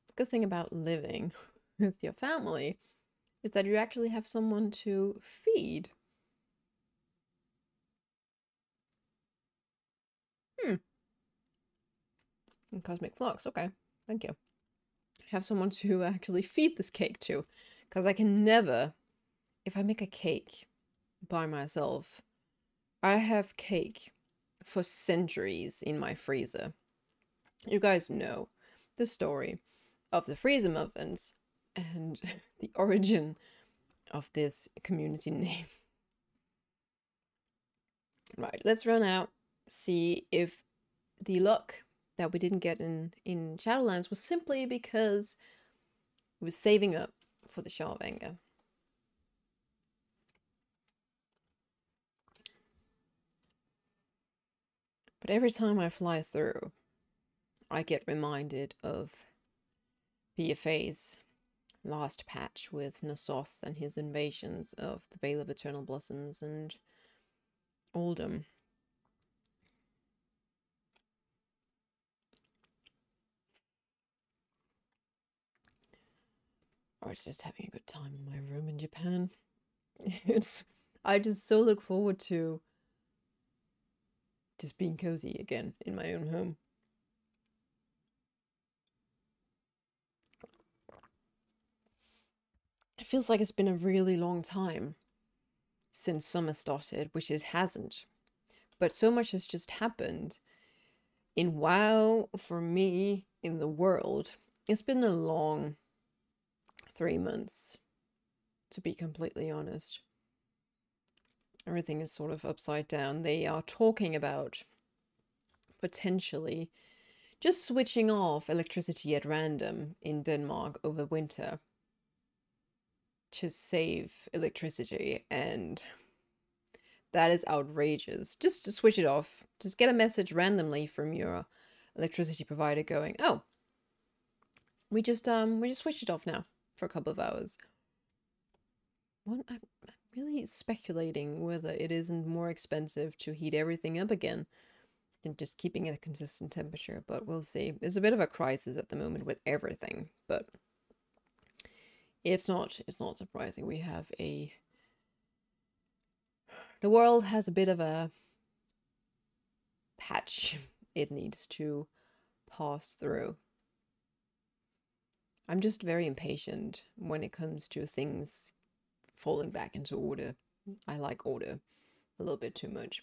The good thing about living with your family is that you actually have someone to feed. And Cosmic Flux, okay, thank you. Have someone to actually feed this cake to, because I can never, if I make a cake by myself, I have cake for centuries in my freezer. You guys know the story of the freezer muffins and the origin of this community name. Right, let's run out, see if the luck that we didn't get in Shadowlands was simply because we was saving up for the Shah of Anger. But every time I fly through, I get reminded of PFA's last patch with Nasoth and his invasions of the Vale of Eternal Blossoms and Oldham. I was just having a good time in my room in Japan. I just so look forward to just being cozy again in my own home. It feels like it's been a really long time since summer started, which it hasn't. But so much has just happened in WoW, for me, in the world. It's been a long 3 months, to be completely honest. Everything is sort of upside down. They are talking about potentially just switching off electricity at random in Denmark over winter to save electricity, and that is outrageous. Just to switch it off. Just get a message randomly from your electricity provider going, "Oh, we just switched it off now for a couple of hours." What? I'm really speculating whether it isn't more expensive to heat everything up again than just keeping a consistent temperature, but we'll see. It's a bit of a crisis at the moment with everything, but it's not surprising. We have the world has a bit of a patch it needs to pass through. I'm just very impatient when it comes to things falling back into order. I like order a little bit too much.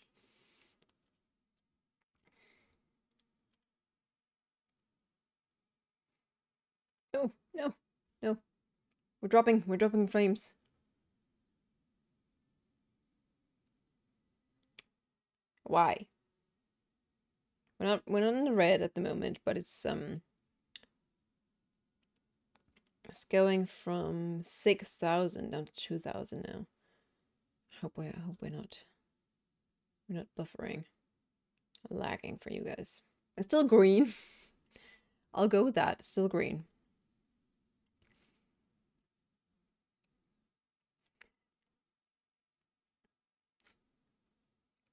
Oh, no, no. We're dropping flames. Why? We're not in the red at the moment, but it's going from 6,000 down to 2,000 now. I hope we're not buffering, lagging for you guys. It's still green. I'll go with that. It's still green.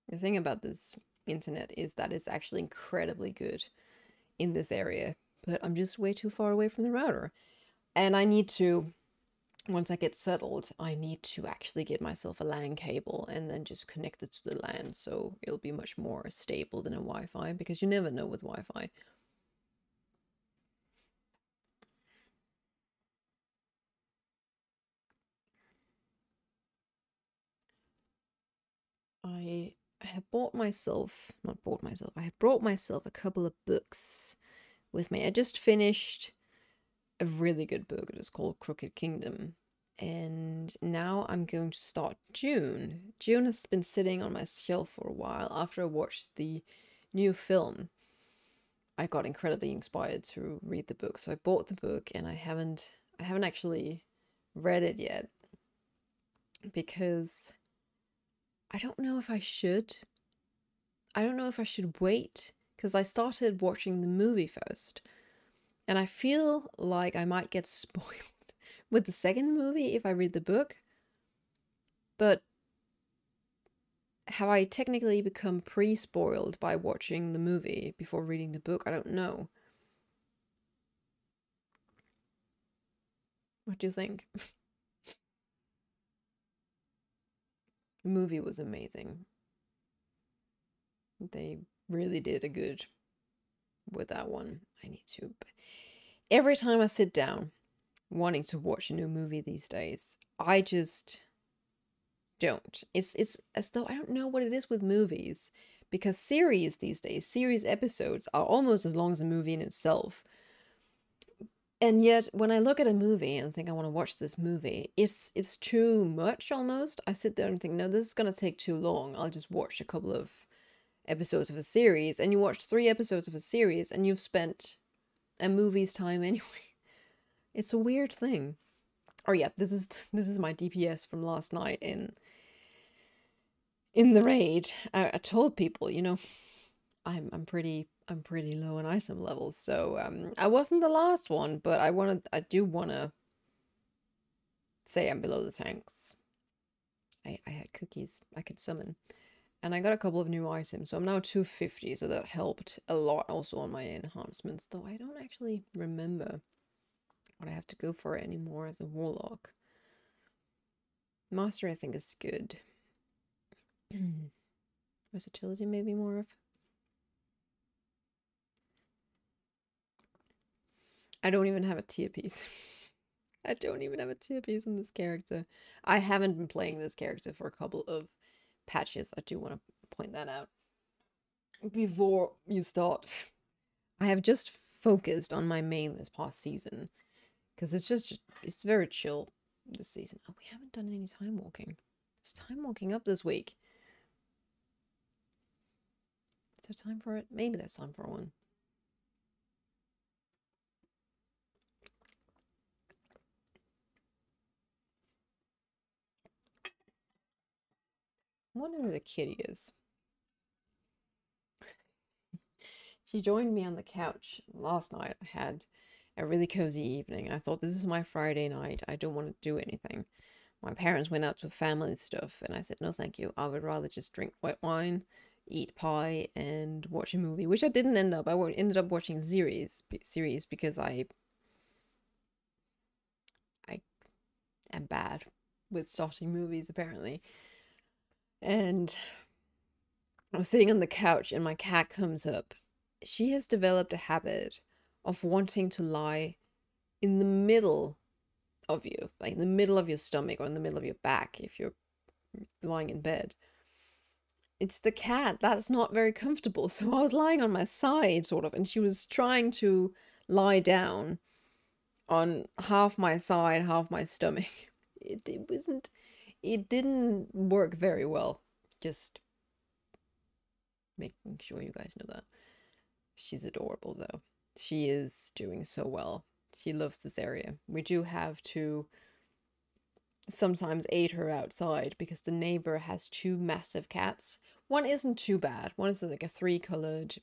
The thing about this internet is that it's actually incredibly good in this area, but I'm just way too far away from the router. And I need to, once I get settled, I need to actually get myself a LAN cable and then just connect it to the LAN, so it'll be much more stable than a Wi-Fi, because you never know with Wi-Fi. I have bought myself, not bought myself, I have brought myself a couple of books with me. I just finished a really good book. It is called Crooked Kingdom. And now I'm going to start June. June has been sitting on my shelf for a while. After I watched the new film, I got incredibly inspired to read the book. So I bought the book, and I haven't actually read it yet, because I don't know if I should. I don't know if I should wait, because I started watching the movie first. And I feel like I might get spoiled with the second movie if I read the book. But have I technically become pre-spoiled by watching the movie before reading the book? I don't know. What do you think? The movie was amazing. They really did a good with that one. I need to. But every time I sit down wanting to watch a new movie these days, I just don't. It's as though I don't know what it is with movies, Because series these days, series episodes are almost as long as a movie in itself. And yet, when I look at a movie and think I want to watch this movie, it's too much almost. I sit there and think, no, this is going to take too long. I'll just watch a couple of episodes of a series. And you watch 3 episodes of a series and you've spent a movie's time anyway. It's a weird thing. Oh yeah, this is my DPS from last night in the raid. I told people, you know, I'm pretty low on item levels, so I wasn't the last one, but I do wanna say I'm below the tanks. I had cookies I could summon, and I got a couple of new items, so I'm now 250, so that helped a lot also on my enhancements, though I don't actually remember what I have to go for anymore as a warlock. Master I think is good. Versatility maybe more of. I don't even have a tier piece. I don't even have a tier piece in this character. I haven't been playing this character for a couple of patches. I do want to point that out. Before you start, I have just focused on my main this past season. Because it's very chill this season. Oh, we haven't done any time walking. There's time walking up this week. Is there time for it? Maybe there's time for one. I wonder who the kitty is. She joined me on the couch last night. I had a really cozy evening. I thought, this is my Friday night. I don't want to do anything. My parents went out to family stuff, and I said, no thank you. I would rather just drink white wine, eat pie, and watch a movie, which I didn't end up. I ended up watching series because I am bad with starting movies, apparently. And I was sitting on the couch, and my cat comes up. She has developed a habit of wanting to lie in the middle of you, like in the middle of your stomach or in the middle of your back if you're lying in bed. It's the cat that's not very comfortable, so I was lying on my side sort of, and she was trying to lie down on half my side, half my stomach. It didn't work very well. Just making sure you guys know that. She's adorable though. She is doing so well. She loves this area. We do have to sometimes aid her outside because the neighbor has 2 massive cats. One isn't too bad. One is like a 3-colored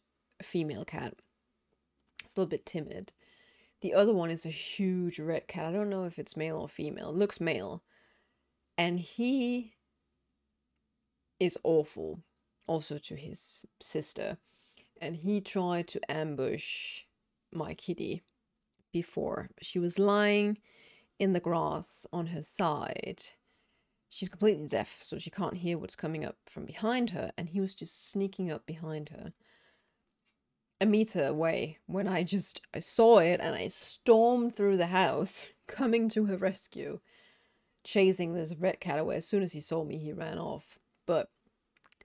female cat. It's a little bit timid. The other one is a huge red cat. I don't know if it's male or female. It looks male. And he is awful also to his sister. And he tried to ambush my kitty before. She was lying in the grass on her side. She's completely deaf, so she can't hear what's coming up from behind her, and he was just sneaking up behind her. A meter away, when I saw it, and I stormed through the house, coming to her rescue, chasing this red cat away. As soon as he saw me, he ran off. But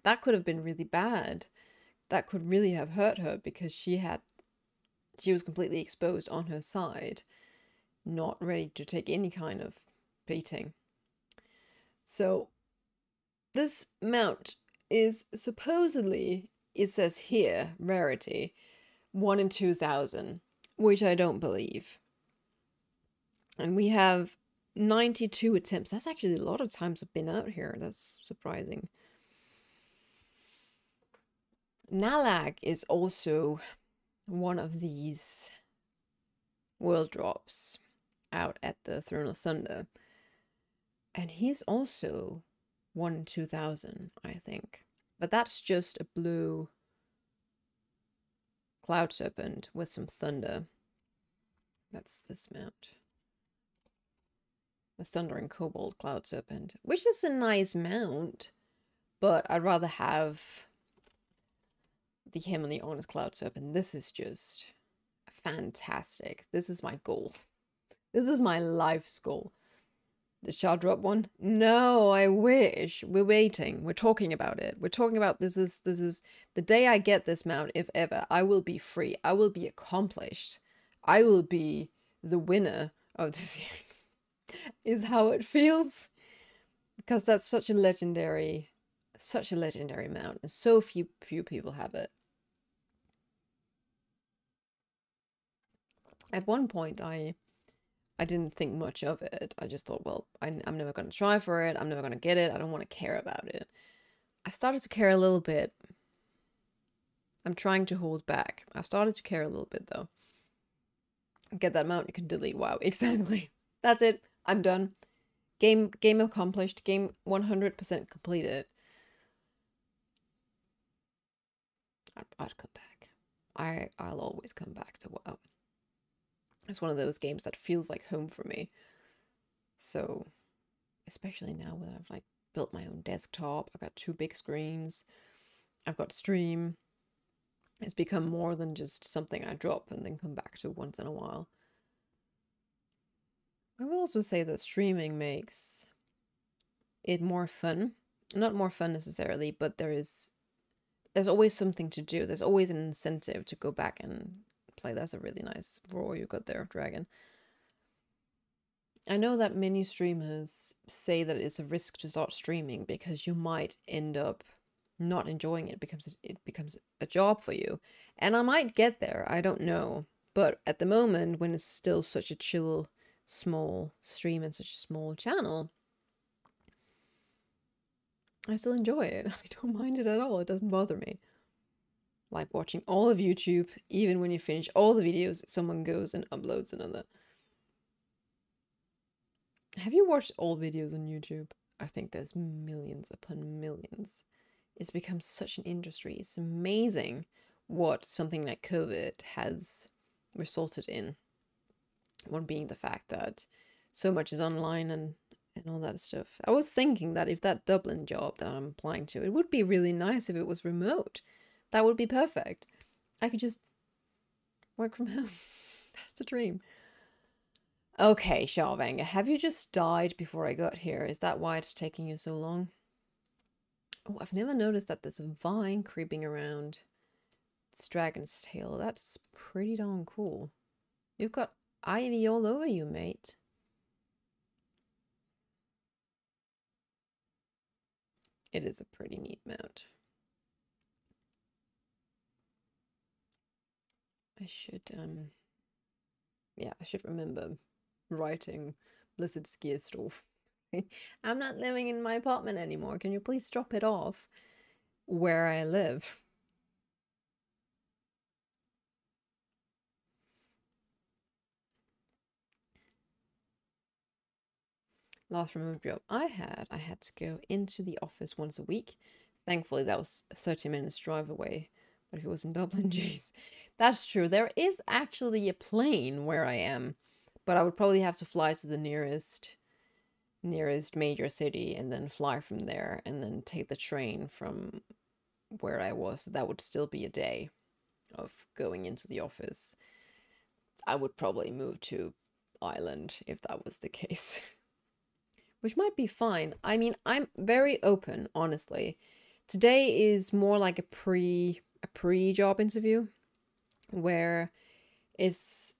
that could have been really bad. That could really have hurt her, because she was completely exposed on her side, not ready to take any kind of beating. So this mount is supposedly, it says here, rarity, 1 in 2,000, which I don't believe. And we have 92 attempts. That's actually a lot of times I've been out here. That's surprising. Nalag is also one of these world drops out at the Throne of Thunder. And he's also 1 in 2,000, I think. But that's just a blue cloud serpent with some thunder. That's this mount. The Thundering Cobalt Cloud Serpent, which is a nice mount, but I'd rather have the him and the Honest Cloud Serpent. This is just fantastic. This is my goal. This is my life's goal. The shard drop one? No, I wish. We're waiting. We're talking about it. We're talking about this is the day I get this mount, if ever, I will be free. I will be accomplished. I will be the winner of this game. Is how it feels. Because that's such a legendary mount, and so few people have it. At one point I didn't think much of it. I just thought, well, I'm never going to try for it. I'm never going to get it. I don't want to care about it. I started to care a little bit. I'm trying to hold back. I've started to care a little bit, though. Get that mount, you can delete. Wow, exactly. That's it. I'm done. Game accomplished. Game 100% completed. I'd come back. I'll always come back to WoW. It's one of those games that feels like home for me. So, especially now when I've like built my own desktop, I've got 2 big screens, I've got stream. It's become more than just something I drop and then come back to once in a while. I will also say that streaming makes it more fun. Not more fun necessarily, but there's always something to do. There's always an incentive to go back and play. That's a really nice roar you got there, Dragon. I know that many streamers say that it's a risk to start streaming because you might end up not enjoying it. It becomes a job for you. And I might get there, I don't know. But at the moment, when it's still such a chill, small stream and such a small channel, I still enjoy it. I don't mind it at all. It doesn't bother me. Like watching all of YouTube, even when you finish all the videos, someone goes and uploads another. Have you watched all videos on YouTube? I think there's millions upon millions. It's become such an industry. It's amazing what something like COVID has resulted in. One being the fact that so much is online and all that stuff. I was thinking that if that Dublin job that I'm applying to, it would be really nice if it was remote. That would be perfect. I could just work from home. That's the dream. Okay, Sharvanger, have you just died before I got here? Is that why it's taking you so long? Oh, I've never noticed that there's a vine creeping around this dragon's tail. That's pretty darn cool. You've got ivy all over you, mate. It is a pretty neat mount. I should remember writing Blizzard's gear store. I'm not living in my apartment anymore. Can you please drop it off where I live? Last remote job I had to go into the office once a week. Thankfully, that was a 30 minutes drive away. But if it was in Dublin, jeez. That's true. There is actually a plane where I am, but I would probably have to fly to the nearest major city and then fly from there and then take the train from where I was. So that would still be a day of going into the office. I would probably move to Ireland if that was the case. Which might be fine. I mean, I'm very open, honestly. Today is more like a pre-job interview where it's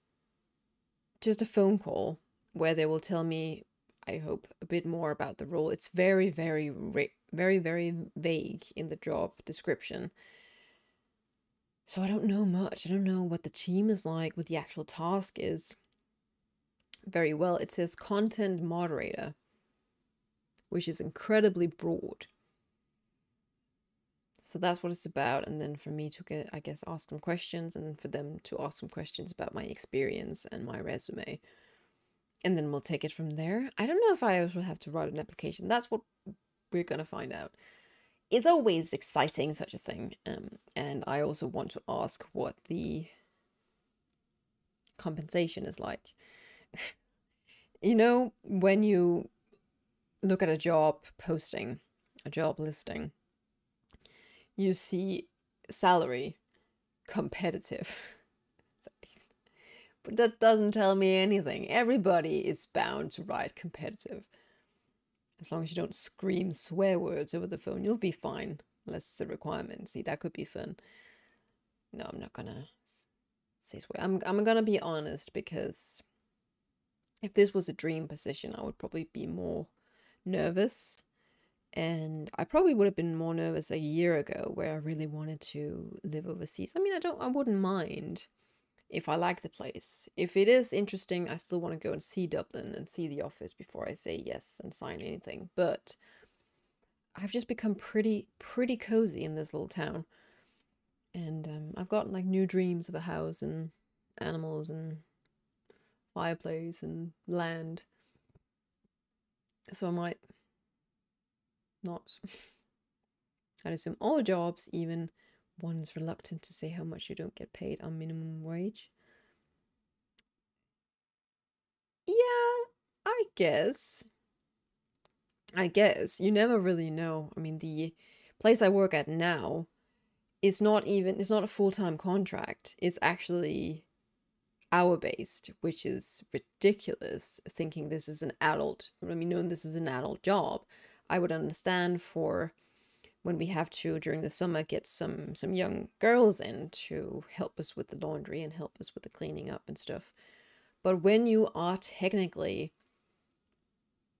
just a phone call where they will tell me, I hope, a bit more about the role. It's very, very, very, very vague in the job description. So I don't know much. I don't know what the team is like, what the actual task is. Very well. It says content moderator, which is incredibly broad. So that's what it's about. And then for me to get, I guess, ask them questions and for them to ask some questions about my experience and my resume. And then we'll take it from there. I don't know if I also have to write an application. That's what we're going to find out. It's always exciting, such a thing. And I also want to ask what the compensation is like. You know, when you look at a job posting, a job listing, you see salary competitive. But that doesn't tell me anything. Everybody is bound to write competitive. As long as you don't scream swear words over the phone, you'll be fine. Unless it's a requirement. See, that could be fun. No, I'm not gonna say swear. I'm gonna be honest, because if this was a dream position, I would probably be more nervous. And I probably would have been more nervous a year ago, where I really wanted to live overseas. I mean, I wouldn't mind if I like the place. If it is interesting, I still want to go and see Dublin and see the office before I say yes and sign anything. But I've just become pretty cozy in this little town. And I've got like new dreams of a house and animals and fireplace and land. So I might not. I'd assume all jobs, even one's reluctant to say how much you don't get paid on minimum wage. Yeah, I guess. You never really know. I mean, the place I work at now is not a full-time contract. It's actually hour-based, which is ridiculous, thinking this is an adult. I mean, knowing this is an adult job, I would understand for when we have to, during the summer, get some young girls in to help us with the laundry and help us with the cleaning up and stuff. But when you are technically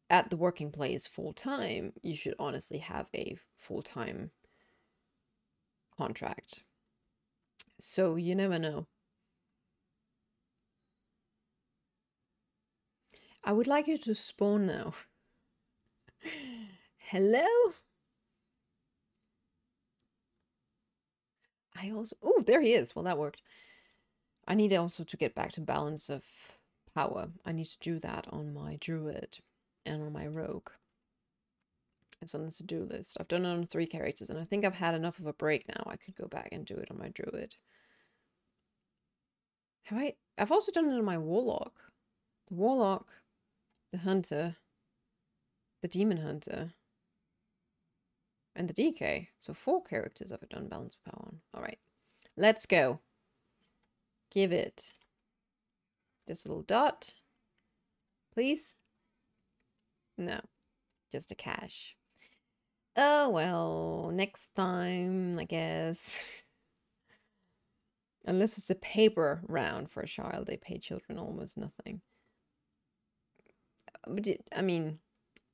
at the working place full-time, you should honestly have a full-time contract. So you never know. I would like you to spawn now. Hello? Oh, there he is. Well, that worked. I need also to get back to balance of power. I need to do that on my druid and on my rogue. It's on the to-do list. I've done it on 3 characters, and I think I've had enough of a break now. I could go back and do it on my druid. I've also done it on my warlock. The warlock, the hunter, the demon hunter, and the DK. So 4 characters I've done balance of power on. Alright, let's go. Give it this little dot, please. No, just a cash. Oh well, next time, I guess. Unless it's a paper round for a child, they pay children almost nothing. But I mean,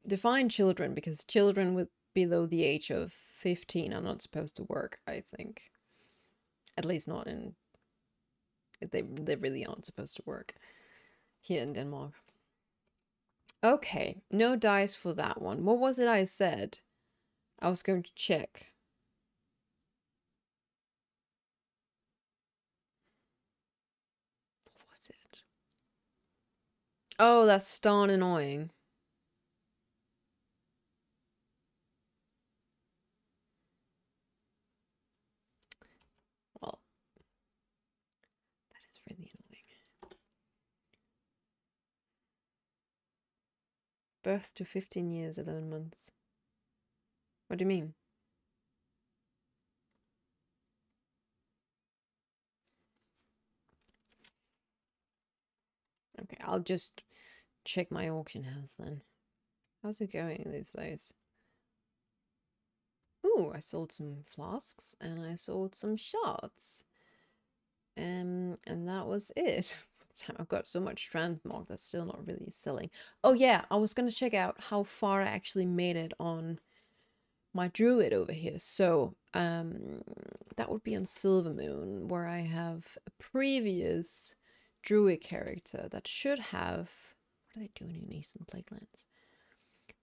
define children, because children below the age of 15 are not supposed to work, I think. At least not in... They really aren't supposed to work here in Denmark. Okay, no dice for that one. What was it I said? I was going to check. What was it? Oh, that's darn annoying. Well, that is really annoying. Birth to 15 years, 11 months. What do you mean? Okay, I'll just check my auction house then. How's it going these days? Ooh, I sold some flasks and I sold some shards. And that was it. For the time I've got so much strength mark that's still not really selling. Oh yeah, I was gonna check out how far I actually made it on my druid over here. So that would be on Silvermoon, where I have a previous druid character that should have... What are they doing in Eastern Plaguelands?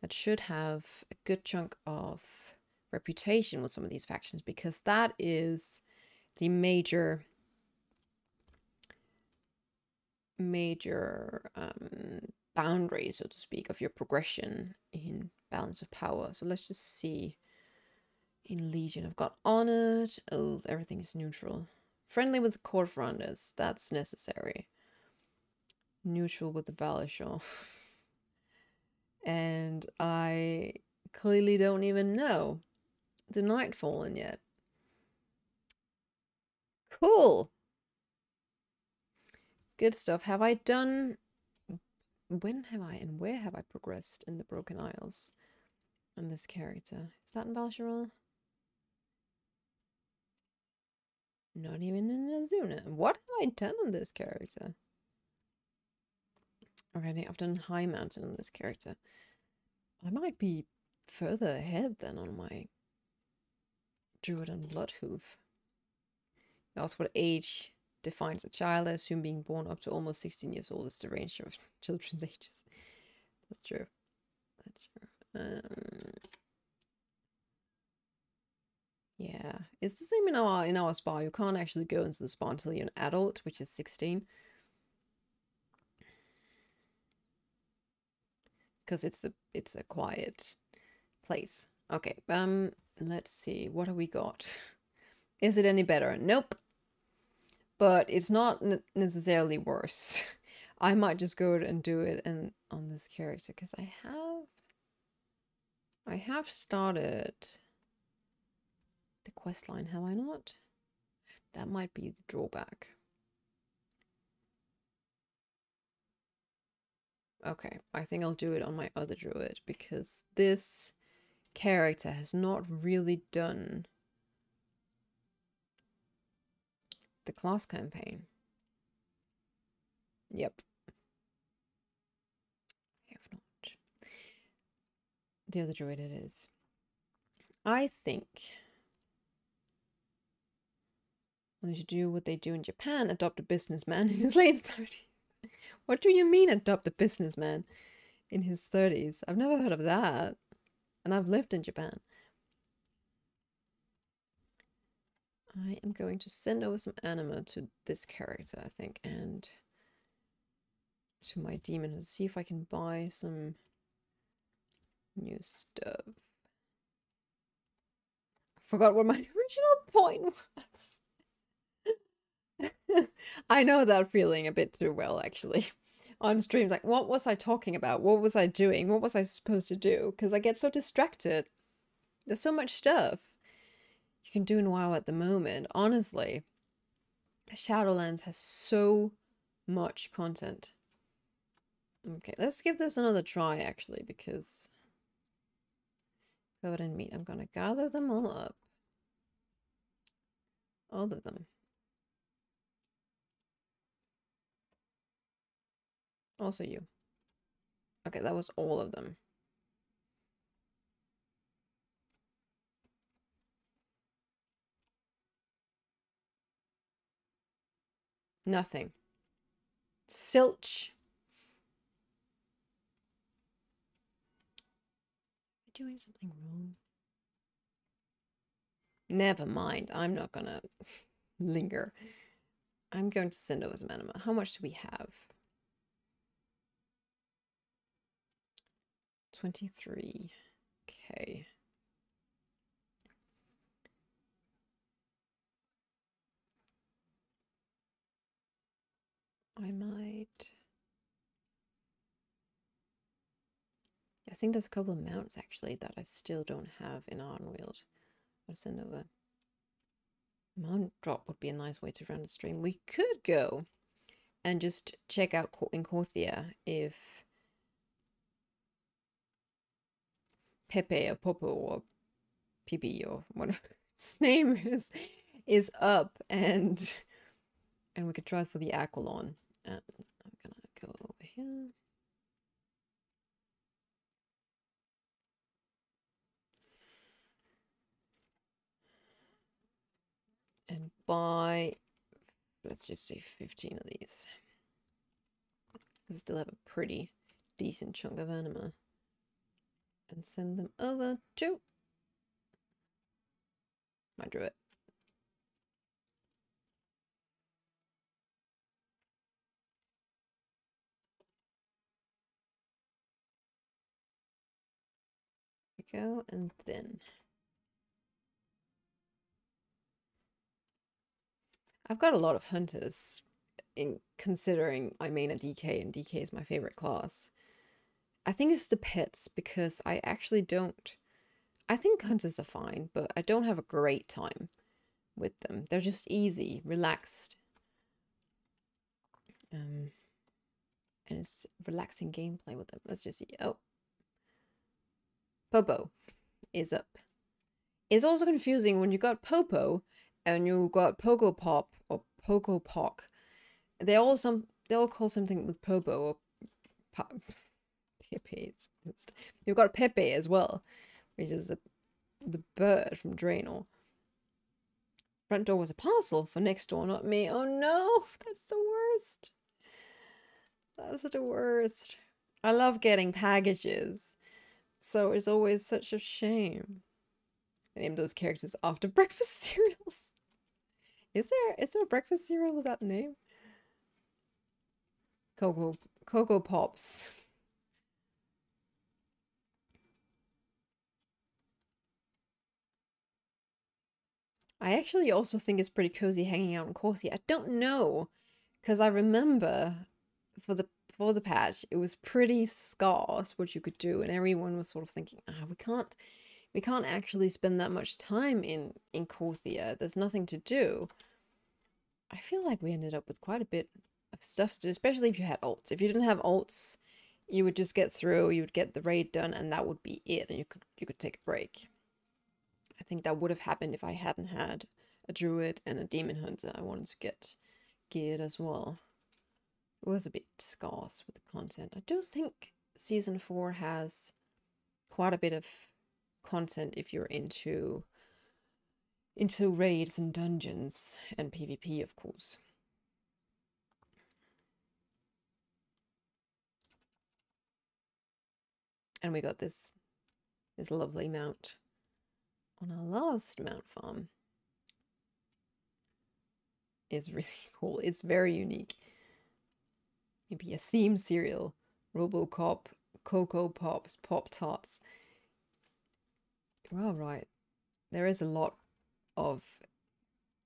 That should have a good chunk of reputation with some of these factions, because that is the major boundary, so to speak, of your progression in balance of power. So let's just see. In Legion, I've got Honored. Oh, everything is neutral. Friendly with the Court Fronters, that's necessary. Neutral with the Valishal. And I clearly don't even know the Nightfallen yet. Cool. Good stuff. Have I done... When have I and where have I progressed in the Broken Isles? on this character. Is that in Val'sharah? Not even in Azuna. What have I done on this character? Already, I've done High Mountain on this character. I might be further ahead than on my Druid and Bloodhoof. Ask what age defines a child. I assume being born up to almost 16 years old is the range of children's ages. That's true. That's true. Yeah, it's the same in our spa. You can't actually go into the spa until you're an adult, which is 16. Because it's a quiet place. Okay, let's see. What have we got? Is it any better? Nope. But it's not necessarily worse. I might just go and do it on this character because I have started the quest line, have I not? That might be the drawback. Okay, I think I'll do it on my other druid because this character has not really done the class campaign. Yep. I have not. The other druid it is. I think they should do what they do in Japan, adopt a businessman in his late 30s. What do you mean adopt a businessman in his 30s? I've never heard of that. And I've lived in Japan. I am going to send over some anima to this character, I think, and to my demon and see if I can buy some new stuff. I forgot what my original point was. I know that feeling a bit too well, actually. On streams, like, what was I talking about? What was I doing? What was I supposed to do? Because I get so distracted. There's so much stuff you can do in WoW at the moment. Honestly, Shadowlands has so much content. Okay, let's give this another try, actually, because covered in meat. I'm gonna gather them all up. All of them. Also you. Okay, that was all of them. Nothing. Silch. Am I doing something wrong? Never mind. I'm not gonna linger. I'm going to send over some anima. How much do we have? 23. Okay. I might... I think there's a couple of mounts, actually, that I still don't have in Ardenweald. I'll send over. Mount drop would be a nice way to run the stream. We could go and just check out in Korthia if Pepe or Popo or Pipi or whatever its name is up, and we could try for the Aquilon. And I'm gonna go over here. And buy, let's just say 15 of these. I still have a pretty decent chunk of anima. And send them over to my druid. There we go, and then I've got a lot of hunters, in considering I main a DK and DK is my favorite class. I think it's the pets because I actually don't... I think hunters are fine, but I don't have a great time with them. They're just easy, relaxed. And it's relaxing gameplay with them. Let's just see. Oh. Popo is up. It's also confusing when you got Popo and you got Poco Pop or Poco Pock. They all call something with Popo or Pepe. You've got Pepe as well, which is the bird from Draenor. Front door was a parcel for next door, not me. Oh no, that's the worst. That is the worst. I love getting packages, so it's always such a shame. I named those characters after breakfast cereals. Is there a breakfast cereal with that name? Cocoa Pops. I actually also think it's pretty cozy hanging out in Corthia. I don't know, because I remember for the patch it was pretty scarce what you could do, and everyone was sort of thinking, we can't actually spend that much time in Corthia. There's nothing to do. I feel like we ended up with quite a bit of stuff to do, especially if you had alts. If you didn't have alts, you would just get through, you would get the raid done, and that would be it, and you could take a break. I think that would have happened if I hadn't had a druid and a demon hunter. I wanted to get geared as well. It was a bit scarce with the content. I do think Season 4 has quite a bit of content if you're into raids and dungeons and PvP, of course. And we got this lovely mount on our last mount farm. It's really cool. It's very unique. Maybe a theme cereal. Robocop, Cocoa Pops, Pop Tarts. Well, right. There is a lot of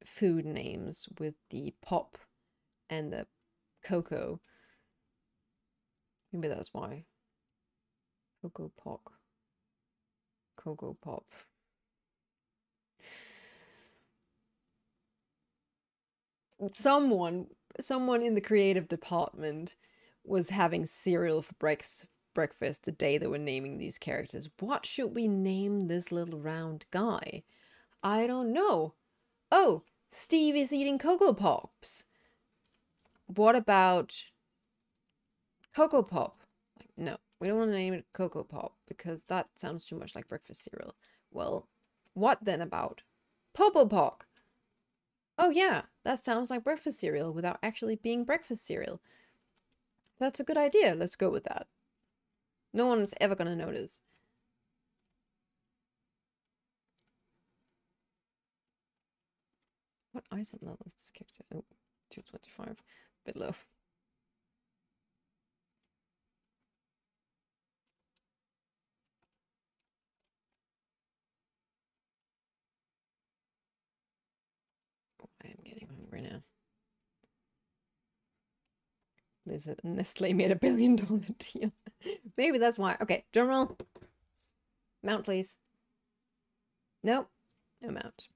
food names with the pop and the cocoa. Maybe that's why. Cocoa Pop. Cocoa Pop. Someone in the creative department was having cereal for breakfast the day they were naming these characters. What should we name this little round guy? I don't know. Oh, Steve is eating Cocoa Pops. What about Cocoa Pop? Like, no, we don't want to name it Cocoa Pop because that sounds too much like breakfast cereal. Well, what then about Popo Pock? Oh yeah, that sounds like breakfast cereal without actually being breakfast cereal. That's a good idea. Let's go with that. No one's ever gonna notice. What item level is this character? Oh, 225. Bit low. I am getting hungry now. Lizard and Nestle made $1 billion deal. Maybe that's why. Okay, drum roll. Mount, please. Nope. No mount.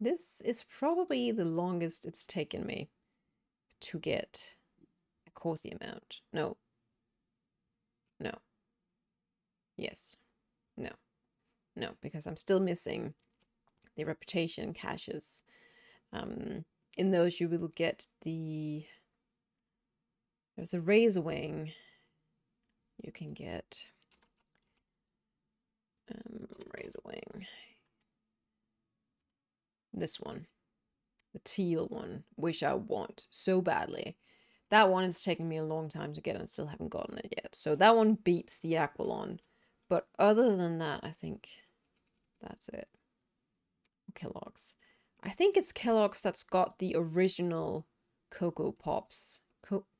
This is probably the longest it's taken me to get a Corthia mount. No. No. Yes. No. No, because I'm still missing the reputation caches. In those you will get the... There's a razor wing. You can get razor wing. This one. The teal one, which I want so badly. That one is taking me a long time to get and still haven't gotten it yet. So that one beats the Aquilon. But other than that, I think that's it. Kellogg's. I think it's Kellogg's that's got the original Cocoa Pops.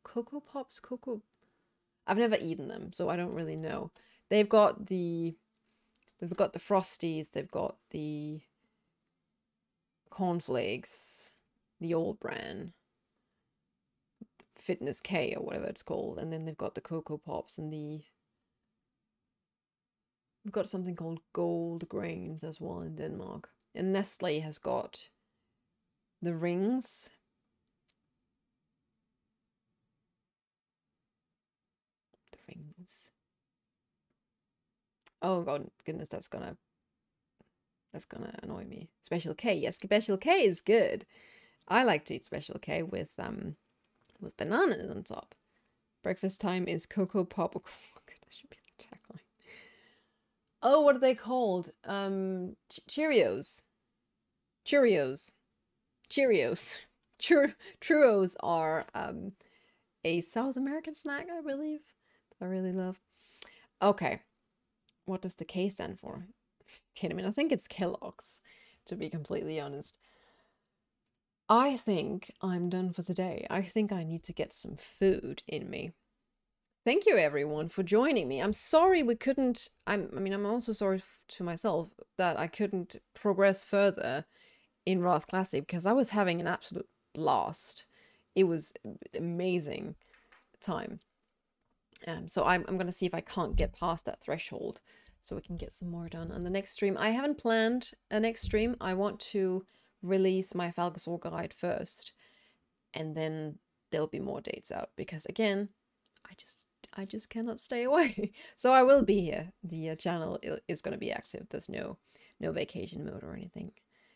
Cocoa Pops? Cocoa... I've never eaten them, so I don't really know. They've got the Frosties, they've got the cornflakes, the old brand, Fitness K or whatever it's called, and then they've got the Cocoa Pops and we've got something called Gold Grains as well in Denmark. And Nestle has got the rings. The rings. Oh god, goodness, that's gonna annoy me. Special K, yes, Special K is good. I like to eat Special K with bananas on top. Breakfast time is Cocoa Pop. That should be the tagline. Oh, what are they called? Cheerios. Cheerios. Cheerios. Churros are a South American snack, I believe. I really love. Okay. What does the K stand for? I think it's Kellogg's, to be completely honest. I think I'm done for today. I think I need to get some food in me. Thank you everyone for joining me. I'm sorry we couldn't, I'm also sorry to myself that I couldn't progress further in Wrath Classic because I was having an absolute blast. It was amazing time. So I'm gonna see if I can't get past that threshold so we can get some more done on the next stream. I haven't planned a next stream. I want to release my Falcasaur guide first, and then there'll be more dates out because again, I just cannot stay away. So I will be here. The channel is going to be active. There's no vacation mode or anything.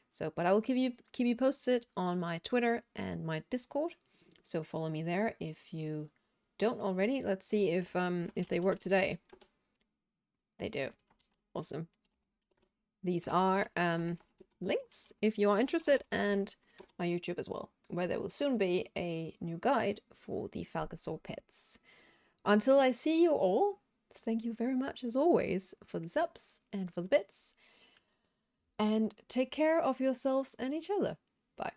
So, but I will keep you posted on my Twitter and my Discord. So follow me there if you don't already. Let's see if they work today. They do. Awesome. These are links if you are interested, and my YouTube as well, where there will soon be a new guide for the Falcasaur pets. Until I see you all, thank you very much as always for the subs and for the bits. And take care of yourselves and each other. Bye.